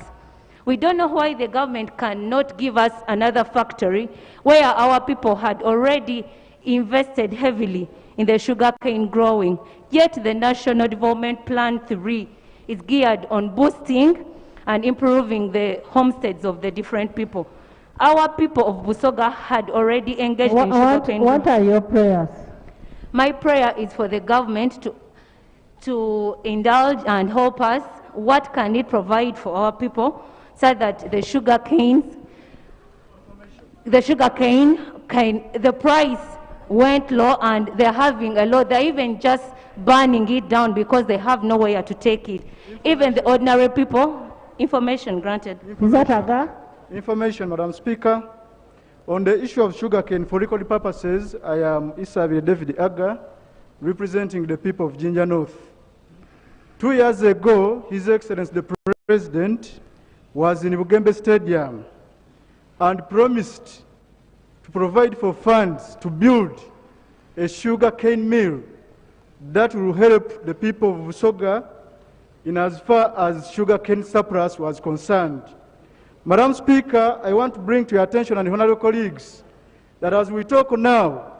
We don't know why the government cannot give us another factory where our people had already invested heavily in the sugarcane growing. Yet the National Development Plan 3 is geared on boosting and improving the homesteads of the different people. Our people of Busoga had already engaged in sugarcane. What are your prayers? My prayer is for the government to indulge and help us. What can it provide for our people so that the price went low, and they're having a low, they're even just burning it down because they have nowhere to take it. Even the ordinary people, information granted. Information, Madam Speaker. On the issue of sugarcane, for record purposes, I am Isavi David Aga, representing the people of Jinja North. 2 years ago, His Excellency the President was in Bugembe Stadium and promised to provide for funds to build a sugarcane mill that will help the people of Busoga in as far as sugarcane surplus was concerned. Madam Speaker, I want to bring to your attention and honorable colleagues that as we talk now,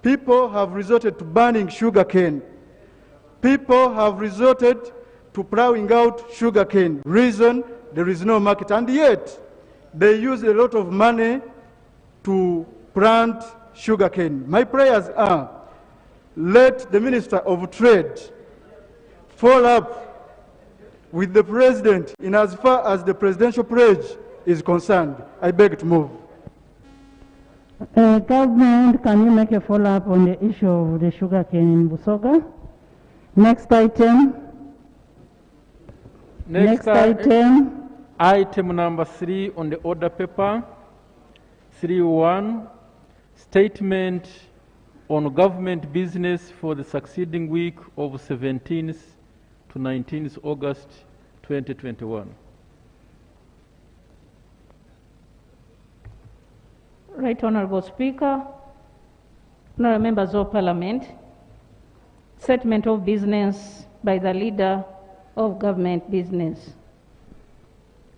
people have resorted to burning sugarcane. People have resorted to plowing out sugarcane. Reason, there is no market. And yet, they use a lot of money to plant sugarcane. My prayers are, let the Minister of Trade follow up with the President in as far as the presidential pledge is concerned. I beg to move. Government, can you make a follow-up on the issue of the sugarcane in Busoga? Next item. Next item. Item number 3 on the order paper. 3.1, statement on government business for the succeeding week of 17th to 19th August 2021. Right Honorable Speaker, honorable members of Parliament, statement of business by the leader of government business.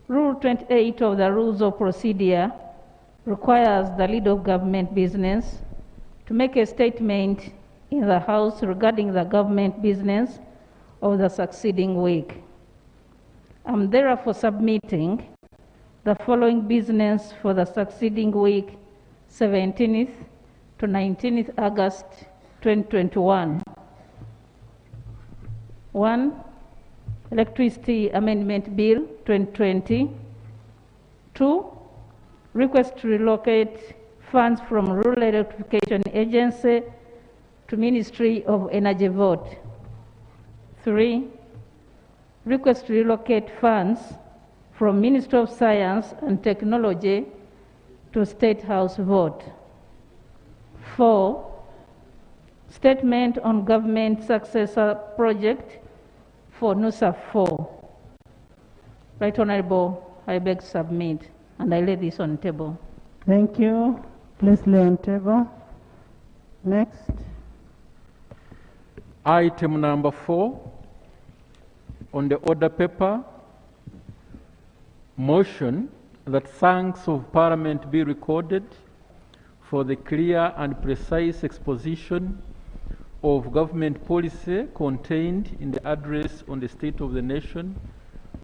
Rule 28 of the Rules of Procedure requires the leader of government business to make a statement in the House regarding the government business of the succeeding week. I'm therefore submitting the following business for the succeeding week, 17th to 19th August 2021. 1. Electricity Amendment Bill 2020. 2. Request to relocate funds from Rural Electrification Agency to Ministry of Energy vote. 3. Request to relocate funds from Ministry of Science and Technology to State House vote. 4. Statement on government successor project for NUSA 4. Right Honorable, I beg to submit, and I lay this on table. Thank you. Please lay on table. Next. Item number 4 on the order paper, motion that thanks of Parliament be recorded for the clear and precise exposition of government policy contained in the address on the State of the Nation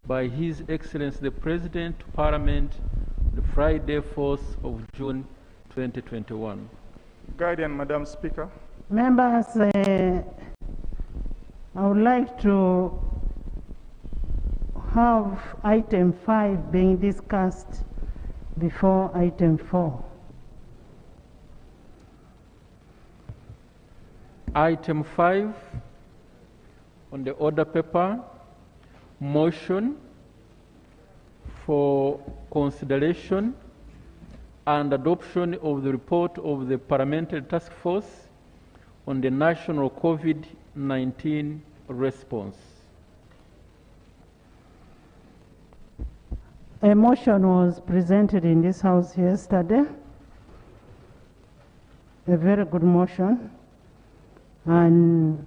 by His Excellency the President to Parliament the Friday, 4th of June 2021. Guardian, Madam Speaker. Members, I would like to have item 5 being discussed before item 4. Item 5 on the order paper, motion for consideration and adoption of the report of the Parliamentary Task Force on the national COVID-19 response. A motion was presented in this House yesterday, a very good motion, and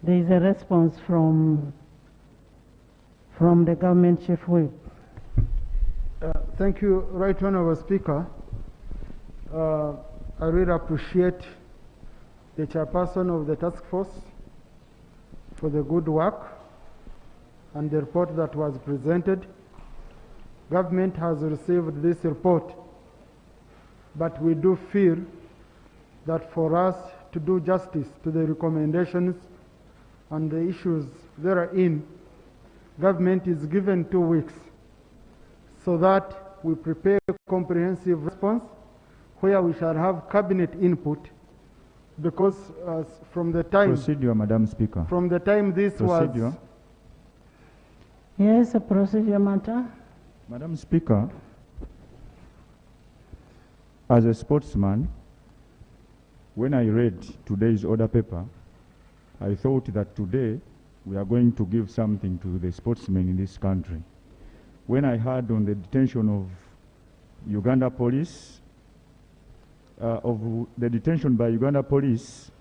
there is a response from the government chief whip. Thank you, Right Honorable Speaker. I really appreciate the chairperson of the task force for the good work and the report that was presented. Government has received this report, but we do feel that for us to do justice to the recommendations and the issues therein, government is given 2 weeks so that we prepare a comprehensive response where we shall have cabinet input, because from the time... Procedure, Madam Speaker. From the time this procedure. was... Yes, a procedure matter. Madam Speaker, as a sportsman, when I read today's order paper, I thought that today we are going to give something to the sportsmen in this country. When I heard on the detention of Uganda police, of the detention by Uganda police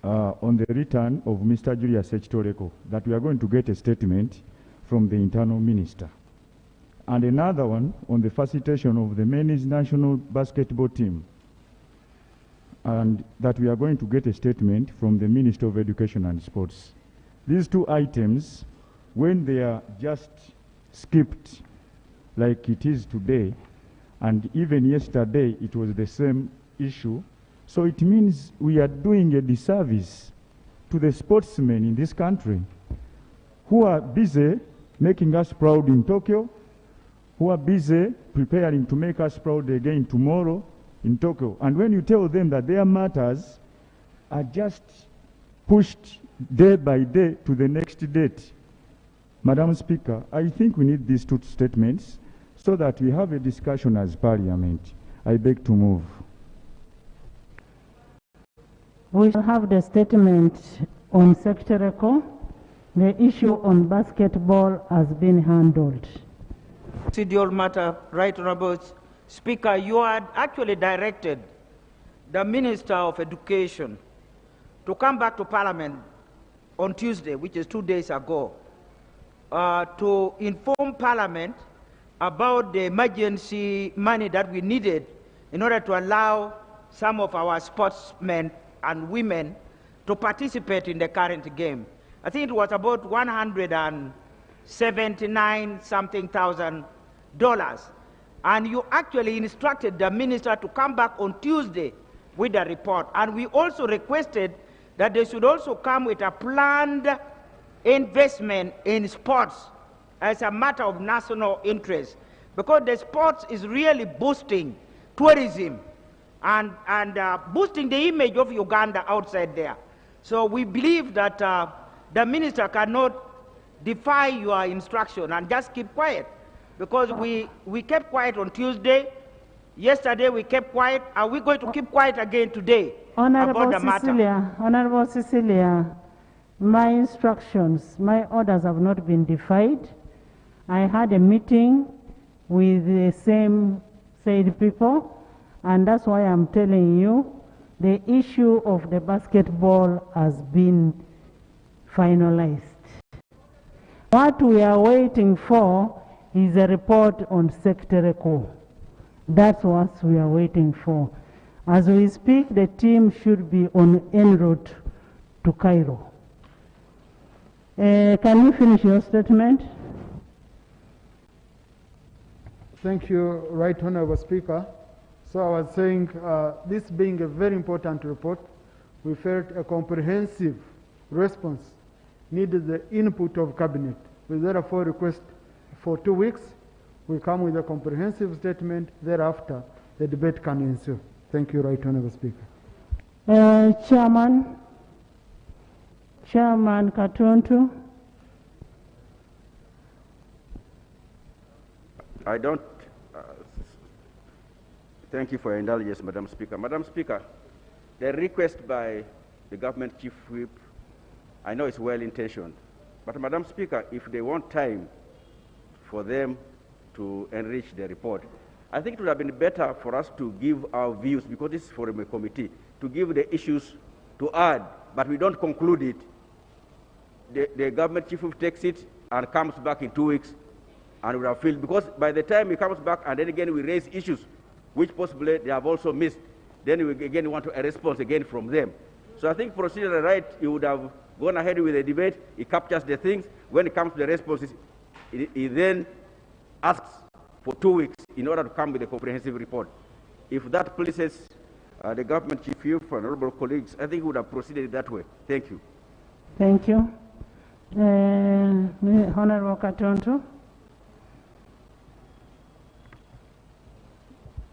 on the return of Mr. Julius H. Toreko, that we are going to get a statement from the internal minister. And another one on the facilitation of the men's national basketball team, and that we are going to get a statement from the Minister of Education and Sports. These 2 items, when they are just skipped like it is today, And even yesterday, it was the same issue. So it means we are doing a disservice to the sportsmen in this country who are busy making us proud in Tokyo, who are busy preparing to make us proud again tomorrow in Tokyo. And when you tell them that their matters are just pushed day by day to the next date, Madam Speaker, I think we need these two statements so that we have a discussion as Parliament. I beg to move. We shall have the statement on Secretary Eco. The issue on basketball has been handled. Procedural matter, Right Honourable Speaker, you had actually directed the Minister of Education to come back to Parliament on Tuesday, which is 2 days ago, to inform Parliament about the emergency money that we needed in order to allow some of our sportsmen and women to participate in the current game. I think it was about $179-something thousand. And you actually instructed the minister to come back on Tuesday with the report. And we also requested that they should also come with a planned investment in sports as a matter of national interest, because the sports is really boosting tourism and boosting the image of Uganda outside there. So we believe that the minister cannot defy your instruction and just keep quiet, because we kept quiet on Tuesday. Yesterday we kept quiet. Are we going to keep quiet again today about the matter? Honorable Cecilia, my instructions, my orders have not been defied. I had a meeting with the same said people, and that's why I'm telling you the issue of the basketball has been finalized. What we are waiting for is a report on Secretary Eco. That's what we are waiting for. As we speak, the team should be en route to Cairo. Can you finish your statement? Thank you, Right Honourable Speaker. So I was saying, this being a very important report, we felt a comprehensive response needed the input of Cabinet. We therefore request for 2 weeks, we come with a comprehensive statement. Thereafter, the debate can ensue. Thank you, Right Honourable Speaker. Chairman Katuntu. I don't. Thank you for your indulgence, Madam Speaker. Madam Speaker, the request by the government chief whip, I know it's well-intentioned, but Madam Speaker, if they want time for them to enrich the report, I think it would have been better for us to give our views, because this is for a committee, to give the issues to add, but we don't conclude it. The government chief whip takes it and comes back in 2 weeks, and we have filled, because by the time he comes back and then again we raise issues which possibly they have also missed, then we again want a response again from them. So I think procedurally right, he would have gone ahead with the debate, he captures the things, when it comes to the responses, he then asks for 2 weeks in order to come with a comprehensive report. If that pleases the government chief whip, honorable colleagues, I think we would have proceeded that way. Thank you. Thank you. Honorable Katonto.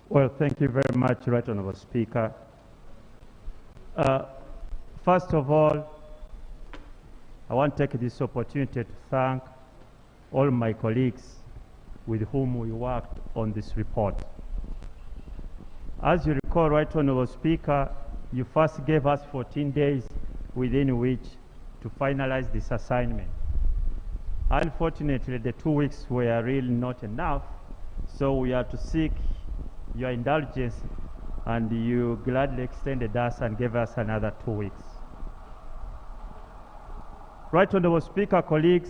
Well, thank you very much, Right Honourable Speaker. First of all, I want to take this opportunity to thank all my colleagues with whom we worked on this report. As you recall, Right Honourable Speaker, you first gave us 14 days within which to finalize this assignment. Unfortunately, the 2 weeks were really not enough, so we had to seek your indulgence, and you gladly extended us and gave us another 2 weeks. Right Honourable Speaker, colleagues,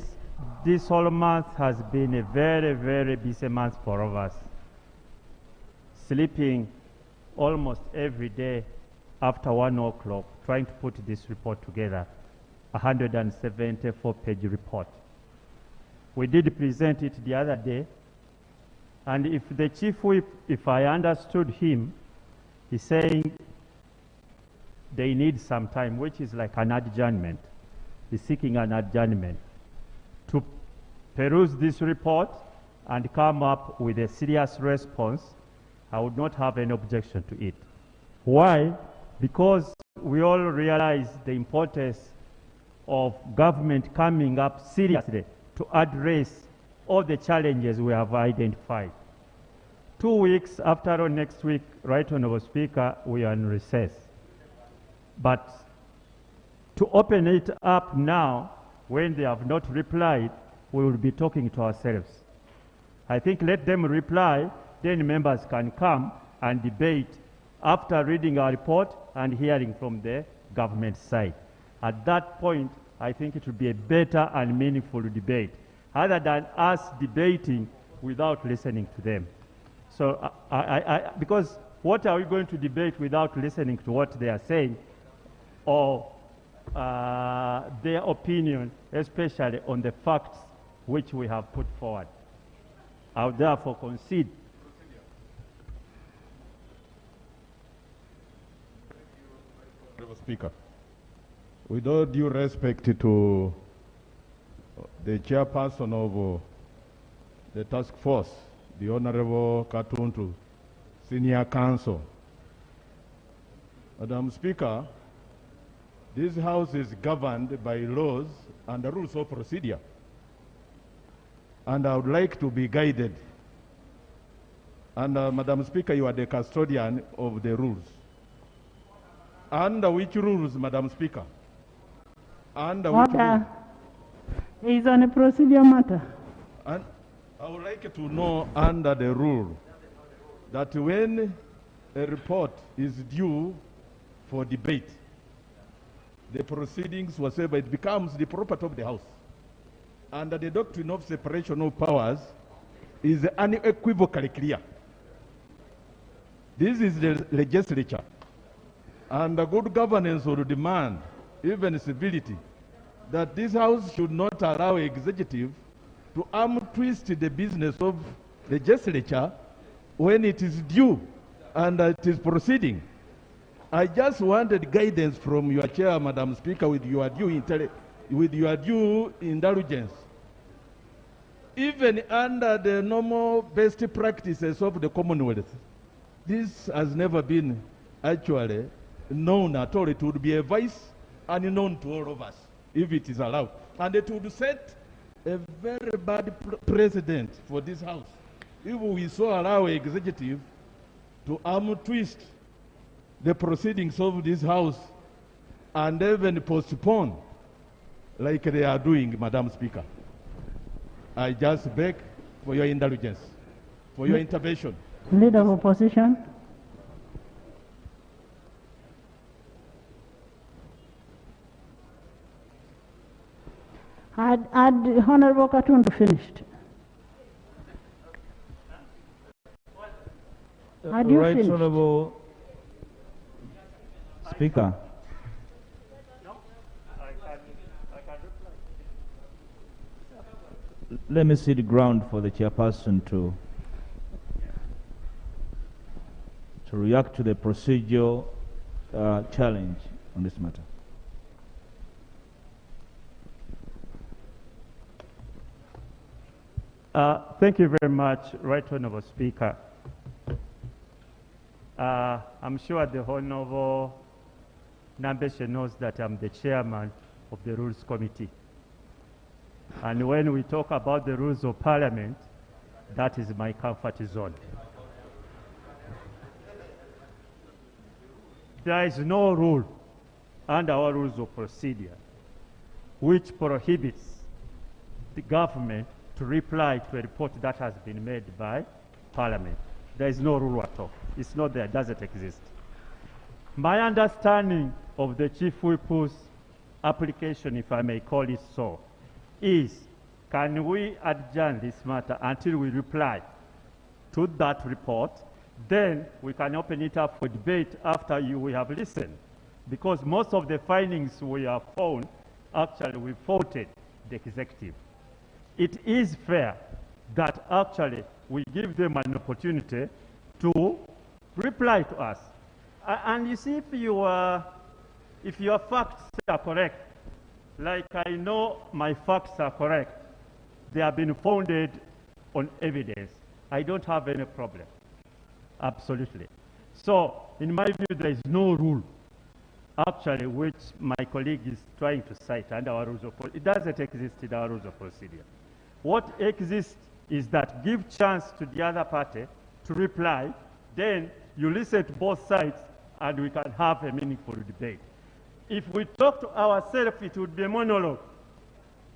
this whole month has been a very, very busy month for all of us. Sleeping almost every day after 1 o'clock, trying to put this report together, a 174-page report. We did present it the other day, And if the chief whip, if I understood him, he's saying they need some time, which is like an adjournment. He's seeking an adjournment to peruse this report and come up with a serious response. I would not have any objection to it. Why? Because we all realize the importance of government coming up seriously to address all the challenges we have identified. 2 weeks after all, next week, Right Honourable Speaker, we are in recess. But to open it up now, when they have not replied, we will be talking to ourselves. I think let them reply, then members can come and debate after reading our report and hearing from the government side. At that point, I think it will be a better and meaningful debate, other than us debating without listening to them. So, because what are we going to debate without listening to what they are saying, or their opinion, especially on the facts which we have put forward? I would therefore concede. Speaker, with all due respect to the chairperson of the task force, the Honorable Katuntu, Senior Counsel, Madam Speaker, this House is governed by laws and the rules of procedure, and I would like to be guided. And Madam Speaker, you are the custodian of the rules. Under which rules, Madam Speaker? Under which rules? It's on a procedure matter. And I would like to know under the rule that when a report is due for debate, the proceedings, whatsoever, it becomes the property of the House. Under the doctrine of separation of powers is unequivocally clear. This is the legislature. And the good governance would demand, even civility, that this House should not allow executive to arm twist the business of legislature when it is due and it is proceeding. I just wanted guidance from your chair, Madam Speaker, with your due indulgence. Even under the normal best practices of the Commonwealth, this has never been actually known at all. It would be a vice unknown to all of us if it is allowed. And it would set a very bad precedent for this House if we so allow executive to arm twist the proceedings of this House and even postpone like they are doing, Madam Speaker. I just beg for your indulgence, for your intervention. Leader of Opposition. Had Honorable Katuntu finished? Had you Right finished? Honorable Speaker. Let me see the ground for the chairperson to react to the procedural challenge on this matter. Thank you very much, Right Honourable Speaker. I'm sure the Honourable Nambeshe knows that I'm the chairman of the Rules Committee. And when we talk about the rules of Parliament, that is my comfort zone. There is no rule under our rules of procedure which prohibits the government to reply to a report that has been made by Parliament. There is no rule at all. It's not there, doesn't exist. My understanding of the Chief Whip's application, if I may call it so, is can we adjourn this matter until we reply to that report? Then we can open it up for debate after we have listened. Because most of the findings we have found, actually we faulted the executive. It is fair that actually we give them an opportunity to reply to us. And you see, if your facts are correct, like I know my facts are correct, they have been founded on evidence, I don't have any problem. Absolutely. So, in my view, there is no rule, actually, which my colleague is trying to cite under our rules of procedure. It doesn't exist in our rules of procedure. What exists is that give chance to the other party to reply, then you listen to both sides, and we can have a meaningful debate. If we talk to ourselves, it would be a monologue.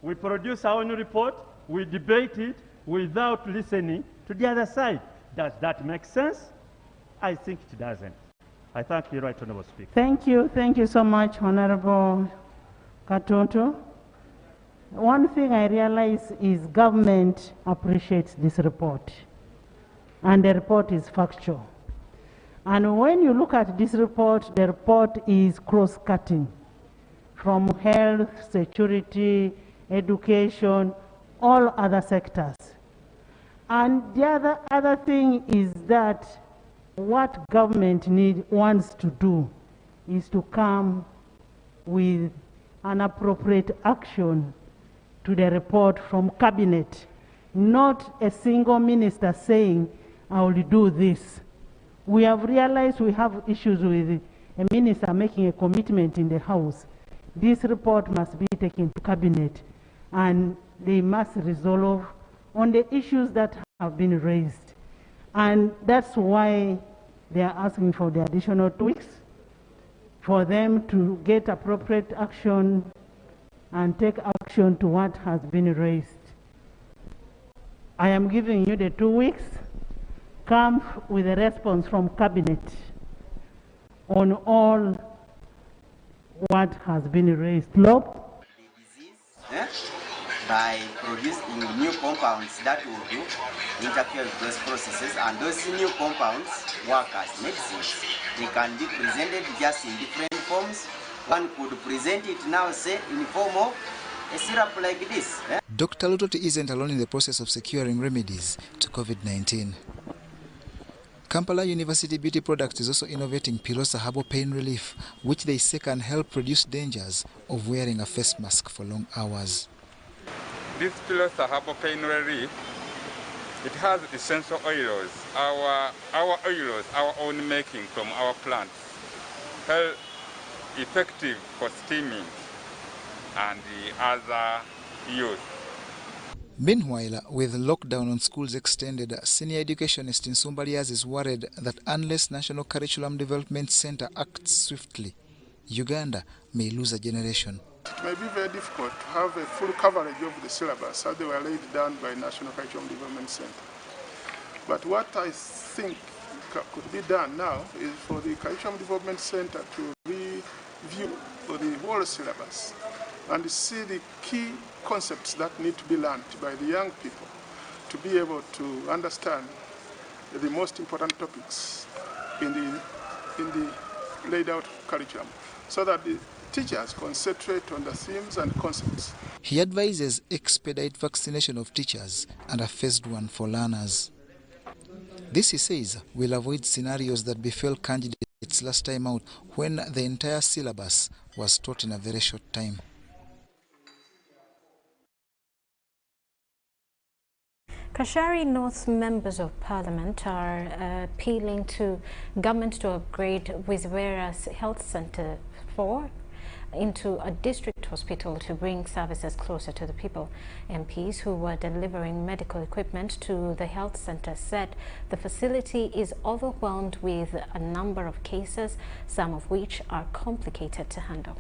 We produce our own report, we debate it without listening to the other side. Does that make sense? I think it doesn't. I thank you, Right Honourable Speaker. Thank you so much, Honourable Katonto. One thing I realize is government appreciates this report, and the report is factual. And when you look at this report, the report is cross-cutting from health, security, education, all other sectors. And the other thing is that what government wants to do is to come with an appropriate action to the report from cabinet, not a single minister saying, I will do this. We have realized we have issues with a minister making a commitment in the House. This report must be taken to cabinet, and they must resolve on the issues that have been raised. And that's why they are asking for the additional 2 weeks for them to get appropriate action and take action to what has been raised. I am giving you the 2 weeks. Come with a response from cabinet on all what has been raised. Look. By producing new compounds that will do interfere with those processes, and those new compounds work as medicines. They can be presented just in different forms. One could present it now, say, in the form of a syrup like this. Dr. Lutoti isn't alone in the process of securing remedies to COVID-19. Kampala University Beauty Products is also innovating Pilosa Herbal Pain Relief, which they say can help reduce dangers of wearing a face mask for long hours. This Pilosa Herbal Pain Relief, it has essential oils, our oils, our own making from our plants, effective for steaming and the other use. Meanwhile, with lockdown on schools extended, senior educationist in Sumbalias is worried that unless National Curriculum Development Center acts swiftly, Uganda may lose a generation. It may be very difficult to have a full coverage of the syllabus as they were laid down by National Curriculum Development Center. But what I think could be done now is for the Curriculum Development Center to review the whole syllabus and see the key concepts that need to be learned by the young people to be able to understand the most important topics in the laid out curriculum, so that the teachers concentrate on the themes and concepts. He advises expedite vaccination of teachers and a phased one for learners. This, he says, will avoid scenarios that befell candidates last time out when the entire syllabus was taught in a very short time. Kashari North members of parliament are appealing to government to upgrade Wizwera's Health Centre 4 into a district hospital to bring services closer to the people. MPs who were delivering medical equipment to the health centre said the facility is overwhelmed with a number of cases, some of which are complicated to handle.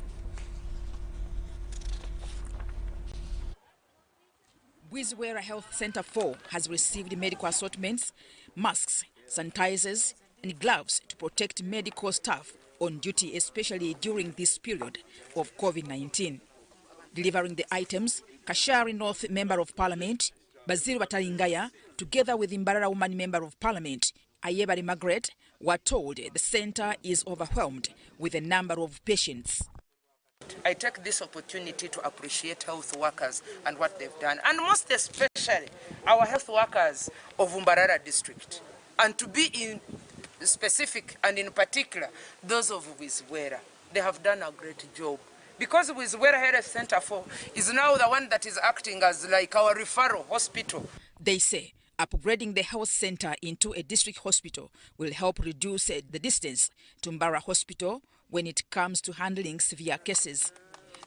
Wizwera Health Centre 4 has received medical assortments, masks, sanitizers and gloves to protect medical staff on duty, especially during this period of COVID-19. Delivering the items, Kashari North Member of Parliament, Basil Batalingaya, together with Imbarara Woman Member of Parliament, Ayebari Margaret, were told the centre is overwhelmed with a number of patients. I take this opportunity to appreciate health workers and what they've done, and most especially especially our health workers of Mbarara district, and to be in specific and in particular those of Wizwera. They have done a great job. Because Wizwera Health Center 4 is now the one that is acting as like our referral hospital. They say upgrading the health center into a district hospital will help reduce the distance to Mbara Hospital when it comes to handling severe cases.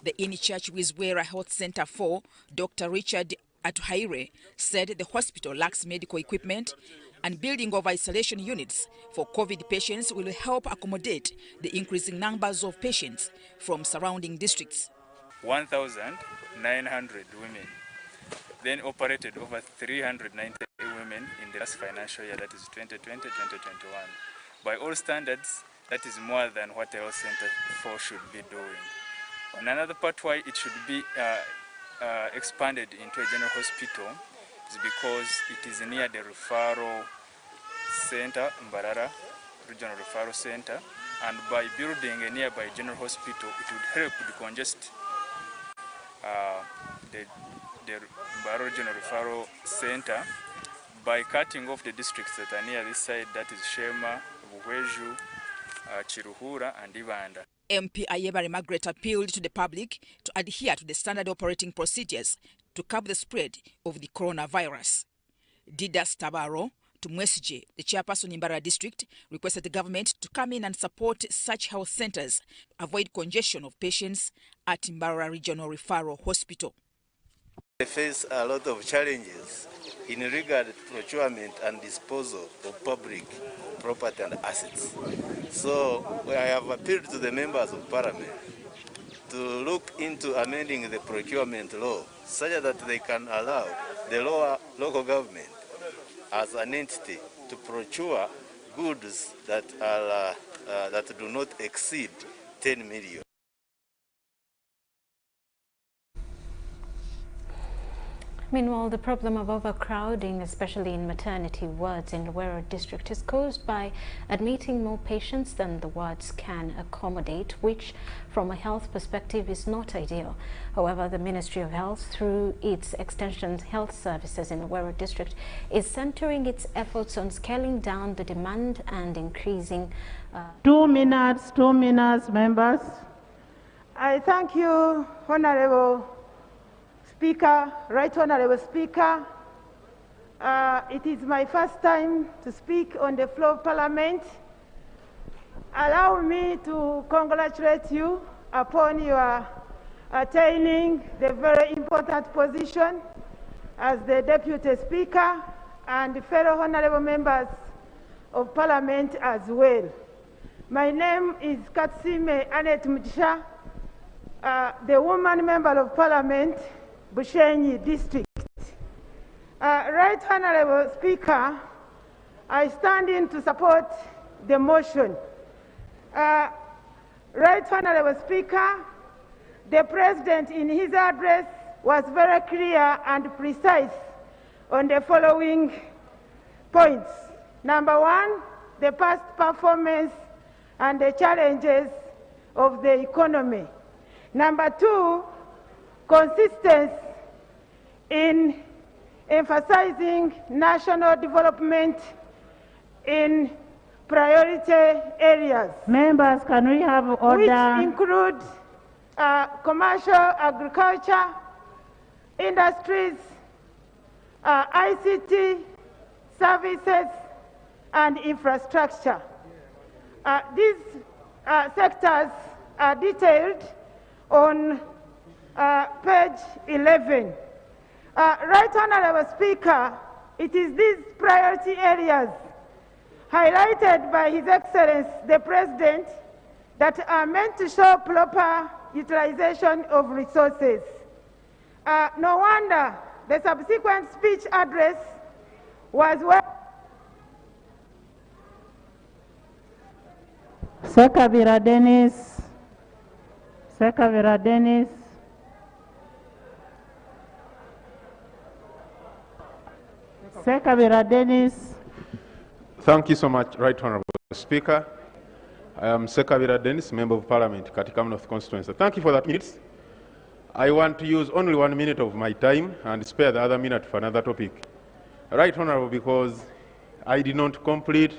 The in-charge Wizwera Health Center 4, Dr. Richard Atuhaire, said the hospital lacks medical equipment and building of isolation units for COVID patients will help accommodate the increasing numbers of patients from surrounding districts. 1,900 women then operated over 390 women in the last financial year, that is 2020-2021. By all standards, that is more than what a health center 4 should be doing. On another part why it should be expanded into a general hospital is because it is near the referral center, Mbarara Regional Referral Center, and by building a nearby general hospital, it would help decongest the Mbarara Regional Referral Center by cutting off the districts that are near this side, that is Shema, Buhweju, Chiruhura, and Ibanda. MP Ayebare Margaret appealed to the public to adhere to the standard operating procedures to curb the spread of the coronavirus. Didas Tabaro to Mwesije, the chairperson in Mbara district, requested the government to come in and support such health centers, avoid congestion of patients at Mbara Regional Referral Hospital. They face a lot of challenges in regard to procurement and disposal of public property and assets. So I have appealed to the members of Parliament to look into amending the procurement law such that they can allow the local government as an entity to procure goods that are that do not exceed 10 million. Meanwhile, the problem of overcrowding, especially in maternity wards in Luwero district, is caused by admitting more patients than the wards can accommodate, which from a health perspective is not ideal. However, the Ministry of Health, through its Extension Health Services in Luwero district, is centering its efforts on scaling down the demand and increasing... 2 minutes, members. I thank you, Honorable Speaker, Right Honorable Speaker. It is my first time to speak on the floor of Parliament. Allow me to congratulate you upon your attaining the very important position as the Deputy Speaker and fellow honorable members of Parliament as well. My name is Katsime Annette Mujisha, the woman member of Parliament, Bushenyi District. Right Honorable Speaker, I stand in to support the motion. Right Honorable Speaker, the President in his address was very clear and precise on the following points. Number one, the past performance and the challenges of the economy. Number two, consistency in emphasizing national development in priority areas. Members, can we have order? Which include commercial agriculture, industries, ICT, services, and infrastructure. These sectors are detailed on page 11. Right Honorable Speaker, it is these priority areas highlighted by His Excellency the President that are meant to show proper utilization of resources. No wonder the subsequent speech address was well. Sekavira Dennis. Sekavira Dennis. Sekavira Dennis. Thank you so much, Right Honorable Speaker. I am Sekavira Dennis, Member of Parliament, Katikam North Constituency. Thank you for that minutes. I want to use only 1 minute of my time and spare the other minute for another topic. Right, Honorable, because I did not complete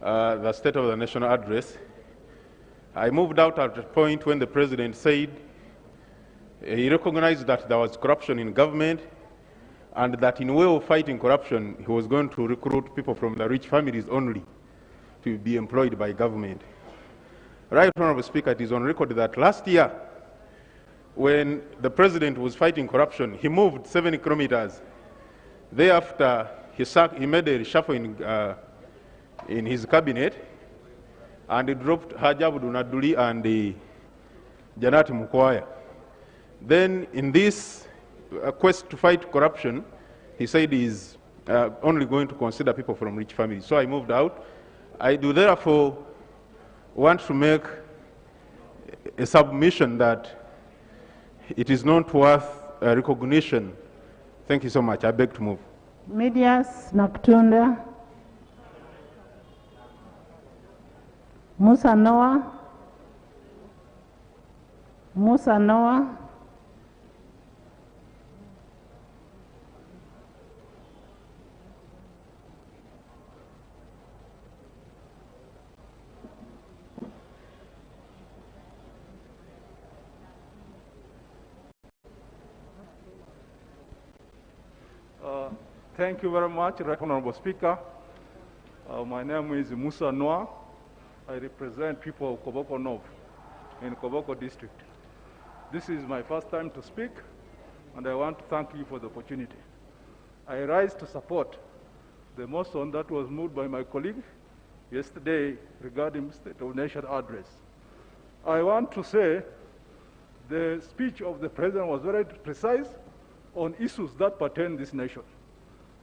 the State of the Nation address. I moved out at the point when the President said he recognized that there was corruption in government and that in way of fighting corruption, he was going to recruit people from the rich families only to be employed by government. Right, Honorable Speaker, it is on record that last year, when the President was fighting corruption, he moved 7 kilometers. Thereafter, he made a reshuffle in his cabinet, and he dropped Hajabu Naduli and Janat Mukwaya. Then, in this quest to fight corruption, he said he's only going to consider people from rich families. So I moved out. I do therefore want to make a submission that it is not worth recognition. Thank you so much. I beg to move. Medias Naktunda. Musa Noah. Musa Noah. Thank you very much, Right Honorable Speaker. My name is Musa Noah. I represent people of Koboko North in Koboko District. This is my first time to speak, and I want to thank you for the opportunity. I rise to support the motion that was moved by my colleague yesterday regarding State of Nation address. I want to say the speech of the President was very precise on issues that pertain to this nation.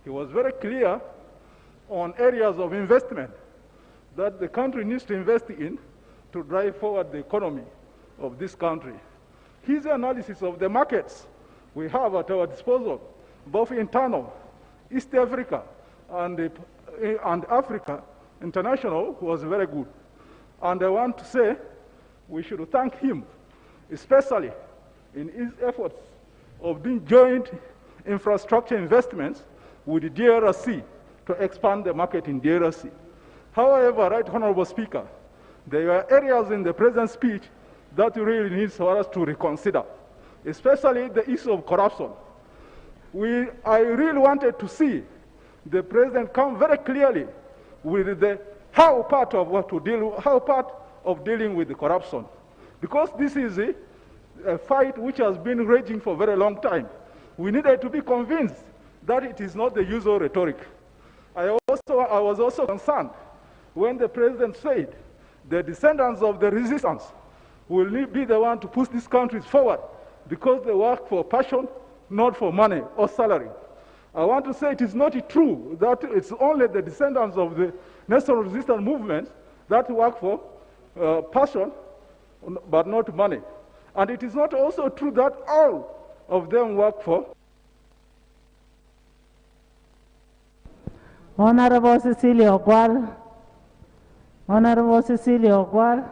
He was very clear on areas of investment that the country needs to invest in to drive forward the economy of this country. His analysis of the markets we have at our disposal, both internal, East Africa, and Africa International, was very good. And I want to say we should thank him, especially in his efforts of doing joint infrastructure investments with the DRC to expand the market in DRC. However, Right Honorable Speaker, there are areas in the President's speech that really needs for us to reconsider, especially the issue of corruption. I really wanted to see the President come very clearly with the how part of dealing with the corruption, because this is a fight which has been raging for a very long time. We needed to be convinced that it is not the usual rhetoric. I was also concerned when the President said the descendants of the resistance will be the one to push these countries forward because they work for passion, not for money or salary. I want to say it is not true that it's only the descendants of the national resistance movement that work for passion, but not money. And it is not also true that all of them work for. Honorable Cecilia Okwal. Honorable Cecilia Okwal.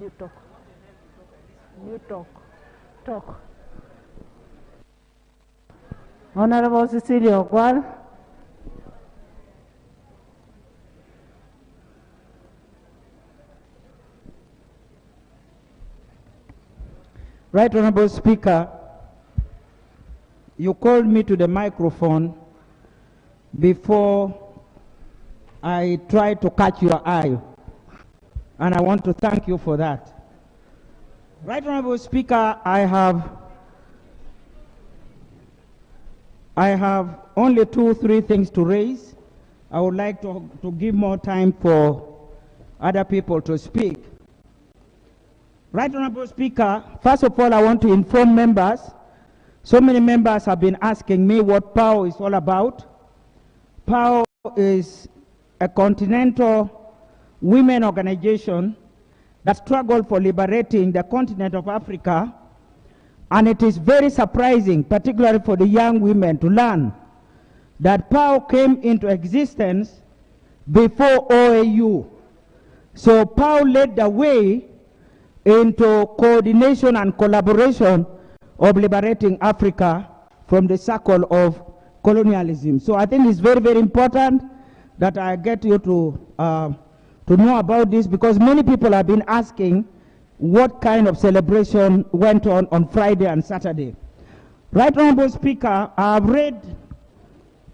You talk. You talk. Talk. Honorable Cecilia Okwal. Right Honorable Speaker, you called me to the microphone before I tried to catch your eye, and I want to thank you for that. Right Honorable Speaker, I have only 2-3 things to raise. I would like to give more time for other people to speak. Right Honorable Speaker, first of all, I want to inform members. So many members have been asking me what PAO is all about. PAO is a continental women organization that struggled for liberating the continent of Africa, and it is very surprising, particularly for the young women, to learn that PAO came into existence before OAU. So Paul led the way into coordination and collaboration of liberating Africa from the circle of colonialism. So I think it's very, very important that I get you to know about this, because many people have been asking what kind of celebration went on Friday and Saturday. Right Honorable Speaker, I have read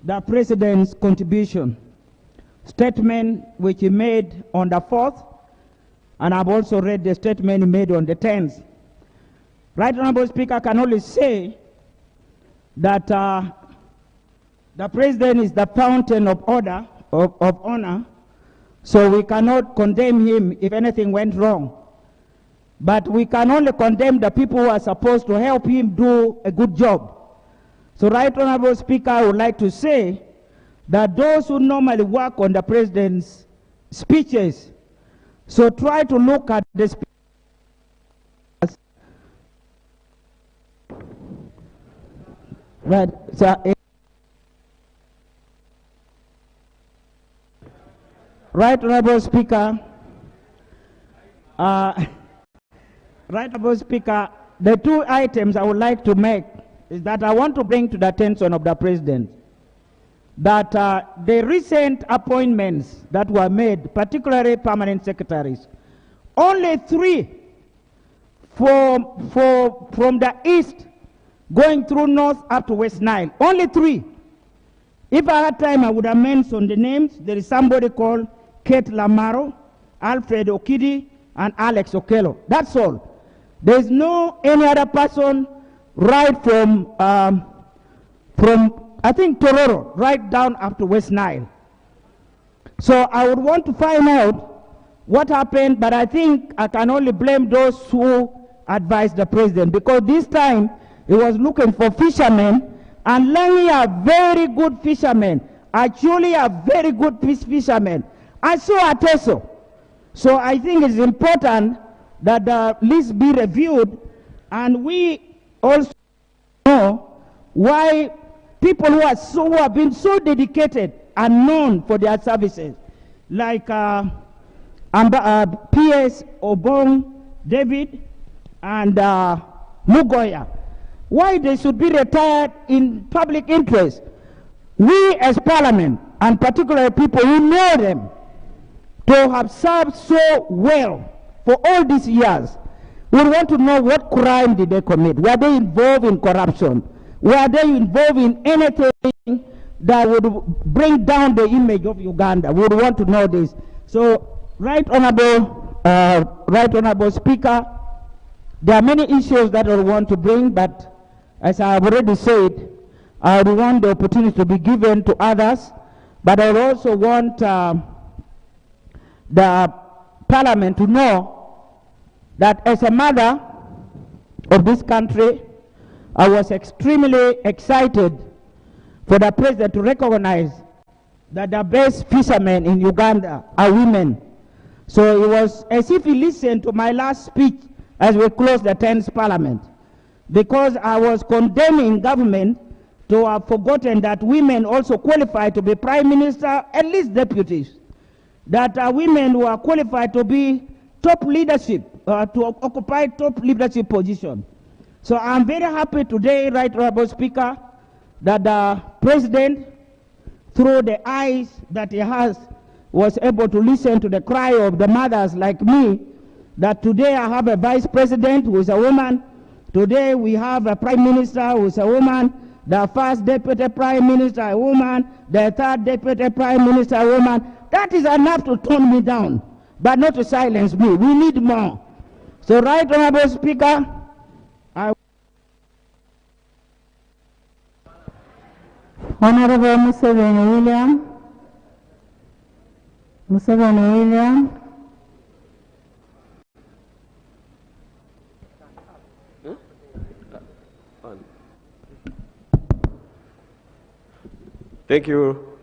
the President's contribution statement which he made on the 4th, and I've also read the statement he made on the 10th. Right Honorable Speaker, I can only say that the President is the fountain of order, of honor, so we cannot condemn him if anything went wrong. But we can only condemn the people who are supposed to help him do a good job. So, Right Honorable Speaker, I would like to say that those who normally work on the President's speeches, so try to look at the speeches. Right, so, Right Honorable Speaker, Right Honorable Speaker, the two items I would like to make is that I want to bring to the attention of the President that the recent appointments that were made, particularly permanent secretaries, only 3 from the east going through north up to West Nile, only 3. If I had time, I would have mentioned the names. There is somebody called Kate Lamaro, Alfred Okidi, and Alex Okello. That's all. There's no any other person right from I think Tororo, right down up to West Nile. So I would want to find out what happened, but I think I can only blame those who advised the President, because this time he was looking for fishermen, and Langi are very good fishermen, actually are very good fishermen. I saw a Teso. So I think it's important that the list be reviewed, and we also know why people who have been so dedicated and known for their services, like P.S. Obong David and Mugoya, why they should be retired in public interest. We as Parliament, and particularly people who know them, to have served so well for all these years, we want to know what crime did they commit. Were they involved in corruption? Were they involved in anything that would bring down the image of Uganda? We would want to know this. So, Right Honorable Speaker, there are many issues that I want to bring, but as I have already said, I would want the opportunity to be given to others, but I also want the Parliament to know that as a mother of this country, I was extremely excited for the President to recognize that the best fishermen in Uganda are women. So it was as if he listened to my last speech as we closed the 10th Parliament, because I was condemning government to have forgotten that women also qualify to be Prime Minister, at least deputies, that women who are qualified to be top leadership, to occupy top leadership position. So I'm very happy today, Right Honorable Speaker, that the President, through the eyes that he has, was able to listen to the cry of the mothers like me, that today I have a Vice President who is a woman, today we have a Prime Minister who is a woman, the first Deputy Prime Minister a woman, the third Deputy Prime Minister a woman. That is enough to tone me down, but not to silence me. We need more. So, Right Honorable Speaker, Honorable Museveni William. Thank you,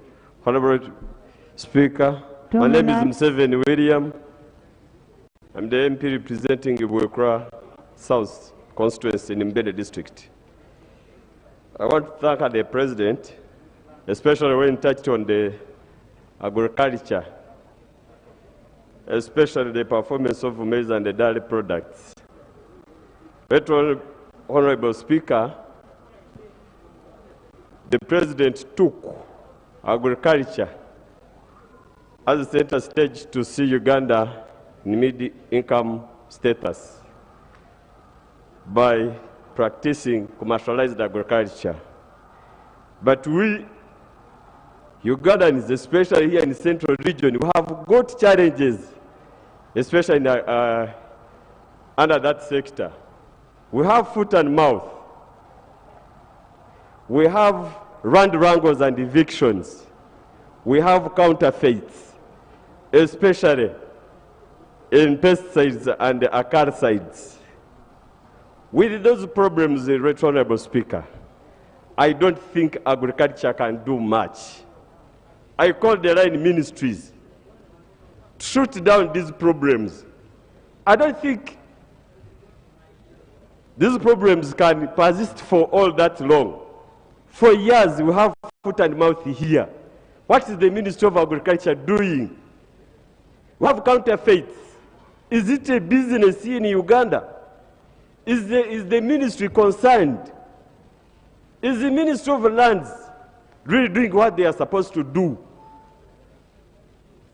Honorable Speaker. My name is Museveni William. I'm the MP representing Ibuekura South constituency in Mbele district. I want to thank the President, especially when touched on the agriculture, especially the performance of maize and the dairy products. Honorable Speaker, the President took agriculture as a center stage to see Uganda in mid-income status by practicing commercialized agriculture. But we, Ugandans, especially here in the central region, we have got challenges, especially in, under that sector. We have foot and mouth. We have land wrangles and evictions. We have counterfeits, especially in pesticides and acaricides. With those problems, Right Honorable Speaker, I don't think agriculture can do much. I call the line ministries to shoot down these problems. I don't think these problems can persist for all that long. For years, we have foot and mouth here. What is the Ministry of Agriculture doing? We have counterfeits. Is it a business here in Uganda? Is the ministry concerned? Is the Ministry of Lands really doing what they are supposed to do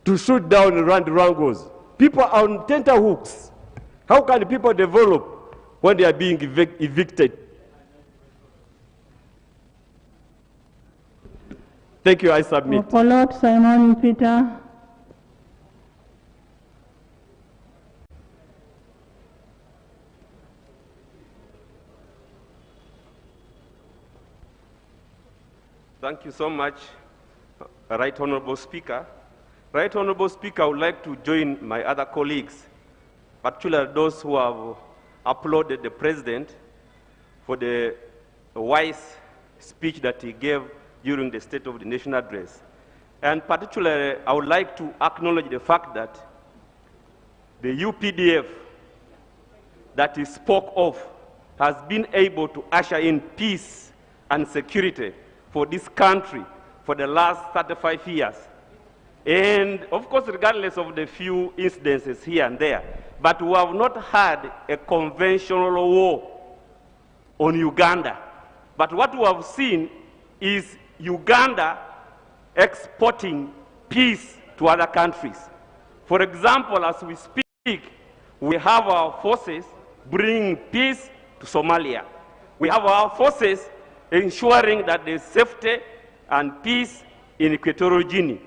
to shoot down land wrangles? People are on tenterhooks. How can people develop when they are being evicted? Thank you, I submit. Simon Peter. Thank you so much, Right Honorable Speaker. Right Honorable Speaker, I would like to join my other colleagues, particularly those who have applauded the President for the wise speech that he gave during the State of the Nation address. And particularly, I would like to acknowledge the fact that the UPDF that he spoke of has been able to usher in peace and security for this country for the last 35 years. And of course, regardless of the few incidences here and there, but we have not had a conventional war on Uganda. But what we have seen is Uganda exporting peace to other countries. For example, as we speak, we have our forces bringing peace to Somalia. We have our forces ensuring that there's safety and peace in Equatorial Guinea.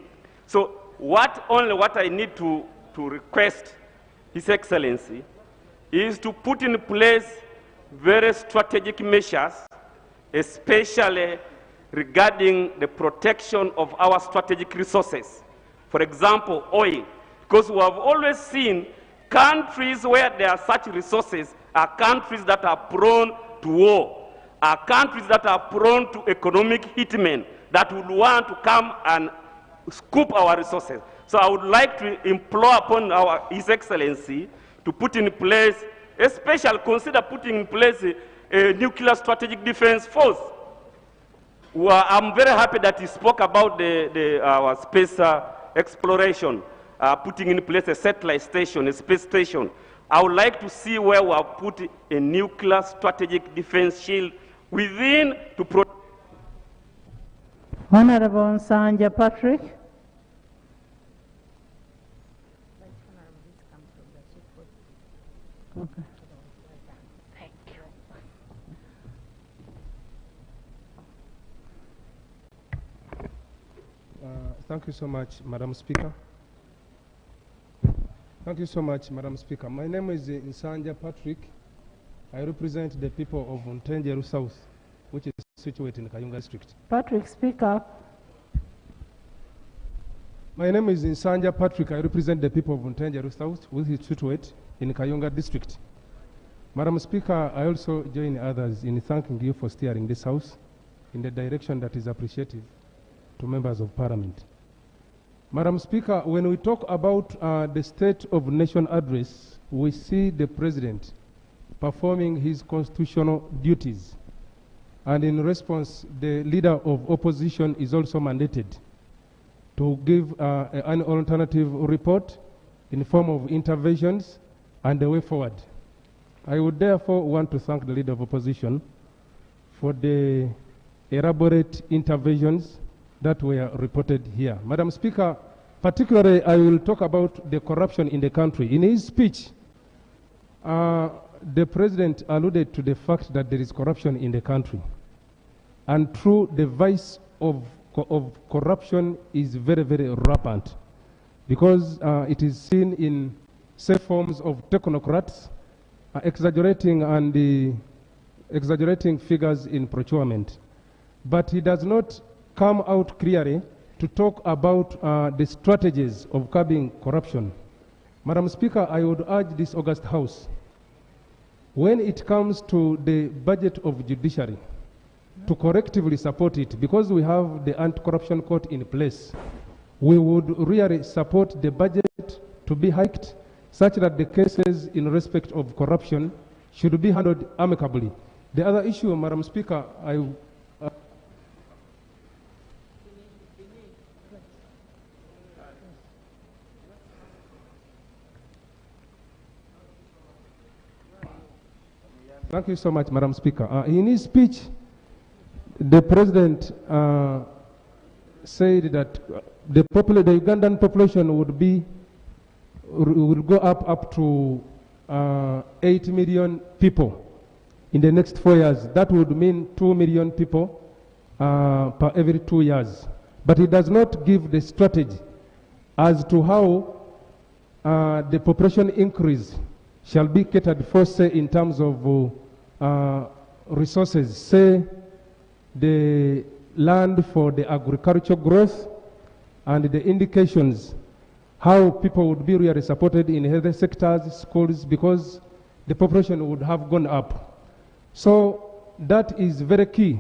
So what I need to request His Excellency is to put in place very strategic measures, especially regarding the protection of our strategic resources. For example, oil, because we have always seen countries where there are such resources are countries that are prone to war, are countries that are prone to economic hitmen that would want to come and scoop our resources. So I would like to implore upon His Excellency to put in place, consider putting in place a nuclear strategic defense force. Well, I'm very happy that he spoke about our space exploration, putting in place a satellite station, a space station. I would like to see where we have put a nuclear strategic defense shield within to protect. Honorable Nsanja Patrick. Okay. Thank you. Thank you so much, Madam Speaker. Thank you so much, Madam Speaker. My name is Nsanja Patrick. I represent the people of Ntenjeru South, which is situated in Kayunga district. Patrick, speak up. My name is Nsanja Patrick. I represent the people of Ntenjeru South, which is situated in Kayunga district. Madam Speaker, I also join others in thanking you for steering this House in the direction that is appreciative to members of Parliament. Madam Speaker, when we talk about the State of Nation address, we see the President performing his constitutional duties. And in response, the leader of opposition is also mandated to give an alternative report in the form of interventions and the way forward. I would therefore want to thank the Leader of Opposition for the elaborate interventions that were reported here. Madam Speaker, particularly I will talk about the corruption in the country. In his speech, the President alluded to the fact that there is corruption in the country. And true, the vice of corruption is very, very rampant, because it is seen in say forms of technocrats exaggerating figures in procurement. But he does not come out clearly to talk about the strategies of curbing corruption. Madam Speaker, I would urge this august House, when it comes to the budget of judiciary, to correctively support it, because we have the anti-corruption court in place. We would really support the budget to be hiked such that the cases in respect of corruption should be handled amicably. The other issue, Madam Speaker, Thank you so much, Madam Speaker. In his speech, the President said that the Ugandan population would go up to 8 million people in the next 4 years. That would mean 2 million people per every 2 years. But he does not give the strategy as to how the population increase shall be catered for, say, in terms of resources, say, the land for the agricultural growth and the indications how people would be really supported in health sectors, schools, because the population would have gone up. So that is very key,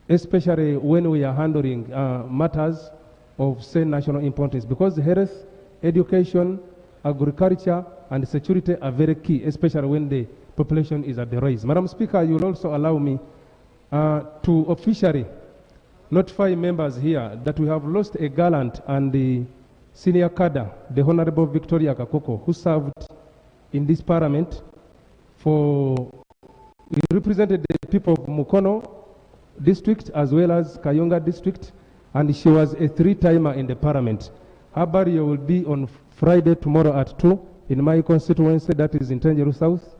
especially when we are handling matters of, say, national importance, because health, education, agriculture, and security are very key, especially when the population is at the rise. Madam Speaker, you will also allow me to officially notify members here that we have lost a gallant and the senior cadre, the Honorable Victoria Kakoko, who served in this parliament he represented the people of Mukono district as well as Kayunga district, and she was a 3-timer in the parliament. Her burial will be on Friday tomorrow at 2 in my constituency, that is in Tenjeru South,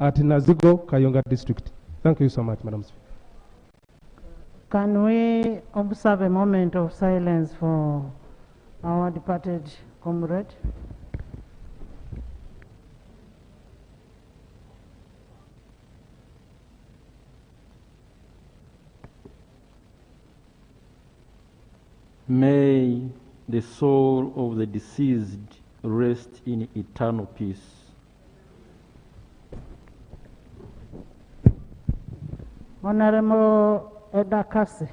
at Nazigo, Kayunga district. Thank you so much, Madam Speaker. Can we observe a moment of silence for our departed comrade? May the soul of the deceased rest in eternal peace. Honorable Edakasi.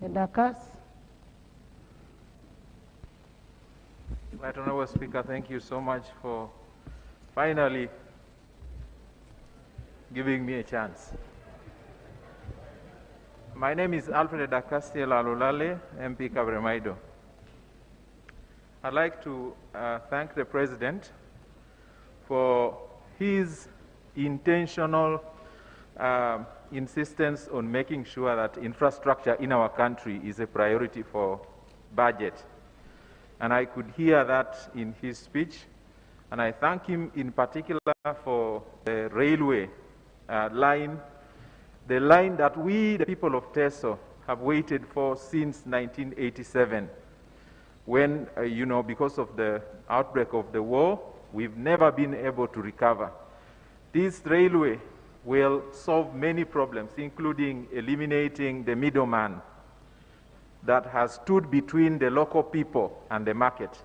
Edakas. Right Honorable Speaker, thank you so much for finally giving me a chance. My name is Alfred Edakasi Lalulale, MP Kabremaido. I'd like to thank the President for his intentional insistence on making sure that infrastructure in our country is a priority for budget. And I could hear that in his speech. And I thank him in particular for the railway line, the line that we, the people of Teso, have waited for since 1987. When, because of the outbreak of the war, we've never been able to recover. This railway will solve many problems, including eliminating the middleman that has stood between the local people and the market.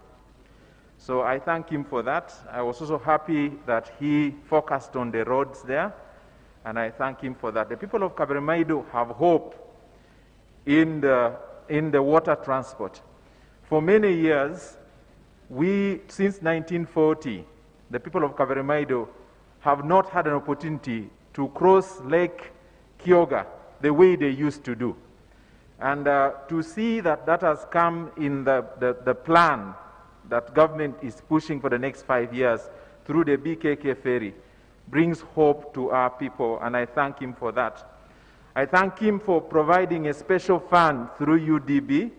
So I thank him for that. I was also happy that he focused on the roads there, and I thank him for that. The people of Kabremaido have hope in the water transport. For many years, since 1940, the people of Kabremaido have not had an opportunity to cross Lake Kyoga the way they used to do. And to see that that has come in the plan that government is pushing for the next 5 years through the BKK ferry brings hope to our people, and I thank him for that. I thank him for providing a special fund through UDB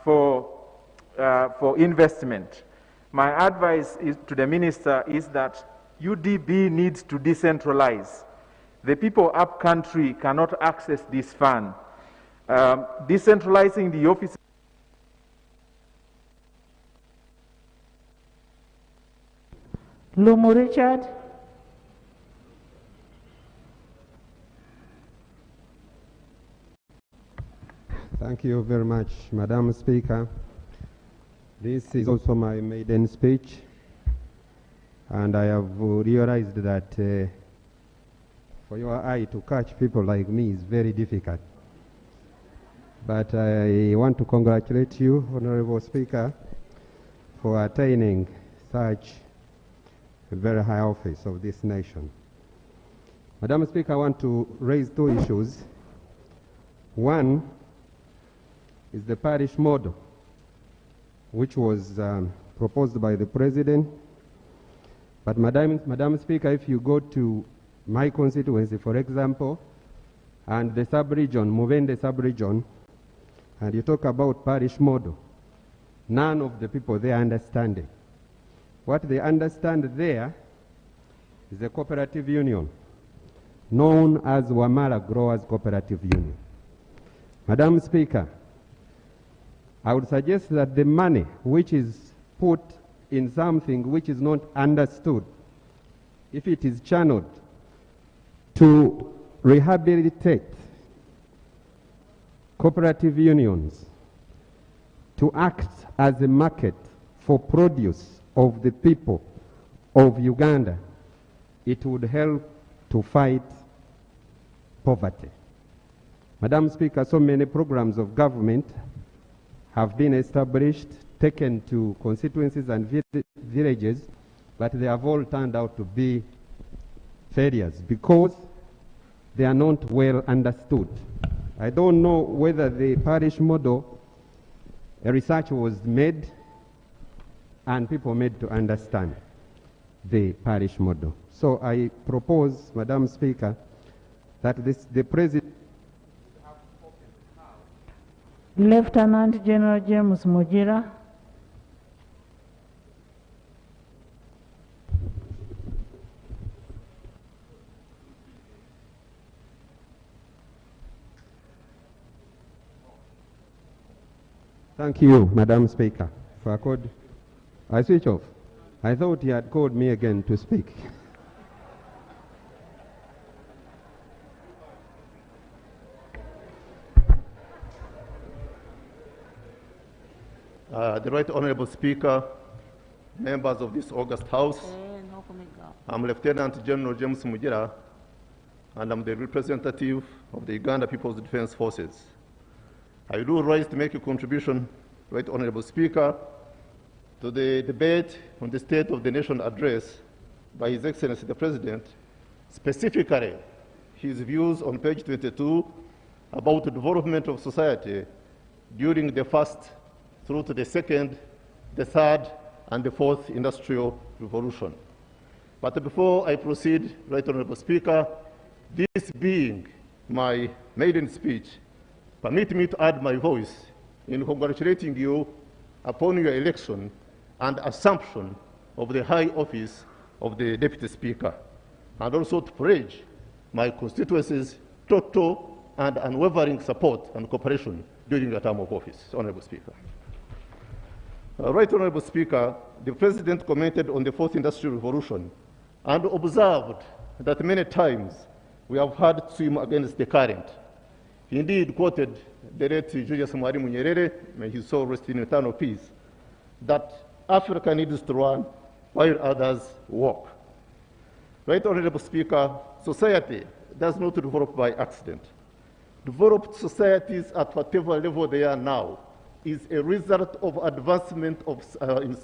for investment. My advice to the minister is that UDB needs to decentralize. The people up country cannot access this fund. Decentralizing the office. Lumu Richard. Thank you very much, Madam Speaker. This is also my maiden speech, and I have realized that for your eye to catch people like me is very difficult. But I want to congratulate you, Honorable Speaker, for attaining such a very high office of this nation. Madam Speaker, I want to raise two issues. One is the parish model, which was proposed by the President. But Madam Speaker, if you go to my constituency, for example, and the sub-region, Muvende sub-region, and you talk about parish model, none of the people there understand it. What they understand there is a cooperative union known as Wamala Growers Cooperative Union. Madam Speaker, I would suggest that the money which is put in something which is not understood, if it is channeled to rehabilitate cooperative unions, to act as a market for produce of the people of Uganda, it would help to fight poverty. Madam Speaker, so many programs of government have been established, taken to constituencies and villages, but they have all turned out to be failures because they are not well understood. I don't know whether the parish model, a research was made and people made to understand the parish model. So I propose, Madam Speaker, that the President... Lieutenant General James Mujira. Thank you, Madam Speaker. For a code, I switch off. I thought he had called me again to speak. The Right Honorable Speaker, members of this august House, I'm Lieutenant General James Mujira, and I'm the representative of the Uganda People's Defense Forces. I do rise to make a contribution, Right Honorable Speaker, to the debate on the State of the Nation address by His Excellency the President, specifically his views on page 22 about the development of society during the first through to the second, the third, and the fourth industrial revolution. But before I proceed, Right Honorable Speaker, this being my maiden speech, permit me to add my voice in congratulating you upon your election and assumption of the high office of the Deputy Speaker, and also to pledge my constituency's total and unwavering support and cooperation during your term of office, Honorable Speaker. Right Honorable Speaker, the President commented on the fourth industrial revolution and observed that many times we have had to swim against the current. He indeed quoted the late Julius Mwalimu Nyerere, may his soul rest in eternal peace, that Africa needs to run while others walk. Right Honorable Speaker, society does not develop by accident. Developed societies at whatever level they are now is a result of advancement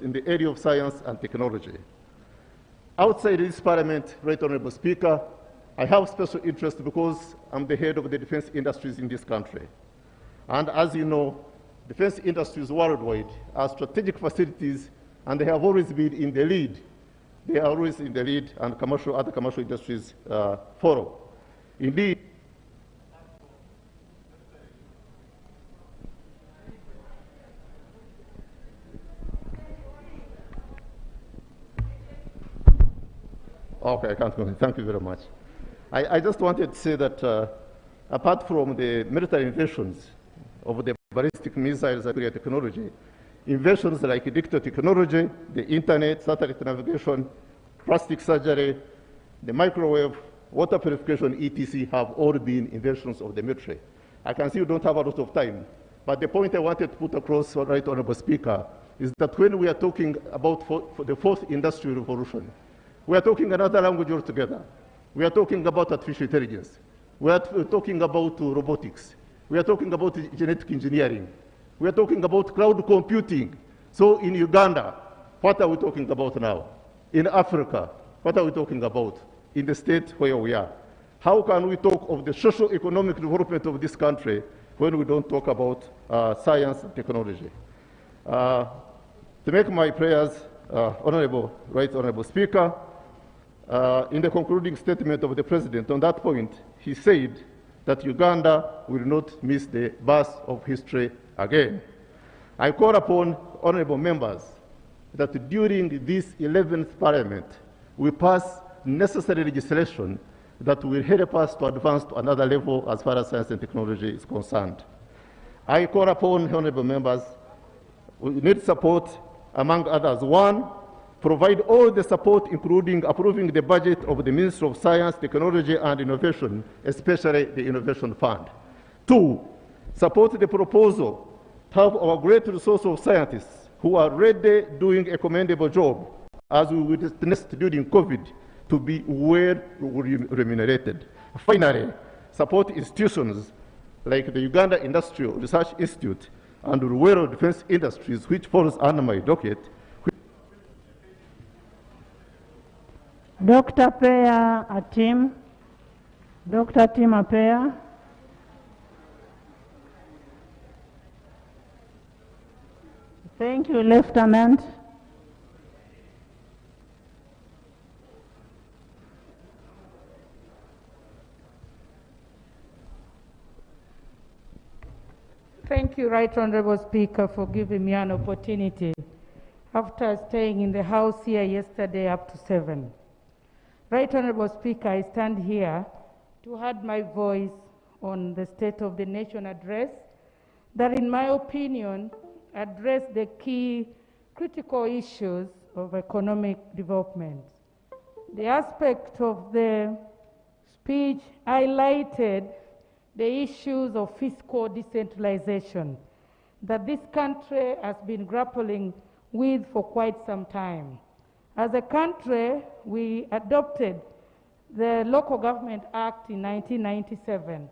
in the area of science and technology. Outside this Parliament, Right Honorable Speaker, I have special interest because I'm the head of the defense industries in this country. And as you know, defense industries worldwide are strategic facilities, and they have always been in the lead. They are always in the lead, and other commercial industries follow. Indeed, okay, I can't go. Thank you very much. I just wanted to say that apart from the military inventions of the ballistic missiles and nuclear technology, inventions like digital technology, the internet, satellite navigation, plastic surgery, the microwave, water purification, etc. have all been inventions of the military. I can see you don't have a lot of time, but the point I wanted to put across, Right Honorable Speaker, is that when we are talking about for the fourth industrial revolution, we are talking another language altogether. We are talking about artificial intelligence. We are talking about robotics. We are talking about genetic engineering. We are talking about cloud computing. So in Uganda, what are we talking about now? In Africa, what are we talking about? In the state where we are. How can we talk of the socio-economic development of this country when we don't talk about science and technology? To make my prayers, Right Honorable Speaker, in the concluding statement of the President on that point, he said that Uganda will not miss the bus of history again. I call upon honorable members that during this 11th Parliament, we pass necessary legislation that will help us to advance to another level as far as science and technology is concerned. I call upon honorable members, we need support, among others. One, provide all the support, including approving the budget of the Ministry of Science, Technology and Innovation, especially the Innovation Fund. Two, support the proposal to have our great resource of scientists who are already doing a commendable job, as we witnessed during COVID, to be well remunerated. Finally, support institutions like the Uganda Industrial Research Institute and Rural Defense Industries, which falls under my docket. Dr. Peya Atim. Dr. Tim Apeya. Thank you, Lieutenant. Thank you, Right Honorable Speaker, for giving me an opportunity after staying in the House here yesterday up to 7. Right Honorable Speaker, I stand here to add my voice on the State of the Nation address that, in my opinion, address the key critical issues of economic development. The aspect of the speech highlighted the issues of fiscal decentralization that this country has been grappling with for quite some time. As a country, we adopted the Local Government Act in 1997,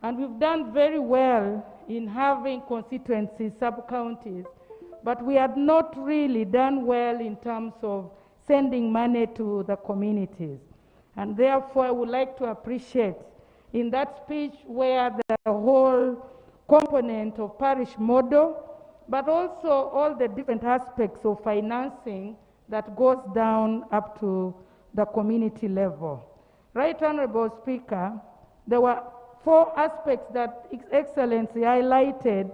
and we've done very well in having constituencies, sub-counties, but we had not really done well in terms of sending money to the communities. And therefore, I would like to appreciate in that speech where the whole component of parish model, but also all the different aspects of financing that goes down up to the community level. Right Honorable Speaker, there were 4 aspects that His Excellency highlighted.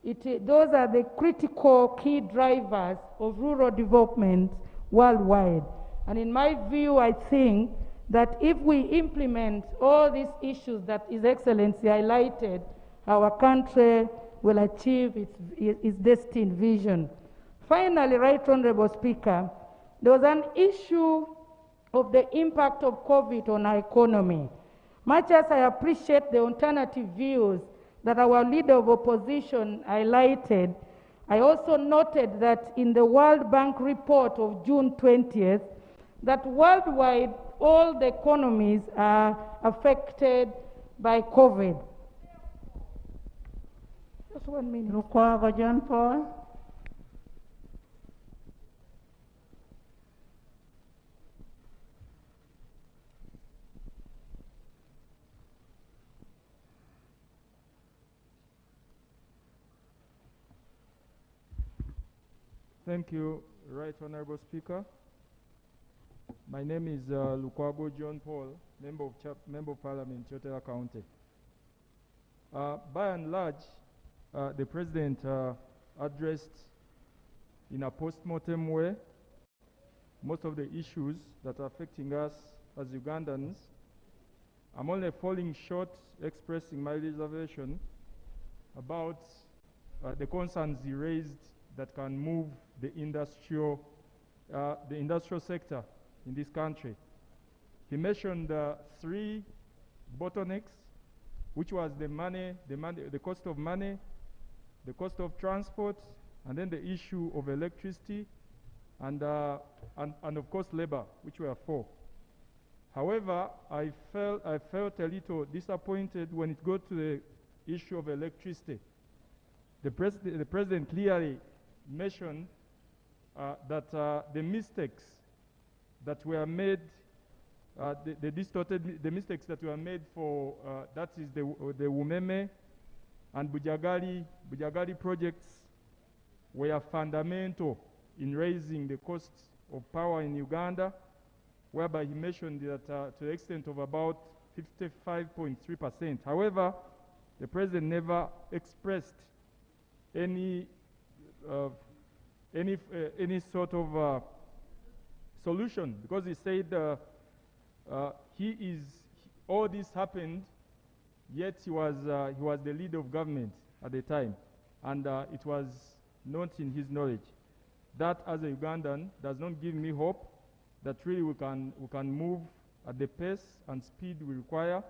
Those are the critical key drivers of rural development worldwide. And in my view, I think that if we implement all these issues that His Excellency highlighted, our country will achieve its destined vision. Finally, Right Honorable Speaker, there was an issue of the impact of COVID on our economy. Much as I appreciate the alternative views that our leader of opposition highlighted, I also noted that in the World Bank report of June 20th, that worldwide all the economies are affected by COVID. Just 1 minute. Lukwago John Paul. Thank you, Right Honorable Speaker. My name is Lukwago John Paul, Member of Parliament, Chotera County. By and large, the President addressed in a post-mortem way most of the issues that are affecting us as Ugandans. I'm only falling short expressing my reservation about the concerns he raised that can move the industrial sector in this country. He mentioned 3 bottlenecks, which was the cost of money, the cost of transport, and then the issue of electricity, and of course labor, which were 4. However, I felt a little disappointed when it got to the issue of electricity. The President clearly mentioned that the mistakes that were made, the mistakes that were made for, that is the Umeme and Bujagali projects were fundamental in raising the costs of power in Uganda, whereby he mentioned that to the extent of about 55.3%. However, the President never expressed any sort of solution, because he said all this happened, yet he was the leader of government at the time, and it was not in his knowledge. That, as a Ugandan, does not give me hope that really we can move at the pace and speed we require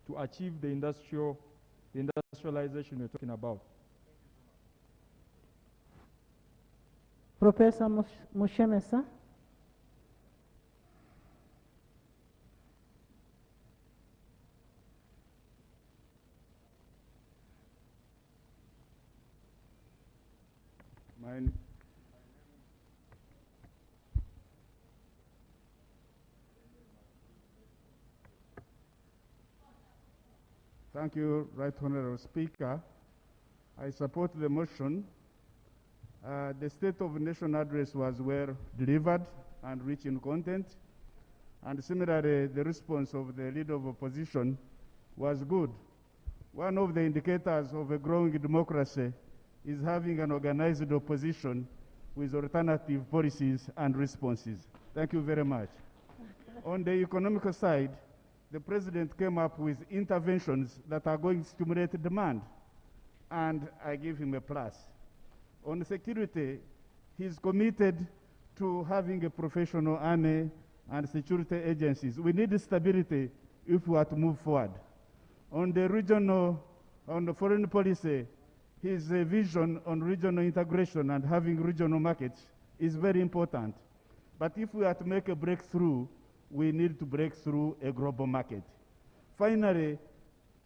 to achieve the industrialization we're talking about. Professor Mushemesa. Thank you, Right Honorable Speaker. I support the motion. The State of the Nation address was well delivered and rich in content. And similarly, the response of the Leader of Opposition was good. One of the indicators of a growing democracy is having an organized opposition with alternative policies and responses. Thank you very much. On the economic side, the President came up with interventions that are going to stimulate demand, and I give him a plus. On security, he's committed to having a professional army and security agencies. We need stability if we are to move forward. On the foreign policy, his vision on regional integration and having regional markets is very important. But if we are to make a breakthrough, we need to break through a global market. Finally,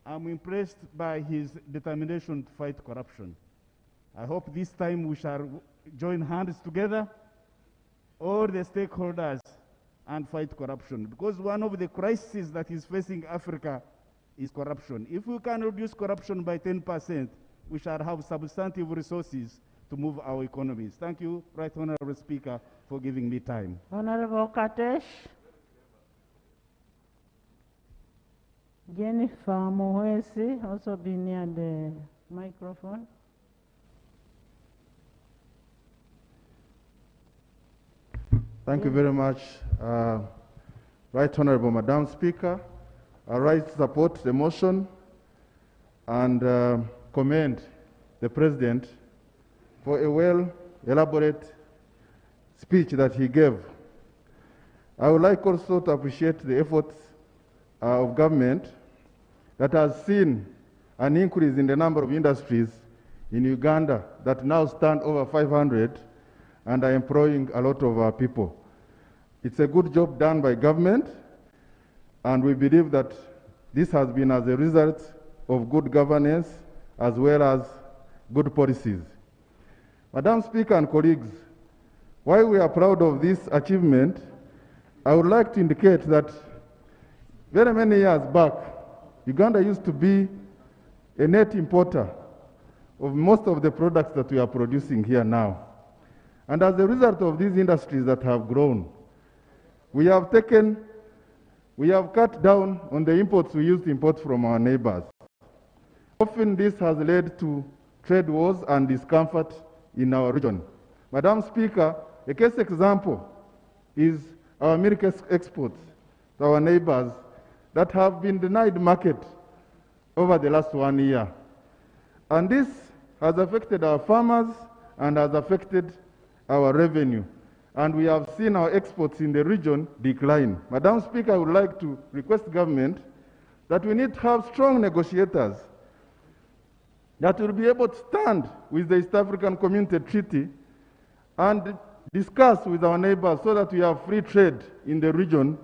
I'm impressed by his determination to fight corruption. I hope this time we shall join hands together, all the stakeholders, and fight corruption. Because one of the crises that is facing Africa is corruption. If we can reduce corruption by 10%, we shall have substantive resources to move our economies. Thank you, Right Honorable Speaker, for giving me time. Honorable Katesh. Jennifer Muhwesi, also be near the microphone. Thank you very much, Right Honorable Madam Speaker. I rise to support the motion and commend the President for a well-elaborate speech that he gave. I would like also to appreciate the efforts of government that has seen an increase in the number of industries in Uganda that now stand over 500 and are employing a lot of people. It's a good job done by government, and we believe that this has been as a result of good governance as well as good policies. Madam Speaker and colleagues, while we are proud of this achievement, I would like to indicate that very many years back, Uganda used to be a net importer of most of the products that we are producing here now. And as a result of these industries that have grown, we have cut down on the imports we used to import from our neighbors. Often this has led to trade wars and discomfort in our region. Madam Speaker, a case example is our milk exports to our neighbors that have been denied market over the last 1 year. And this has affected our farmers and has affected our revenue. And we have seen our exports in the region decline. Madam Speaker, I would like to request government that we need to have strong negotiators that will be able to stand with the East African Community Treaty and discuss with our neighbors so that we have free trade in the region,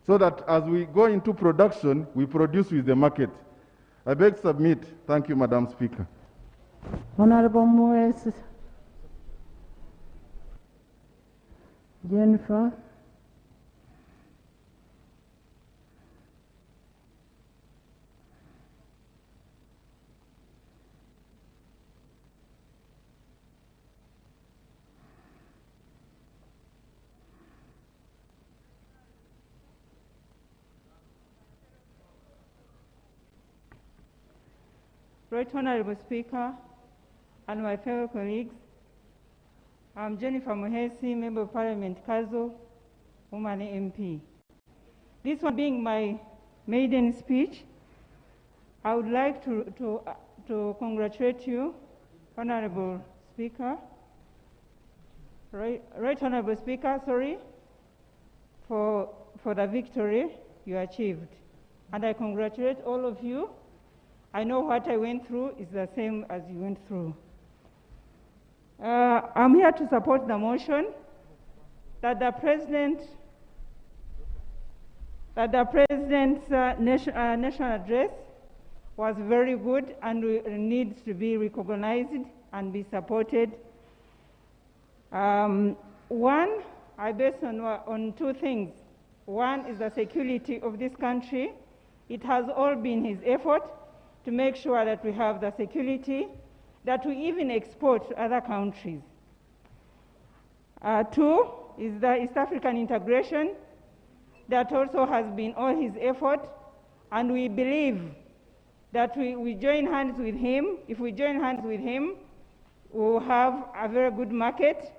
so that as we go into production, we produce with the market. I beg to submit. Thank you, Madam Speaker. Honorable Moes. Jennifer. Right Honorable Speaker and my fellow colleagues, I'm Jennifer Muhesi, Member of Parliament, Kazo, woman MP. This one being my maiden speech, I would like to congratulate you, Honorable Speaker, Right Honorable Speaker, for the victory you achieved. And I congratulate all of you. I know what I went through is the same as you went through. I'm here to support the motion that the President's national address was very good and needs to be recognized and be supported. One, I base on two things. One is the security of this country. It has all been his effort to make sure that we have the security, that we even export to other countries. Two is the East African integration. That also has been all his effort, and we believe that we join hands with him. If we join hands with him, we will have a very good market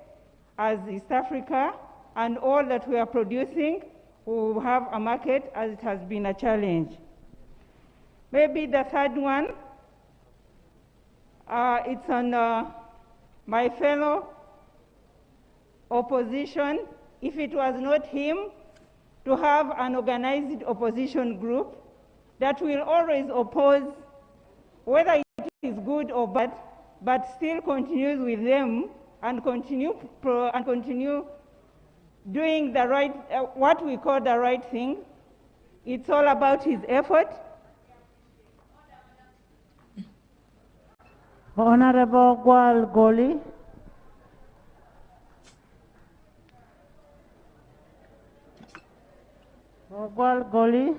as East Africa, and all that we are producing, we will have a market as it has been a challenge. Maybe the third one, it's on my fellow opposition. If it was not him, to have an organized opposition group that will always oppose, whether it is good or bad, but still continues with them and continue doing the right, what we call the right thing. It's all about his effort. Honorable Gwal Goli. Gwal Goli.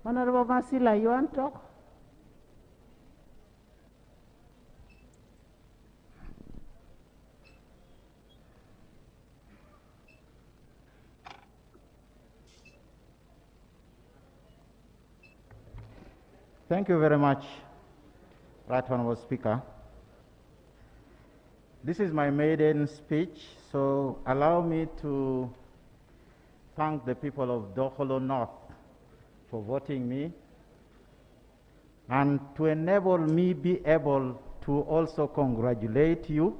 Honorable Masila, you want to talk? Thank you very much, Right Honorable Speaker. This is my maiden speech, so allow me to thank the people of Doholo North for voting me and to enable me be able to also congratulate you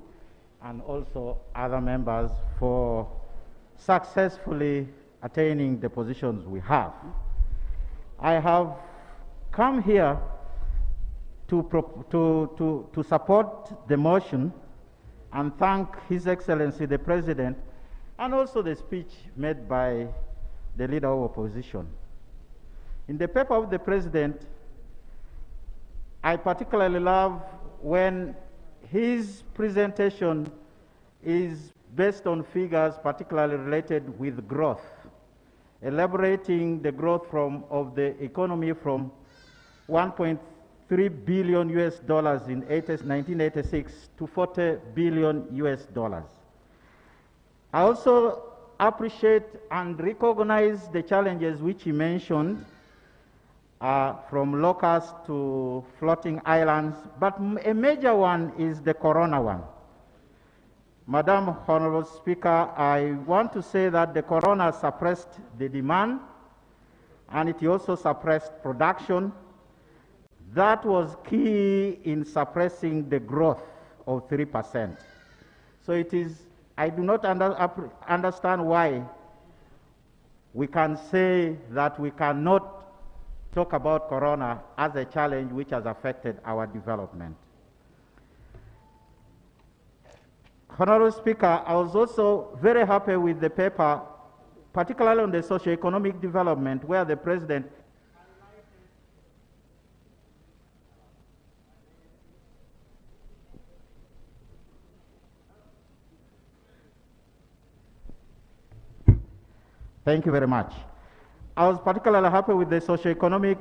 and also other members for successfully attaining the positions we have. I have come here to support the motion and thank His Excellency the President and also the speech made by the Leader of Opposition. In the paper of the President, I particularly love when his presentation is based on figures particularly related with growth, elaborating the growth of the economy from 1.3 $3 billion US dollars in 1986 to $40 billion US dollars. I also appreciate and recognize the challenges which he mentioned, from locusts to floating islands, but a major one is the corona one. Madam Honorable Speaker, I want to say that the corona suppressed the demand and it also suppressed production. That was key in suppressing the growth of 3%. So it is, I do not understand why we can say that we cannot talk about corona as a challenge which has affected our development. Honorable Speaker, I was also very happy with the paper, particularly on the socio-economic development, where the President Thank you very much. I was particularly happy with the socio-economic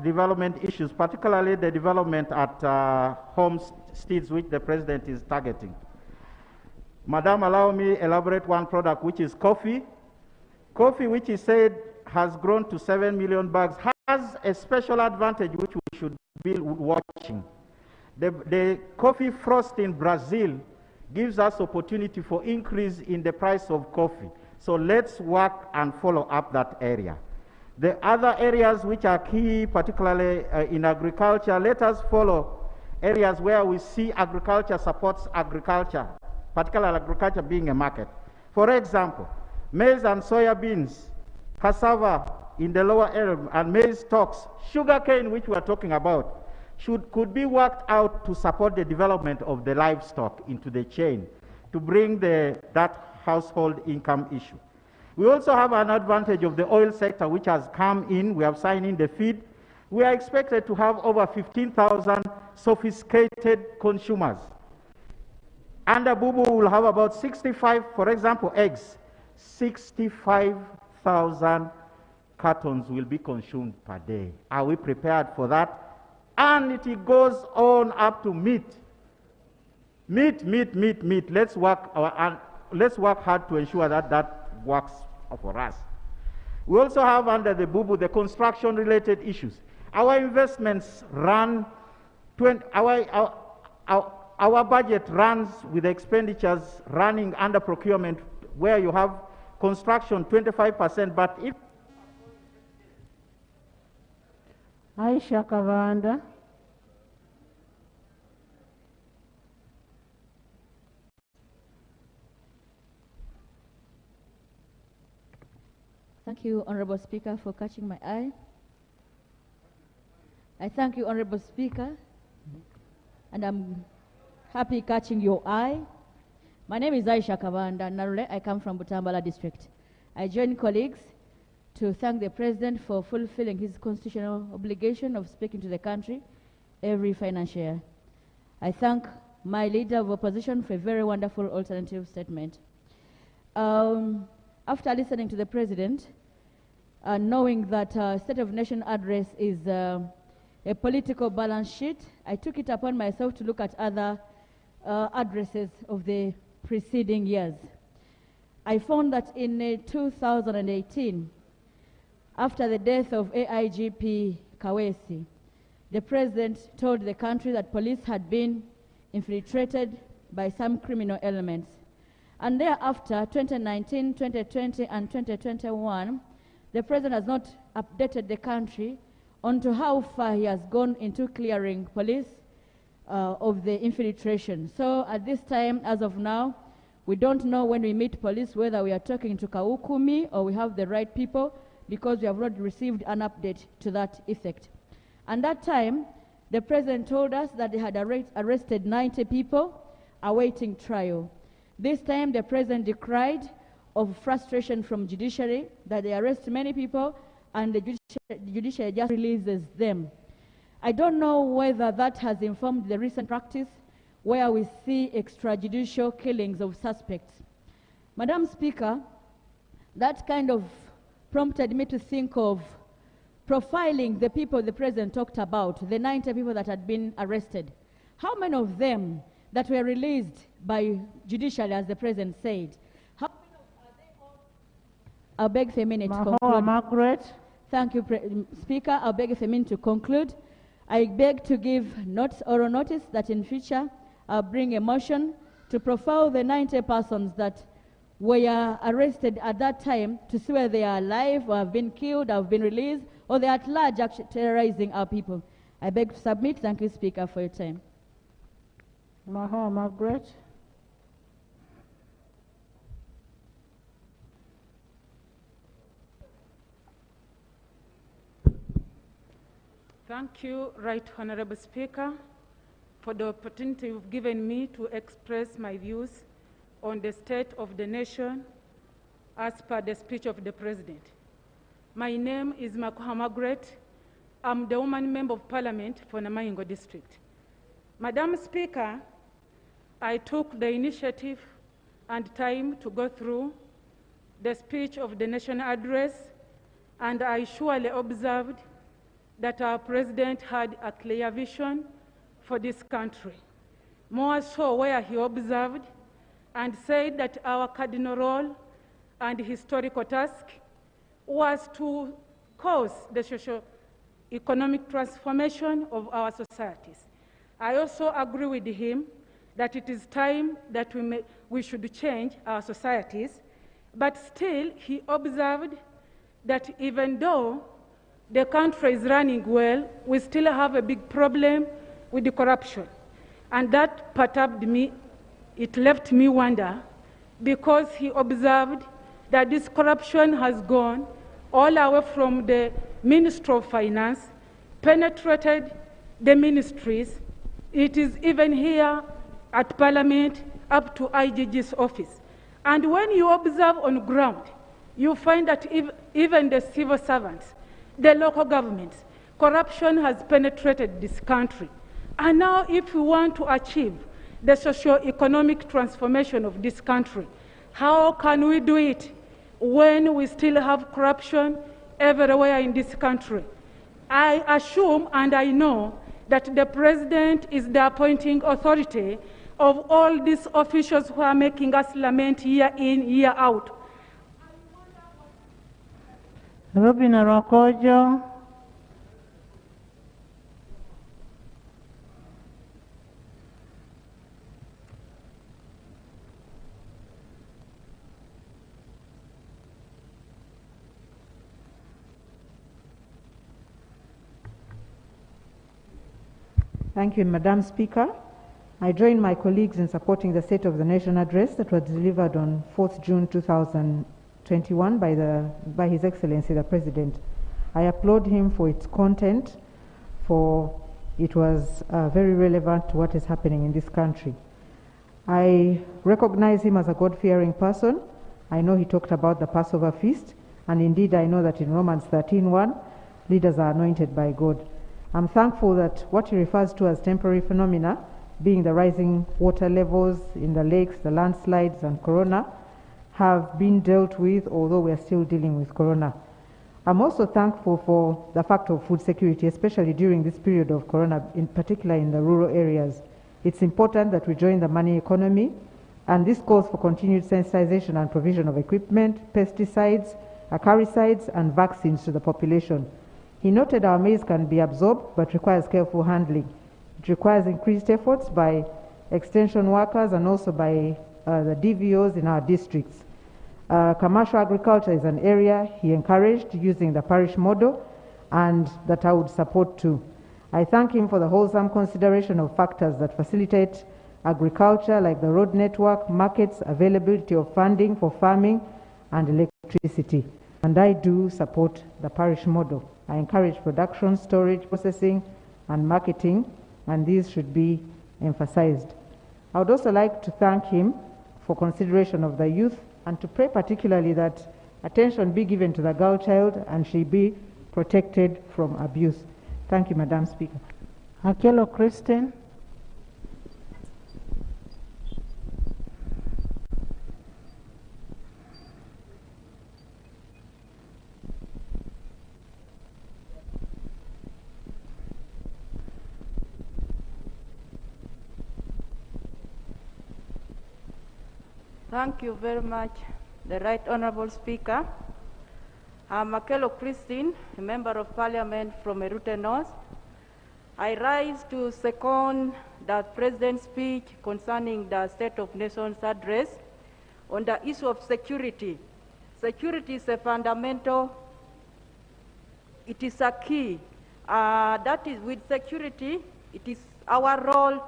development issues, particularly the development at homesteads which the President is targeting. Madam, allow me elaborate one product, which is coffee. Coffee, which he said has grown to 7 million bags, has a special advantage which we should be watching. The coffee frost in Brazil gives us opportunity for increase in the price of coffee. So let's work and follow up that area. The other areas which are key, particularly in agriculture, let us follow areas where we see agriculture supports agriculture, particularly agriculture being a market. For example, maize and soya beans, cassava in the lower area, and maize stalks, sugarcane, which we are talking about, could be worked out to support the development of the livestock into the chain, to bring that household income issue. We also have an advantage of the oil sector, which has come in. We have signed in the feed. We are expected to have over 15,000 sophisticated consumers. Under Bubu, we will have about 65, for example, eggs. 65,000 cartons will be consumed per day. Are we prepared for that? And it goes on up to meat. Meat. Let's work hard to ensure that that works for us. We also have under the Bubu the construction-related issues. Our investments run, our budget runs with expenditures running under procurement, where you have construction 25%, but if Aisha Kavanda. Thank you, Honorable Speaker, for catching my eye. I thank you, Honorable Speaker, and I'm happy catching your eye. My name is Aisha Kavanda Narule. I come from Butambala district. I join colleagues to thank the President for fulfilling his constitutional obligation of speaking to the country every financial year. I thank my leader of opposition for a very wonderful alternative statement. After listening to the President, knowing that State of Nation address is a political balance sheet, I took it upon myself to look at other addresses of the preceding years. I found that in 2018, after the death of AIGP Kawesi, the President told the country that police had been infiltrated by some criminal elements. And thereafter, 2019, 2020, and 2021, the President has not updated the country onto how far he has gone into clearing police of the infiltration. So at this time, as of now, we don't know when we meet police whether we are talking to Kaukumi or we have the right people, because we have not received an update to that effect. And that time, the President told us that they had arrested 90 people awaiting trial. This time, the President decried of frustration from judiciary that they arrest many people and the judiciary just releases them. I don't know whether that has informed the recent practice where we see extrajudicial killings of suspects. Madam Speaker, that kind of prompted me to think of profiling the people the president talked about, the 90 people that had been arrested, how many of them that were released by judicially, as the president said, how many are they all? I'll beg for a minute to conclude. Margaret. Thank you, Speaker. I'll beg for a minute to conclude. I beg to give oral notice that in future I'll bring a motion to profile the 90 persons that were arrested at that time to see whether they are alive or have been killed or have been released, or they are at large actually terrorizing our people. I beg to submit. Thank you, Speaker, for your time. Margaret. Thank you, Right Honorable Speaker, for the opportunity you've given me to express my views on the state of the nation as per the speech of the President. My name is Makoha Margaret. I'm the woman member of Parliament for Namaingo District. Madam Speaker, I took the initiative and time to go through the speech of the national address, and I surely observed that our President had a clear vision for this country. More so where he observed and said that our cardinal role and historical task was to cause the socio-economic transformation of our societies. I also agree with him that it is time that we should change our societies, but still he observed that even though the country is running well, we still have a big problem with the corruption. And that perturbed me. It left me wonder, because he observed that this corruption has gone all the way from the Ministry of Finance, penetrated the ministries. It is even here at Parliament up to IGG's office. And when you observe on ground, you find that even the civil servants, the local governments, corruption has penetrated this country. And now if we want to achieve the socio-economic transformation of this country, how can we do it when we still have corruption everywhere in this country? I assume and I know that the President is the appointing authority of all these officials who are making us lament year in, year out. Robin Rokojo. Thank you, Madam Speaker. I join my colleagues in supporting the State of the Nation address that was delivered on 4th June 2021 by His Excellency the President. I applaud him for its content, for it was very relevant to what is happening in this country. I recognize him as a God-fearing person. I know he talked about the Passover feast, and indeed I know that in Romans 13:1, leaders are anointed by God. I'm thankful that what he refers to as temporary phenomena, being the rising water levels in the lakes, the landslides, and corona, have been dealt with, although we are still dealing with corona. I'm also thankful for the fact of food security, especially during this period of corona, in particular in the rural areas. It's important that we join the money economy, and this calls for continued sensitization and provision of equipment, pesticides, acaricides, and vaccines to the population. He noted our maize can be absorbed but requires careful handling. It requires increased efforts by extension workers and also by the DVOs in our districts. Commercial agriculture is an area he encouraged using the parish model, and that I would support too. I thank him for the wholesome consideration of factors that facilitate agriculture, like the road network, markets, availability of funding for farming, and electricity. And I do support the parish model. I encourage production, storage, processing, and marketing, and these should be emphasized. I would also like to thank him for consideration of the youth, and to pray particularly that attention be given to the girl child and she be protected from abuse. Thank you, Madam Speaker. Akelo Christine. Thank you very much, the Right Honourable Speaker. I'm Makelo Christine, a Member of Parliament from Erute North. I rise to second the President's speech concerning the State of Nations address on the issue of security. Security is a fundamental, it is a key. That is, with security, it is our role,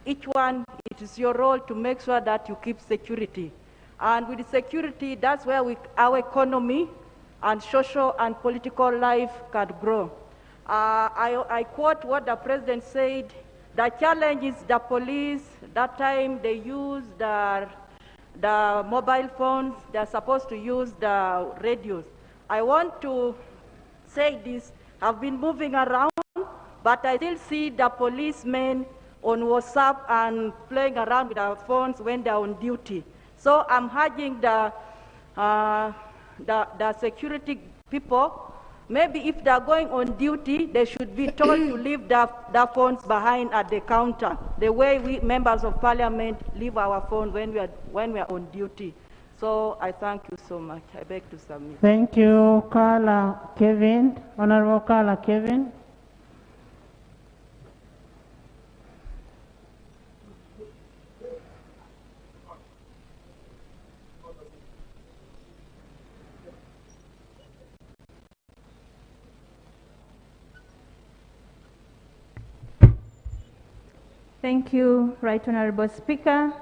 each one, it is your role to make sure that you keep security. And with security, that's where our economy and social and political life can grow. I quote what the President said, the challenge is the police. That time they use the mobile phones, they're supposed to use the radios. I want to say this, I've been moving around, but I still see the policemen on WhatsApp and playing around with our phones when they're on duty. So I'm urging the security people, maybe if they're going on duty, they should be told to leave their phones behind at the counter, the way we members of Parliament leave our phone when we are on duty. So I thank you so much. I beg to submit. Thank you, Carla Kevin. Honorable Carla Kevin. Thank you, Right Honourable Speaker,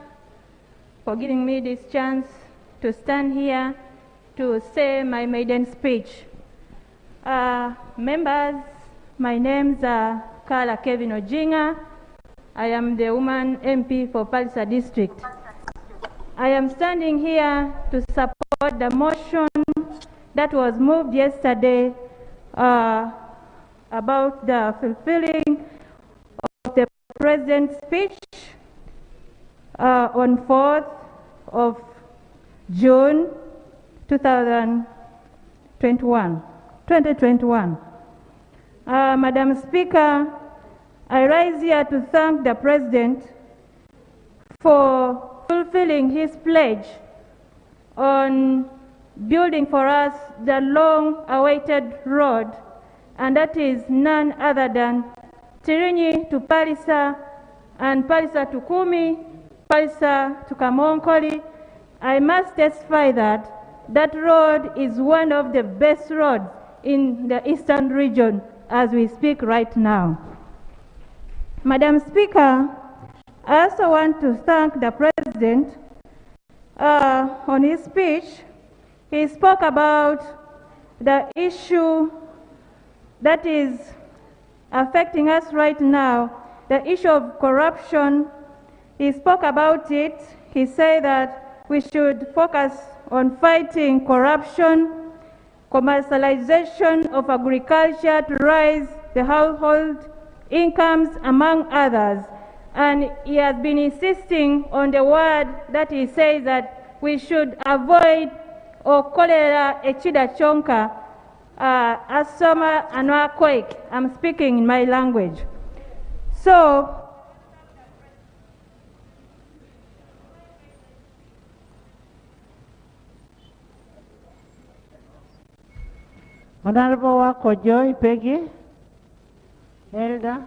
for giving me this chance to stand here to say my maiden speech. Members, my name's Carla Kevin Ojinga. I am the woman MP for Palisa District. I am standing here to support the motion that was moved yesterday about the fulfilling of the President's speech on 4th of June 2021. Madam Speaker, I rise here to thank the President for fulfilling his pledge on building for us the long-awaited road, and that is none other than Tirinyi to Palisa and Palisa to Kumi, Palisa to Kamonkoli. I must testify that that road is one of the best roads in the eastern region as we speak right now. Madam Speaker, I also want to thank the President on his speech. He spoke about the issue that is affecting us right now, the issue of corruption. He spoke about it. He said that we should focus on fighting corruption, commercialization of agriculture to raise the household incomes, among others. And he has been insisting on the word that he says that we should avoid okolera echida chonka asoma anwa quake. I'm speaking in my language. So Honorable Wako Joy Peggy, Elder.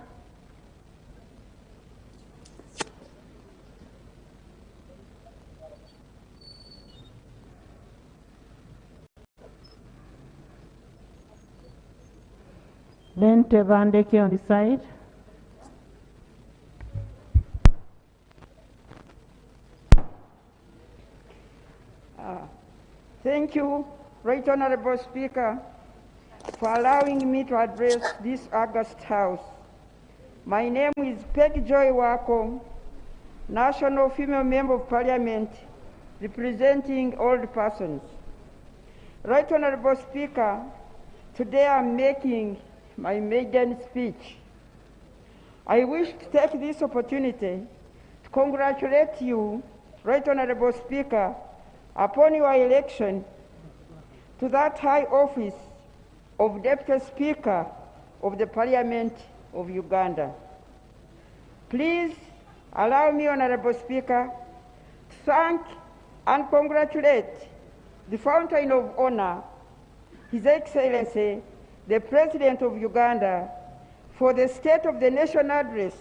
Then Tevandeke on the side. Thank you, Right Honourable Speaker, for allowing me to address this august House. My name is Peggy Joy Wako, National Female Member of Parliament, representing old persons. Right Honourable Speaker, today I'm making my maiden speech. I wish to take this opportunity to congratulate you, Right Honourable Speaker, upon your election to that high office of Deputy Speaker of the Parliament of Uganda. Please allow me, Honourable Speaker, to thank and congratulate the Fountain of Honor, His Excellency, the President of Uganda, for the State of the Nation address,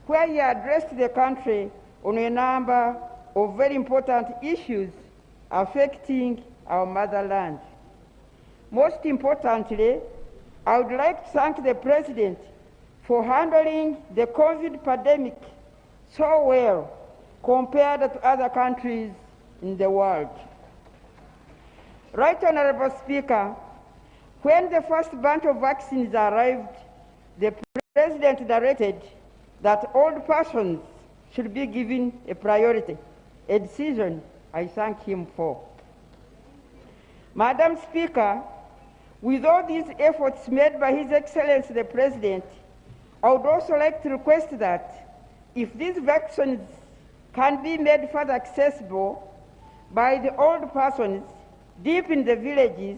where he addressed the country on a number of very important issues affecting our motherland. Most importantly, I would like to thank the President for handling the COVID pandemic so well compared to other countries in the world. Right Honorable Speaker, when the first bunch of vaccines arrived, the President directed that old persons should be given a priority, a decision I thank him for. Madam Speaker, with all these efforts made by His Excellency the President, I would also like to request that if these vaccines can be made further accessible by the old persons deep in the villages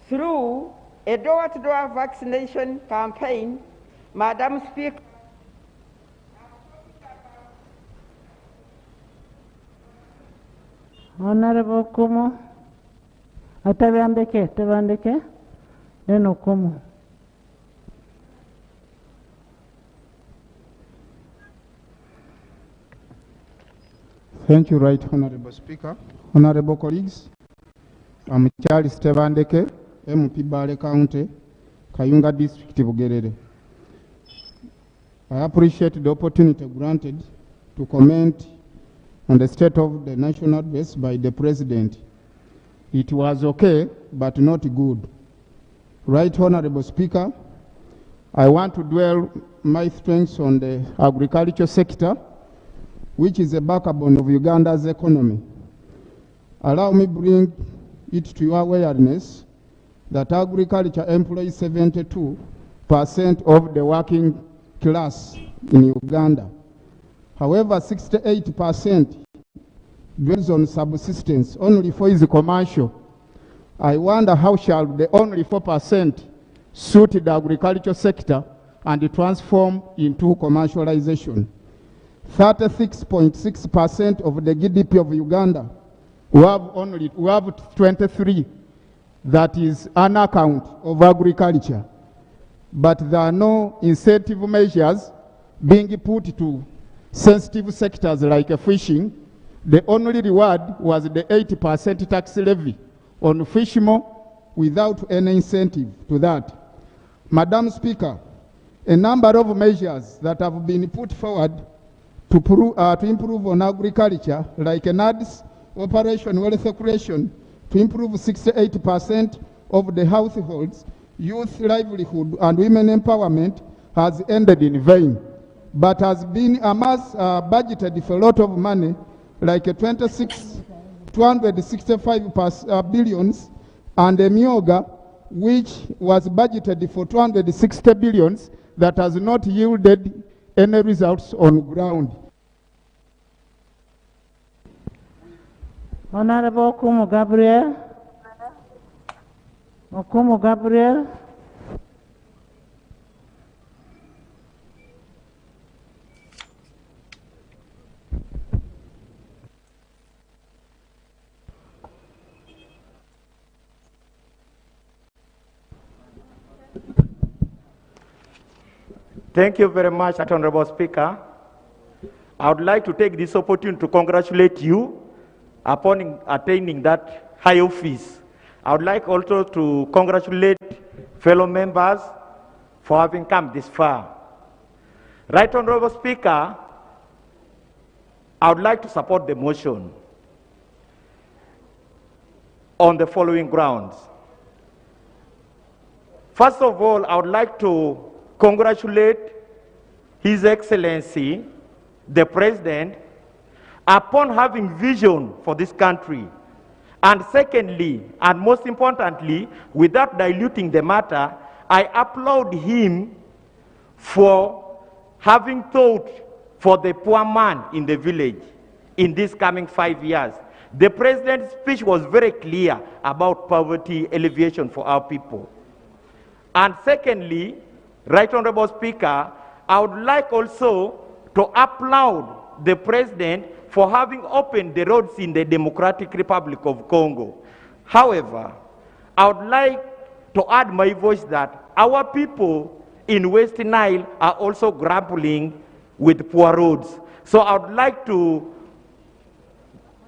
through a door-to-door vaccination campaign, Madam Speaker, Honorable Kumo, Tebandeke, then Okumu. Thank you, Right Honorable Speaker. Honorable colleagues, I'm Charles Tebandeke, MP Bale County, Kayunga District, Bugerere. I appreciate the opportunity granted to comment on the state of the national address by the President. It was okay, but not good. Right Honorable Speaker, I want to dwell my strengths on the agriculture sector, which is the backbone of Uganda's economy. Allow me bring it to your awareness that agriculture employs 72% of the working class in Uganda. However, 68% dwells on subsistence, only 4% is commercial. I wonder how shall the only 4% suit the agriculture sector and transform into commercialization. 36.6% of the GDP of Uganda, we have 23 that is an account of agriculture, but there are no incentive measures being put to sensitive sectors like fishing. The only reward was the 80% tax levy on fishmo without any incentive to that. Madam Speaker, a number of measures that have been put forward to improve on agriculture, like NADS, Operation Wealth Creation, to improve 68% of the households, youth livelihood and women empowerment, has ended in vain, but has been budgeted for a lot of money, like 265 billions, and a Myoga, which was budgeted for 260 billions, that has not yielded any results on ground. Honorable Okumu Gabriel. Okumu Gabriel. Thank you very much, Honorable Speaker. I would like to take this opportunity to congratulate you upon attaining that high office. I would like also to congratulate fellow members for having come this far. Right Honorable Speaker, I would like to support the motion on the following grounds. First of all, I would like to congratulate His Excellency, the President, upon having vision for this country. And secondly, and most importantly, without diluting the matter, I applaud him for having thought for the poor man in the village in these coming 5 years. The President's speech was very clear about poverty alleviation for our people. And secondly, Right Honorable Speaker, I would like also to applaud the President for having opened the roads in the Democratic Republic of Congo. However, I would like to add my voice that our people in West Nile are also grappling with poor roads. So I would like to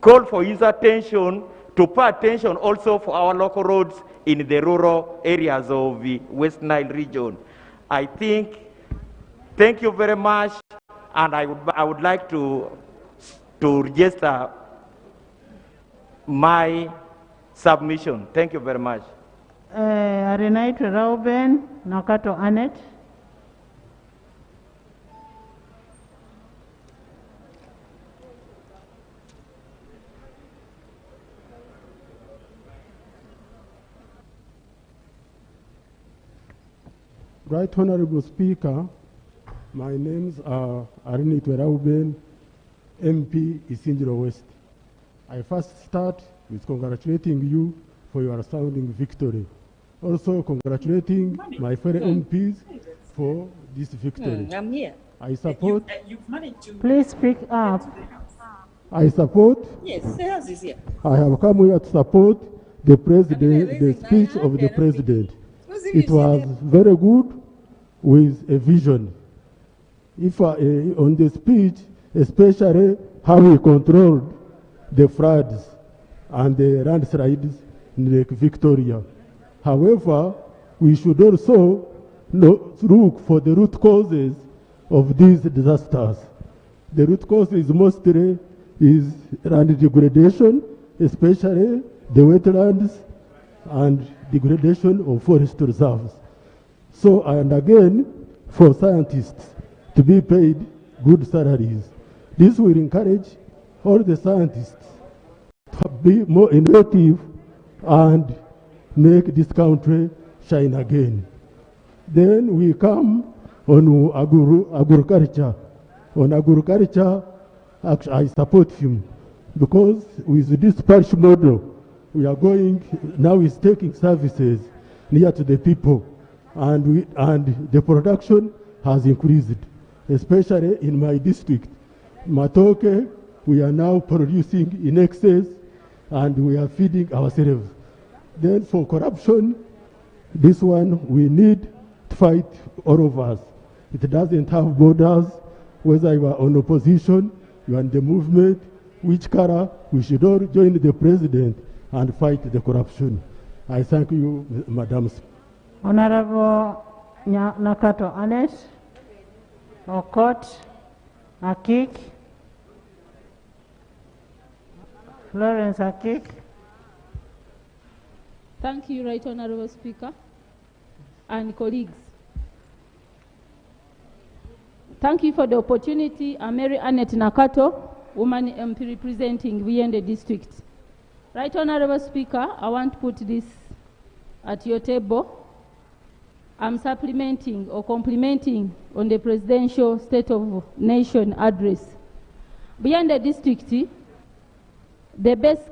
call for his attention to pay attention also for our local roads in the rural areas of the West Nile region. I think, thank you very much, and I would like to register my submission. Thank you very much. Arenaitwe Reuben Nakato Annette. Right Honorable Speaker, my names are Arenaitwe Reuben, MP Isingiro West. I first start with congratulating you for your astounding victory. Also congratulating my fellow MPs for this victory. I'm here. I support. You've managed to. Please speak up. I support. Yes, Sales is here. I have come here to support the president, the speech of the president. It was very good with a vision. If on the speech, especially how he controlled the floods and the landslides in Lake Victoria. However, we should also look for the root causes of these disasters. The root causes mostly is land degradation, especially the wetlands and degradation of forest reserves. So, and again, for scientists to be paid good salaries. This will encourage all the scientists to be more innovative and make this country shine again. Then we come on agriculture. On agriculture, actually, I support him because with this parish model, we are going, now is taking services near to the people, and the production has increased, especially in my district. Matoke, we are now producing in excess and we are feeding ourselves. Then for corruption, this one we need to fight all of us. It doesn't have borders, whether you are on opposition, you are in the movement, which color, we should all join the president and fight the corruption. I thank you, Madam. Honorable Nakato Annette, Okot, Akik, Florence Akik. Thank you, Right Honorable Speaker and colleagues. Thank you for the opportunity. I'm Mary Annette Nakato, woman MP representing Viende District. Right Honorable Speaker, I want to put this at your table. I'm supplementing or complementing on the Presidential State of Nation address. Viende District, the best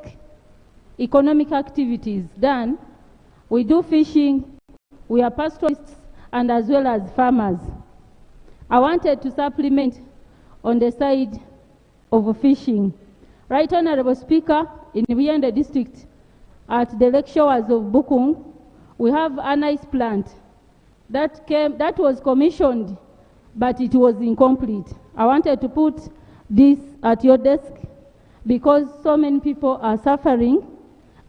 economic activities done, we do fishing, we are pastoralists, and as well as farmers. I wanted to supplement on the side of fishing. Right Honorable Speaker, in Viende District, at the lake shores of Bukung, we have an ice plant that was commissioned, but it was incomplete. I wanted to put this at your desk because so many people are suffering,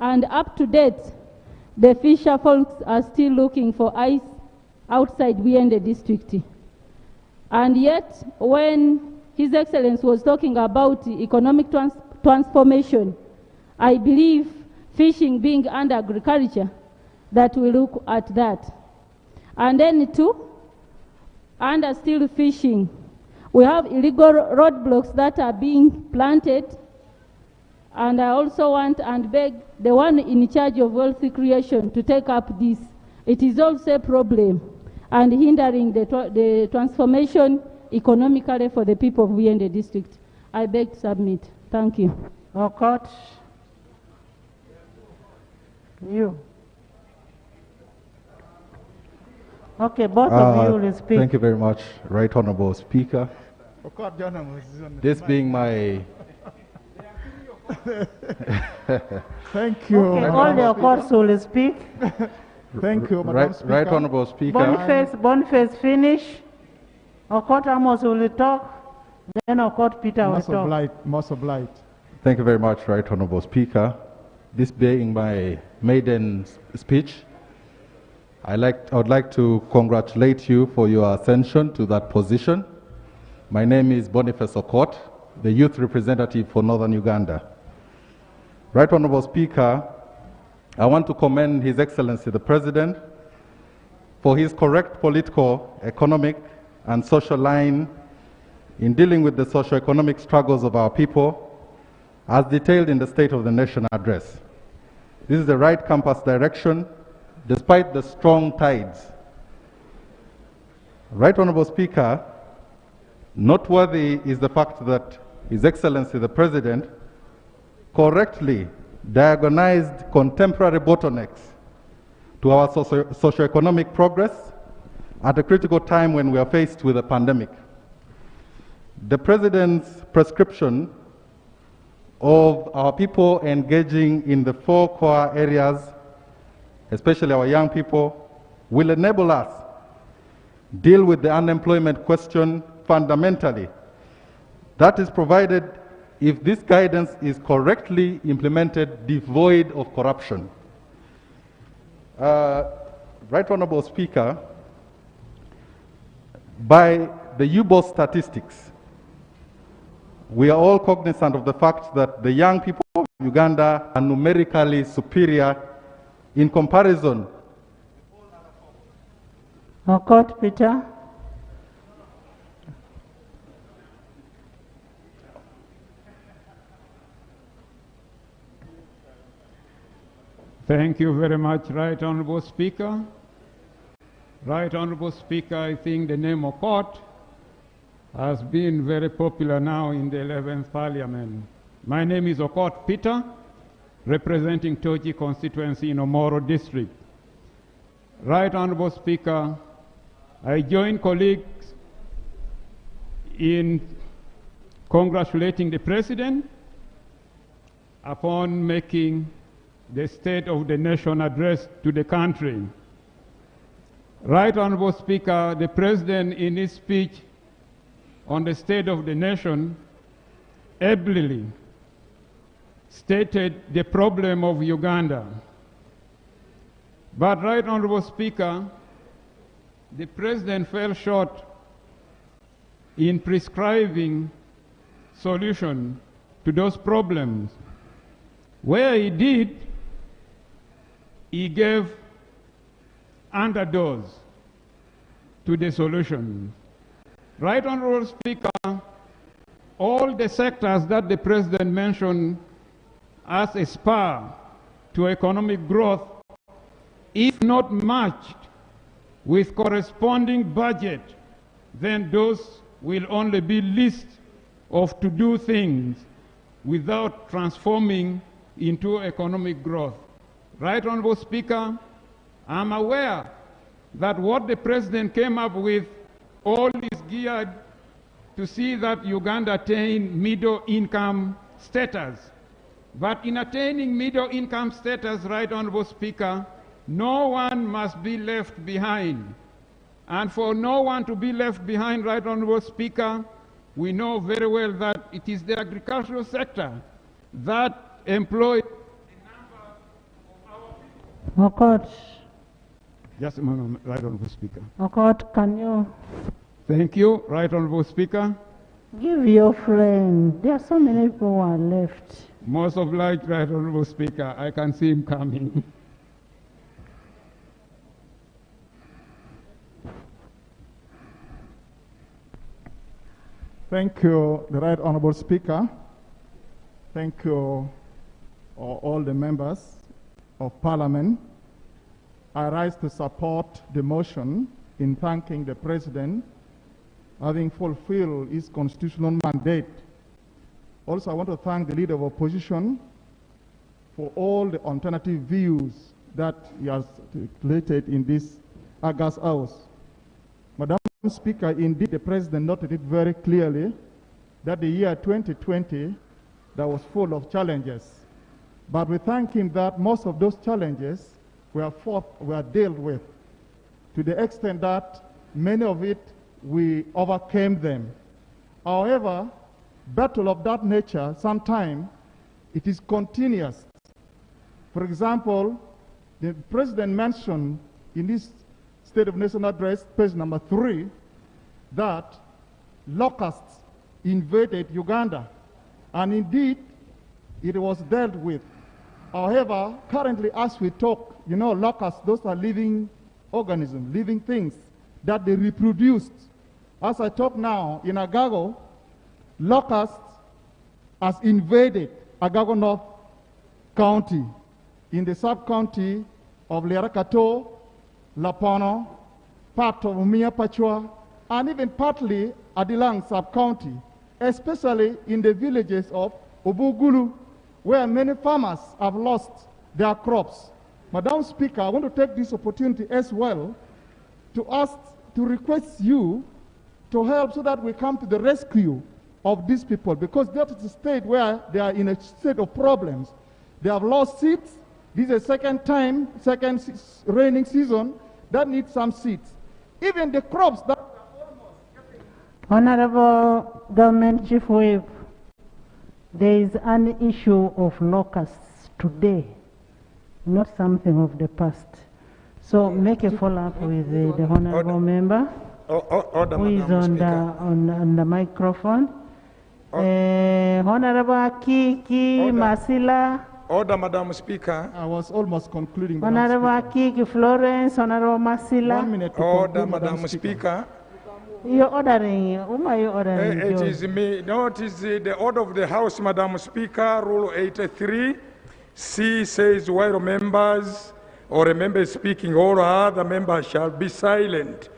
and up to date, the fisher folks are still looking for ice outside Viende District. And yet, when His Excellency was talking about economic transformation, I believe fishing being under agriculture, that we look at that. And then too, under still fishing, we have illegal roadblocks that are being planted. And I also want and beg the one in charge of wealth creation to take up this. It is also a problem and hindering the transformation economically for the people of Viende District. I beg to submit. Thank you. Okot, you. Okay, both of you will speak. Thank you very much, Right Honorable Speaker. This being my... Thank you. Okay, all the courts will speak. Thank you, Madam Speaker. Right Honorable Speaker. Boniface finish. Okot Amos will talk. Then Okot Peter will talk. Most obliged. Thank you very much, Right Honorable Speaker. This being my maiden speech, I would like to congratulate you for your ascension to that position. My name is Boniface Okot, the youth representative for Northern Uganda. Right Honorable Speaker, I want to commend His Excellency the President for his correct political, economic, and social line in dealing with the socio-economic struggles of our people, as detailed in the State of the Nation address. This is the right compass direction, despite the strong tides. Right Honorable Speaker, noteworthy is the fact that His Excellency the President correctly diagonized contemporary bottlenecks to our socio-economic progress at a critical time when we are faced with a pandemic. The President's prescription of our people engaging in the 4 core areas, especially our young people, will enable us deal with the unemployment question fundamentally. That is provided if this guidance is correctly implemented, devoid of corruption. Right Honorable Speaker, by the U-Boat statistics, we are all cognizant of the fact that the young people of Uganda are numerically superior in comparison. Okot Peter. Thank you very much, Right Honorable Speaker. Right Honorable Speaker, I think the name Okot has been very popular now in the 11th Parliament. My name is Okot Peter, representing Toji constituency in Omoro district. Right Honorable Speaker, I join colleagues in congratulating the President upon making the State of the Nation address to the country. Right Honorable Speaker, the President in his speech on the State of the Nation ably stated the problem of Uganda. But Right Honorable Speaker, the President fell short in prescribing solution to those problems. Where he did, he gave underdose to the solution. Right Honorable Speaker, all the sectors that the President mentioned as a spur to economic growth, if not matched with corresponding budget, then those will only be list of to-do things without transforming into economic growth. Right Honorable Speaker, I'm aware that what the President came up with all is geared to see that Uganda attain middle income status. But in attaining middle income status, Right Honorable Speaker, no one must be left behind. And for no one to be left behind, Right Honorable Speaker, we know very well that it is the agricultural sector that employs Okot. Just a moment, Right Honorable Speaker. Okot, can you Thank you, Right Honorable Speaker. give your friend? There are so many people who are left. Most obliged, Right Honorable Speaker. I can see him coming. Thank you, the Right Honorable Speaker. Thank you, all the members of Parliament. I rise to support the motion in thanking the President having fulfilled his constitutional mandate. Also, I want to thank the Leader of Opposition for all the alternative views that he has articulated in this August House. Madam Speaker, indeed the President noted it very clearly that the year 2020 that was full of challenges. But we thank him that most of those challenges were dealt with to the extent that many of it we overcame them. However, battle of that nature, sometimes it is continuous. For example, the President mentioned in his State of Nation Address, page number 3, that locusts invaded Uganda. And indeed, it was dealt with. However, currently as we talk, you know, locusts, those are living organisms, living things that they reproduced. As I talk now, in Agago, locusts has invaded Agago North County in the sub-county of Lerakato, Lapano, part of Miapachua, and even partly Adilang sub-county, especially in the villages of Obugulu, where many farmers have lost their crops. Madam Speaker, I want to take this opportunity as well to request you to help so that we come to the rescue of these people, because that is a state where they are in a state of problems. They have lost seeds. This is the second raining season that needs some seeds. Even the crops that... Honorable Government Chief Whip, there is an issue of locusts today, not something of the past. So make a follow-up with the honorable member who is on the microphone. Honorable Akiki Masila. Order, Madam Speaker. I was almost concluding. Honorable Akiki Florence, Honorable Masila. 1 minute to Order, conclude, Madam Speaker. You're ordering. Whom are you ordering? It is me. No, it is the order of the House, Madam Speaker. Rule 83. C says while members or a member is speaking, all other members shall be silent.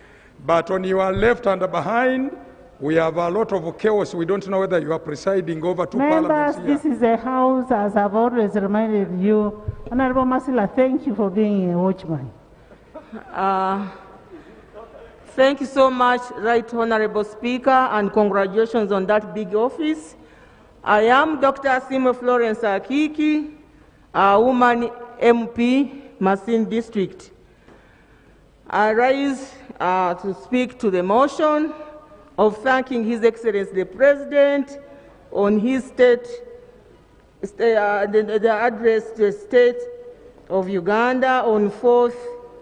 But on your left and behind, we have a lot of chaos. We don't know whether you are presiding over two Members, parliaments this is a house, as I've always reminded you. Honorable Masila, thank you for being a watchman. Thank you so much, Right Honorable Speaker, and congratulations on that big office. I am Dr. Asima Florence Akiki, a woman MP, Masin District. I rise to speak to the motion of thanking His Excellency the President on his the address to the State of Uganda on 4th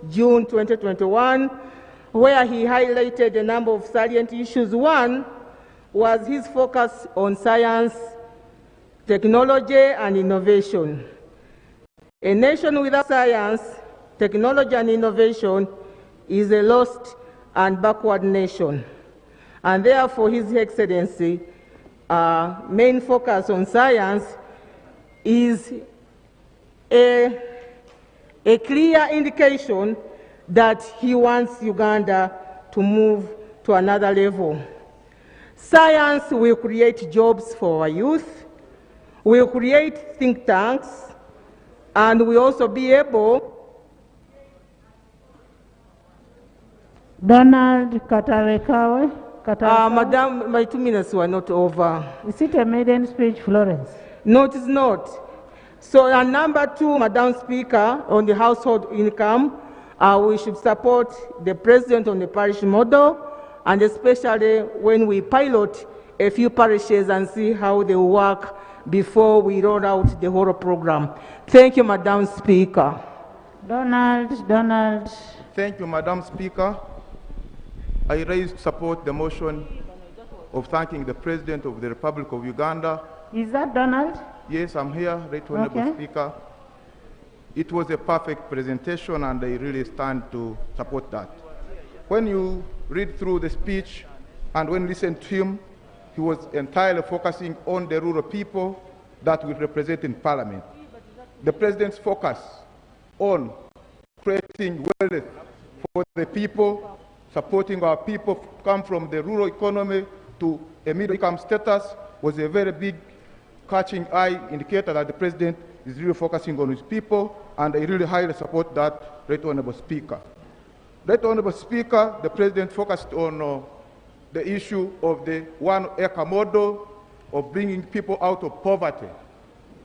June 2021, where he highlighted a number of salient issues. One was his focus on science, technology, and innovation. A nation without science, technology, and innovation is a lost and backward nation. And therefore, His Excellency, main focus on science is a clear indication that he wants Uganda to move to another level. Science will create jobs for our youth, will create think tanks, and will also be able... Donald Katarekawe. Madam, my 2 minutes were not over. Is it a maiden speech, Florence? No, it is not. So, number 2, Madam Speaker, on the household income, we should support the President on the parish model, and especially when we pilot a few parishes and see how they work before we roll out the whole program. Thank you, Madam Speaker. Donald. Thank you, Madam Speaker. I raise to support the motion of thanking the President of the Republic of Uganda. Is that Donald? Yes, I'm here, Right Honorable Speaker. It was a perfect presentation, and I really stand to support that. When you read through the speech and when you listen to him, he was entirely focusing on the rural people that we represent in Parliament. The President's focus on creating wealth for the people, supporting our people come from the rural economy to a middle-income status was a very big catching eye indicator that the President is really focusing on his people, and I really highly support that, Right Honorable Speaker. Right Honorable Speaker, the President focused on the issue of the 1 acre model of bringing people out of poverty.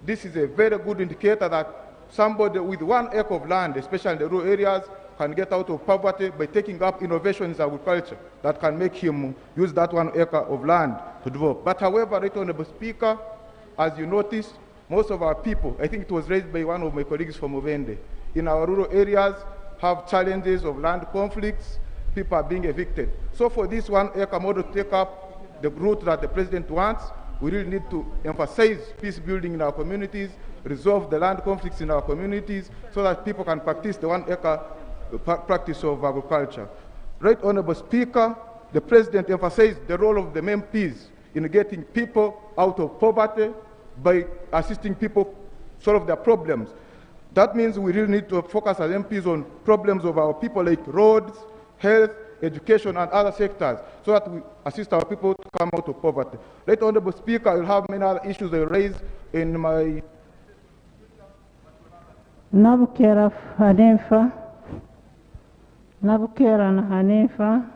This is a very good indicator that somebody with 1 acre of land, especially in the rural areas, can get out of poverty by taking up innovations in agriculture that can make him use that 1 acre of land to develop. But however, Right Honorable Speaker, as you noticed, most of our people, I think it was raised by one of my colleagues from Ovende, in our rural areas have challenges of land conflicts, people are being evicted. So for this 1 acre model to take up the route that the President wants, we really need to emphasize peace building in our communities, resolve the land conflicts in our communities so that people can practice the 1 acre practice of agriculture. Right Honorable Speaker, the President emphasized the role of the MPs in getting people out of poverty by assisting people solve their problems. That means we really need to focus as MPs on problems of our people like roads, health, education, and other sectors so that we assist our people to come out of poverty. Right Honorable Speaker, I will have many other issues I raise in my... Nabukera Hanefa. Nabukera Hanefa.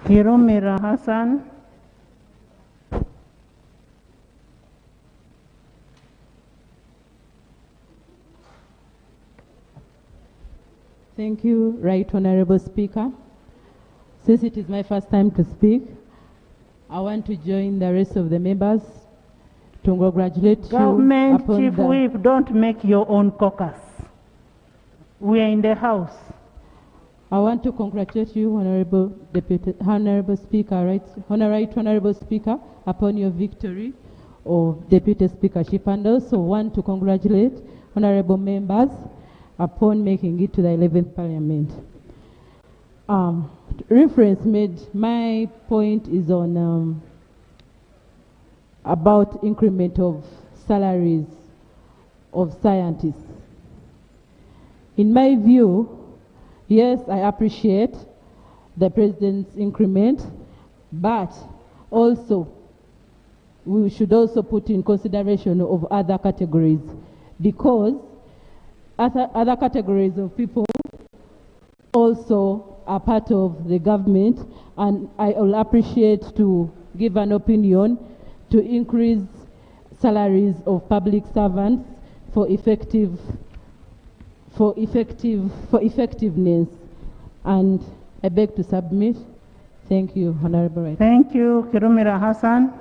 Kiromira Hassan. Thank you, Right Honorable Speaker. Since it is my first time to speak, I want to join the rest of the members to congratulate you. Government Chief Whip, don't make your own caucus. We are in the House. I want to congratulate you, Honorable Speaker, Honorable Speaker, upon your victory of Deputy Speakership, and also want to congratulate honorable members upon making it to the 11th Parliament. Reference made, my point is on about increment of salaries of scientists. In my view, yes, I appreciate the President's increment, but also we should also put in consideration of other categories, because other categories of people also are part of the government, and I will appreciate to give an opinion to increase salaries of public servants for effectiveness, and I beg to submit. Thank you, Honorable Right. Thank you, Kirumira Hassan.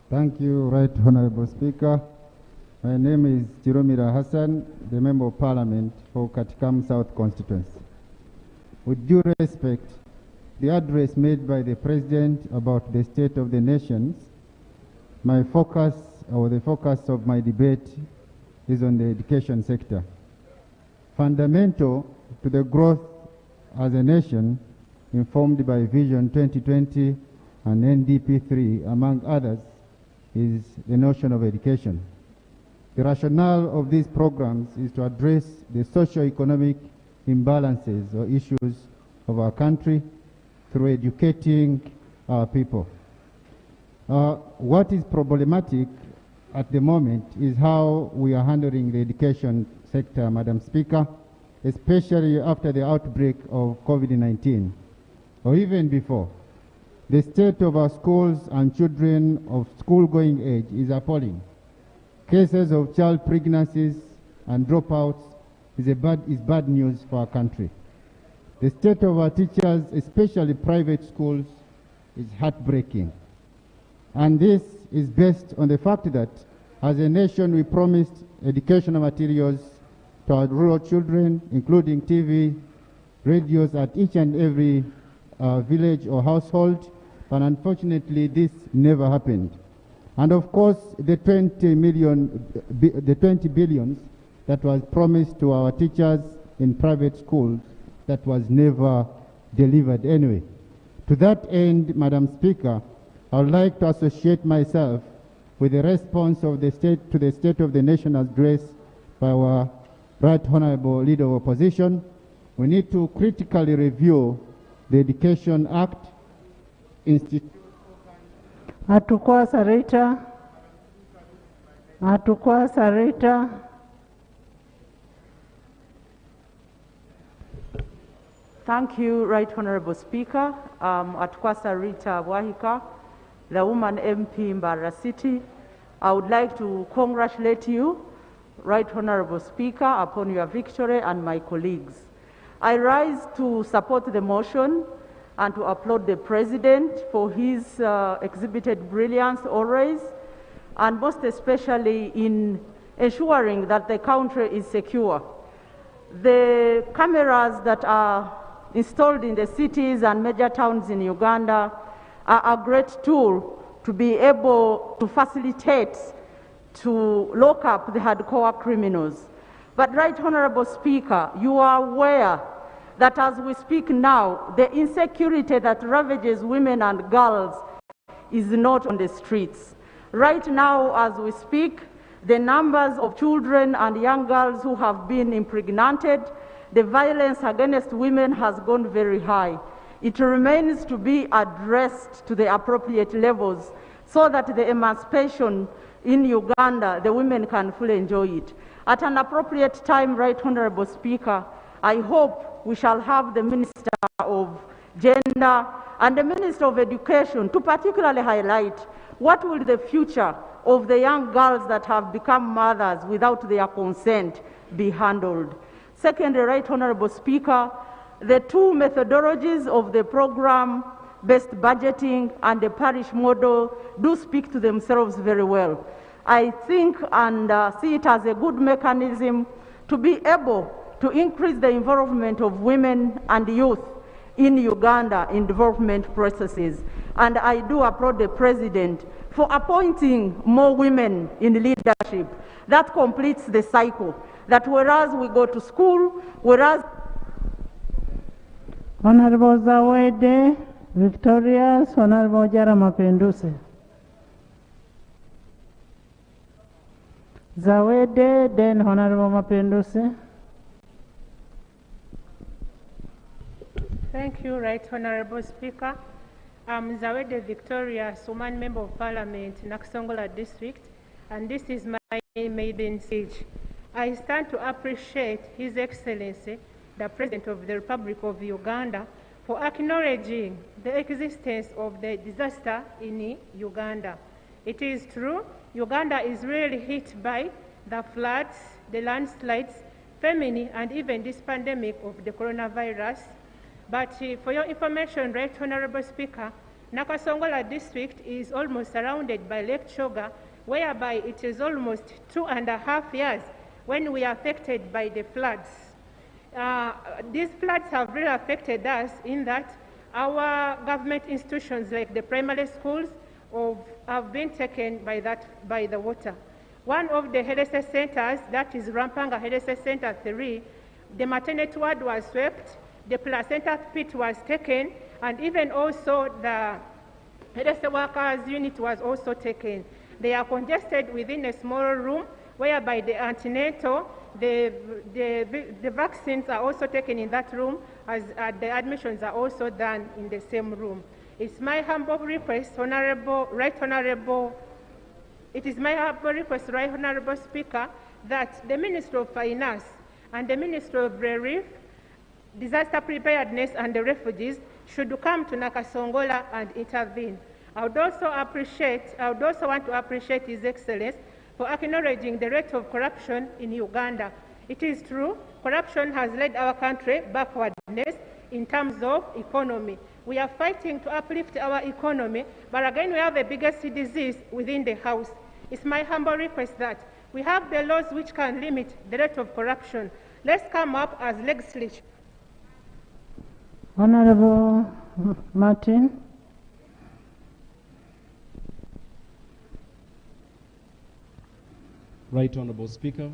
Thank you, Right Honorable Speaker. My name is Jiromira Hassan, the Member of Parliament for Katikam South Constituency. With due respect, the address made by the President about the state of the nations, my focus, or the focus of my debate, is on the education sector. Fundamental to the growth as a nation, informed by Vision 2020 and NDP3, among others, is the notion of education. The rationale of these programs is to address the socio-economic imbalances or issues of our country through educating our people. What is problematic at the moment is how we are handling the education sector, Madam Speaker, especially after the outbreak of COVID-19, or even before. The state of our schools and children of school-going age is appalling. Cases of child pregnancies and dropouts is bad news for our country. The state of our teachers, especially private schools, is heartbreaking. And this is based on the fact that, as a nation, we promised educational materials to our rural children, including TV, radios at each and every village or household, but unfortunately this never happened. And of course, the 20 billions that was promised to our teachers in private schools, that was never delivered anyway. To that end, Madam Speaker, I would like to associate myself with the response of the state to the State of the Nation address by our Right Honorable Leader of Opposition. We need to critically review the Education Act, Atukwasa Rita. Atukwasa Rita. Thank you, Right Honorable Speaker. Atukwasa Rita Wahika, the woman MP in Barra City. I would like to congratulate you, Right Honorable Speaker, upon your victory and my colleagues. I rise to support the motion and to applaud the President for his exhibited brilliance always, and most especially in ensuring that the country is secure. The cameras that are installed in the cities and major towns in Uganda are a great tool to be able to facilitate to lock up the hardcore criminals. But Right Honorable Speaker, you are aware that as we speak now, the insecurity that ravages women and girls is not on the streets. Right now, as we speak, the numbers of children and young girls who have been impregnated, the violence against women has gone very high. It remains to be addressed to the appropriate levels so that the emancipation in Uganda, the women can fully enjoy it. At an appropriate time, Right Honorable Speaker, I hope we shall have the Minister of Gender and the Minister of Education to particularly highlight what will the future of the young girls that have become mothers without their consent be handled. Secondly, Right Honorable Speaker, the two methodologies of the program-based budgeting and the parish model do speak to themselves very well. I think and see it as a good mechanism to be able to increase the involvement of women and youth in Uganda in development processes. And I do applaud the President for appointing more women in leadership. That completes the cycle. That whereas we go to school, whereas... Honorable Zawede, Victorious, Honorable Jara Mapenduse. Zawede, then Honorable Mapenduse. Thank you, Right Honorable Speaker. I'm Zawede Victorious, woman member of Parliament, Nakasongola District, and this is my maiden speech. I stand to appreciate His Excellency, the President of the Republic of Uganda, for acknowledging the existence of the disaster in Uganda. It is true, Uganda is really hit by the floods, the landslides, famine, and even this pandemic of the coronavirus. But for your information, Right Honorable Speaker, Nakasongola District is almost surrounded by Lake Choga, whereby it is almost 2.5 years when we are affected by the floods. These floods have really affected us in that our government institutions like the primary schools have been taken by the water. One of the health centers, that is Rampanga Health Center 3, the maternity ward was swept, the placenta pit was taken, and even also the health workers unit was also taken. They are congested within a small room, whereby the antenatal, the vaccines are also taken in that room, as the admissions are also done in the same room. It's my humble request, Right Honorable Speaker, that the Minister of Finance and the Minister of Relief, Disaster Preparedness and the Refugees should come to Nakasongola and intervene. I would also want to appreciate His Excellency for acknowledging the rate of corruption in Uganda. It is true, corruption has led our country backwardness in terms of economy. We are fighting to uplift our economy, but again we have the biggest disease within the House. It's my humble request that we have the laws which can limit the rate of corruption. Let's come up as legislature. Honorable Martin. Right Honorable Speaker,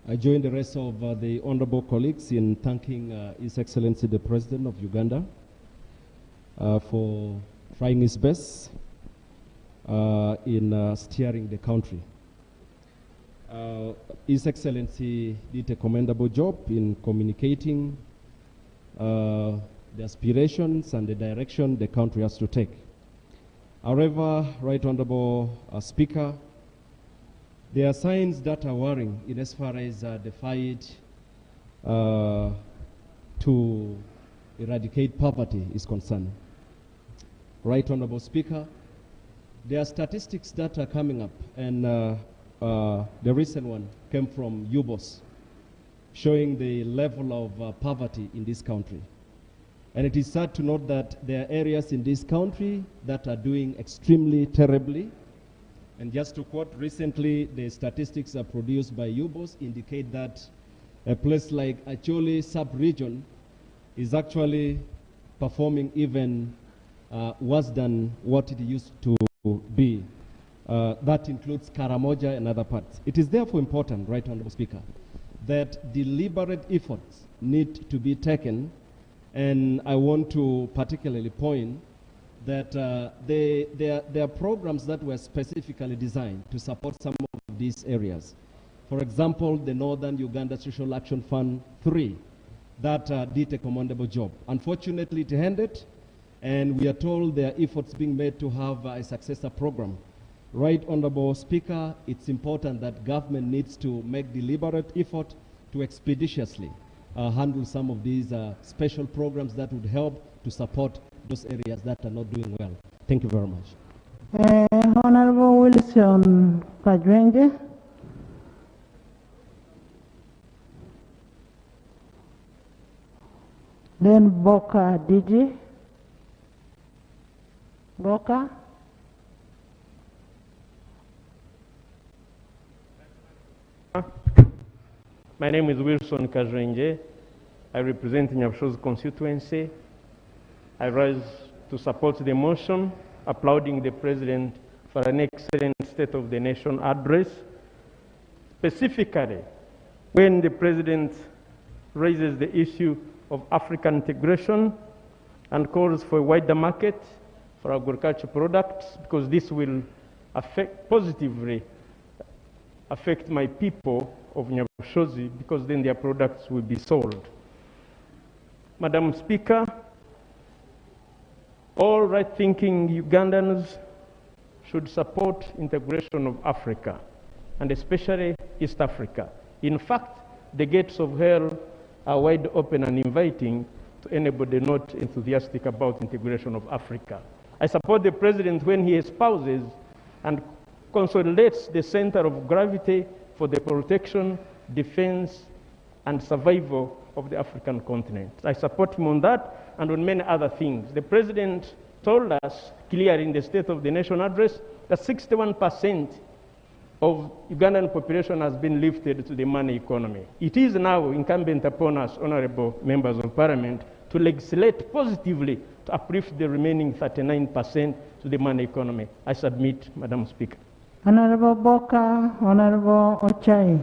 I join the rest of the honorable colleagues in thanking His Excellency the President of Uganda for trying his best in steering the country. His Excellency did a commendable job in communicating the aspirations and the direction the country has to take. However, Right Honorable Speaker, there are signs that are worrying in as far as the fight to eradicate poverty is concerned. Right Honorable Speaker, there are statistics that are coming up, and the recent one came from UBOS, showing the level of poverty in this country. And it is sad to note that there are areas in this country that are doing extremely terribly. And just to quote, recently the statistics are produced by UBOS indicate that a place like Acholi sub-region is actually performing even worse than what it used to be. That includes Karamoja and other parts. It is therefore important, Right Honorable Speaker, that deliberate efforts need to be taken, and I want to particularly point that there are programs that were specifically designed to support some of these areas. For example, the Northern Uganda Social Action Fund 3 that did a commendable job. Unfortunately, it ended, and we are told there are efforts being made to have a successor program. Right Honorable Speaker, it's important that government needs to make deliberate effort to expeditiously handle some of these special programs that would help to support those areas that are not doing well. Thank you very much. Honorable Wilson Kajwenge. Then Boka Digi. Boka. My name is Wilson Kajwenge. I represent Nyabsho's constituency. I rise to support the motion applauding the President for an excellent State of the Nation address. Specifically, when the President raises the issue of African integration and calls for a wider market for agricultural products, because this will positively affect my people of Nyabushozi, because then their products will be sold. Madam Speaker, all right-thinking Ugandans should support integration of Africa, and especially East Africa. In fact, the gates of hell are wide open and inviting to anybody not enthusiastic about integration of Africa. I support the President when he espouses and consolidates the center of gravity for the protection, defense, and survival of the African continent. I support him on that and on many other things. The President told us clearly in the State of the Nation address that 61% of Ugandan population has been lifted to the money economy. It is now incumbent upon us, honorable members of Parliament, to legislate positively to uplift the remaining 39% to the money economy. I submit, Madam Speaker. Honorable Boka, Honorable Ochai.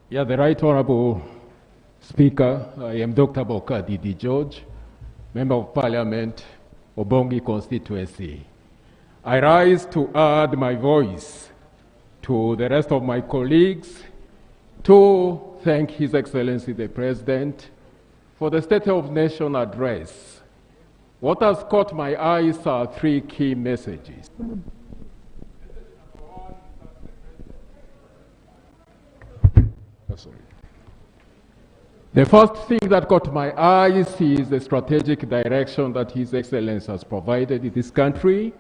Yeah, the Right Honorable Speaker, I am Dr. Boka Didi George, Member of Parliament, Obongi constituency. I rise to add my voice to the rest of my colleagues to thank His Excellency the President for the State of Nation address. What has caught my eyes are three key messages. The first thing that caught my eyes is the strategic direction that His Excellency has provided in this country.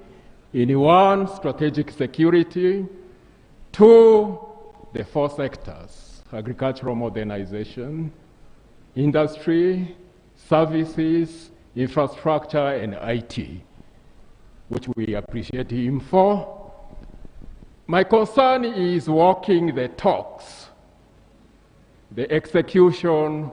In one, strategic security. Two, the four sectors: agricultural modernization, industry, services, infrastructure, and IT, which we appreciate him for. My concern is walking the talks, the execution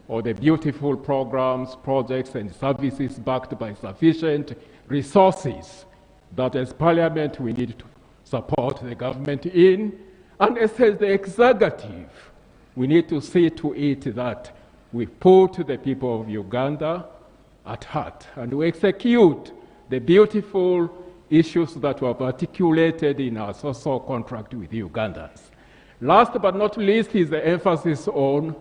of the beautiful programs, projects, and services backed by sufficient resources that as Parliament we need to support the government in, and as the executive, we need to see to it that we put the people of Uganda at heart and we execute the beautiful issues that were articulated in our social contract with Ugandans. Last but not least is the emphasis on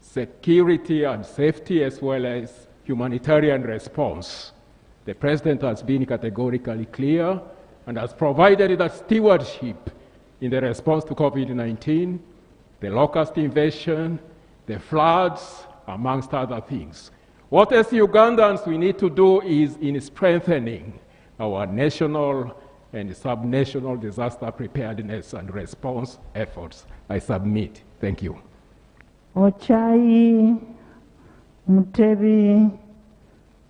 security and safety as well as humanitarian response. The President has been categorically clear and has provided that stewardship in the response to COVID-19, the locust invasion, the floods, amongst other things. What as Ugandans we need to do is in strengthening our national and subnational disaster preparedness and response efforts. I submit. Thank you. Ochai Mutebi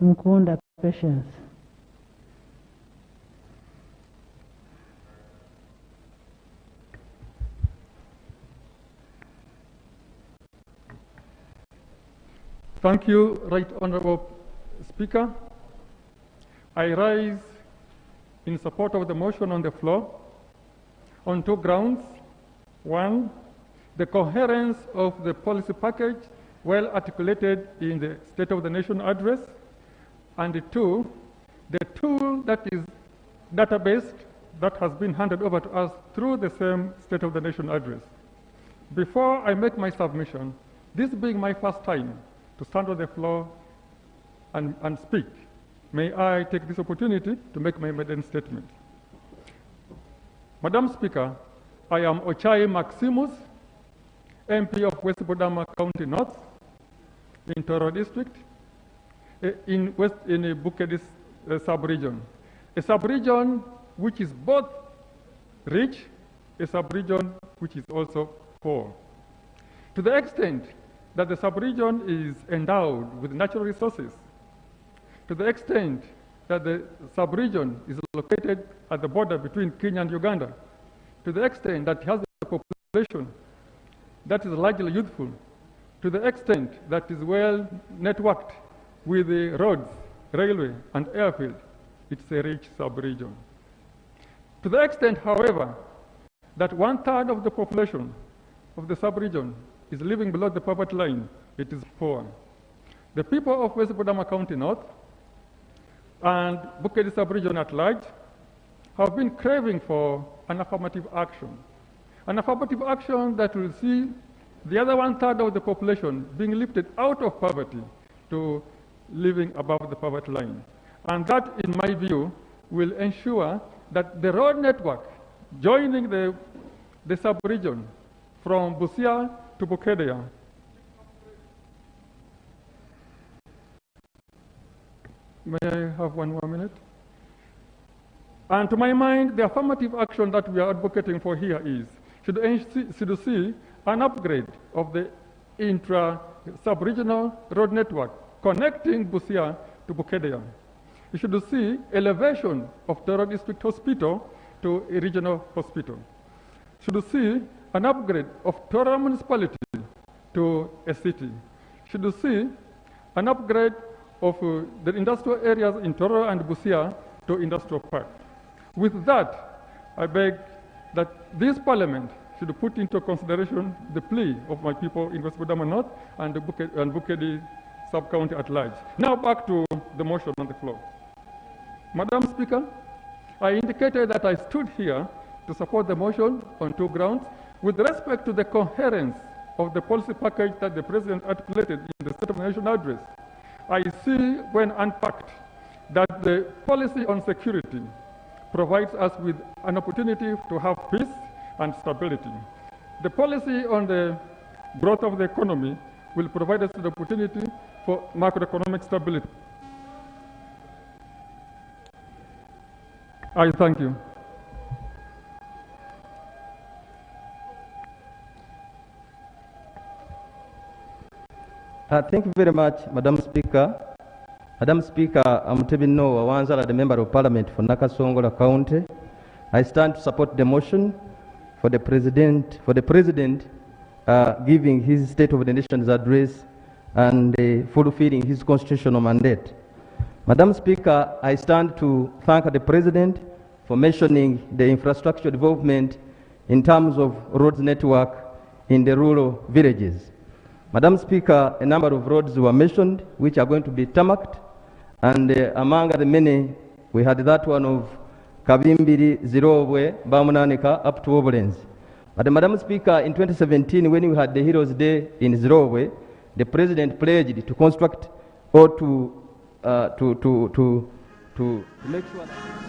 Mkunda Patience. Thank you, Right Honorable Speaker. I rise in support of the motion on the floor on two grounds. One, the coherence of the policy package well articulated in the State of the Nation address. And two, the tool that is database that has been handed over to us through the same State of the Nation address. Before I make my submission, this being my first time to stand on the floor and speak, may I take this opportunity to make my maiden statement. Madam Speaker, I am Ochai Maximus, MP of West Budama County North, in Toro District, in Bukedis sub-region. A sub-region which is both rich, a sub-region which is also poor. To the extent that the sub-region is endowed with natural resources, to the extent that the sub-region is located at the border between Kenya and Uganda, to the extent that it has a population that is largely youthful, to the extent that is well networked with the roads, railway, and airfield, it's a rich sub-region. To the extent, however, that 1/3 of the population of the sub-region is living below the poverty line, it is poor. The people of West Budama County North and Bukedi sub-region at large have been craving for an affirmative action. An affirmative action that will see the other 1/3 of the population being lifted out of poverty to living above the poverty line. And that, in my view, will ensure that the road network joining the sub-region from Busia to Bukedea may I have one more minute? And to my mind, the affirmative action that we are advocating for here is should see an upgrade of the intra-sub-regional road network connecting Busia to Bukedea. You should see elevation of Toro District Hospital to a regional hospital. Should see an upgrade of Toro municipality to a city. Should see an upgrade of the industrial areas in Toro and Busia to industrial park. With that, I beg that this Parliament should put into consideration the plea of my people in West Budama North and Bukedi sub-county at large. Now back to the motion on the floor. Madam Speaker, I indicated that I stood here to support the motion on two grounds. With respect to the coherence of the policy package that the President articulated in the State of the Nation address, I see when unpacked that the policy on security provides us with an opportunity to have peace and stability. The policy on the growth of the economy will provide us with the opportunity for macroeconomic stability. I thank you. Thank you very much, Madam Speaker. Madam Speaker, I'm Tebino Wawanzala, the Member of Parliament for Nakasongola County. I stand to support the motion for the President giving his State of the Nation's address and fulfilling his constitutional mandate. Madam Speaker, I stand to thank the President for mentioning the infrastructure development in terms of roads network in the rural villages. Madam Speaker, a number of roads were mentioned which are going to be tarmacked, and among the many, we had that one of Kabimbiri, Zirobwe, Bamunanika, up to Oberens. But Madam Speaker, in 2017, when we had the Heroes Day in Zirobwe, the President pledged to construct or to make sure that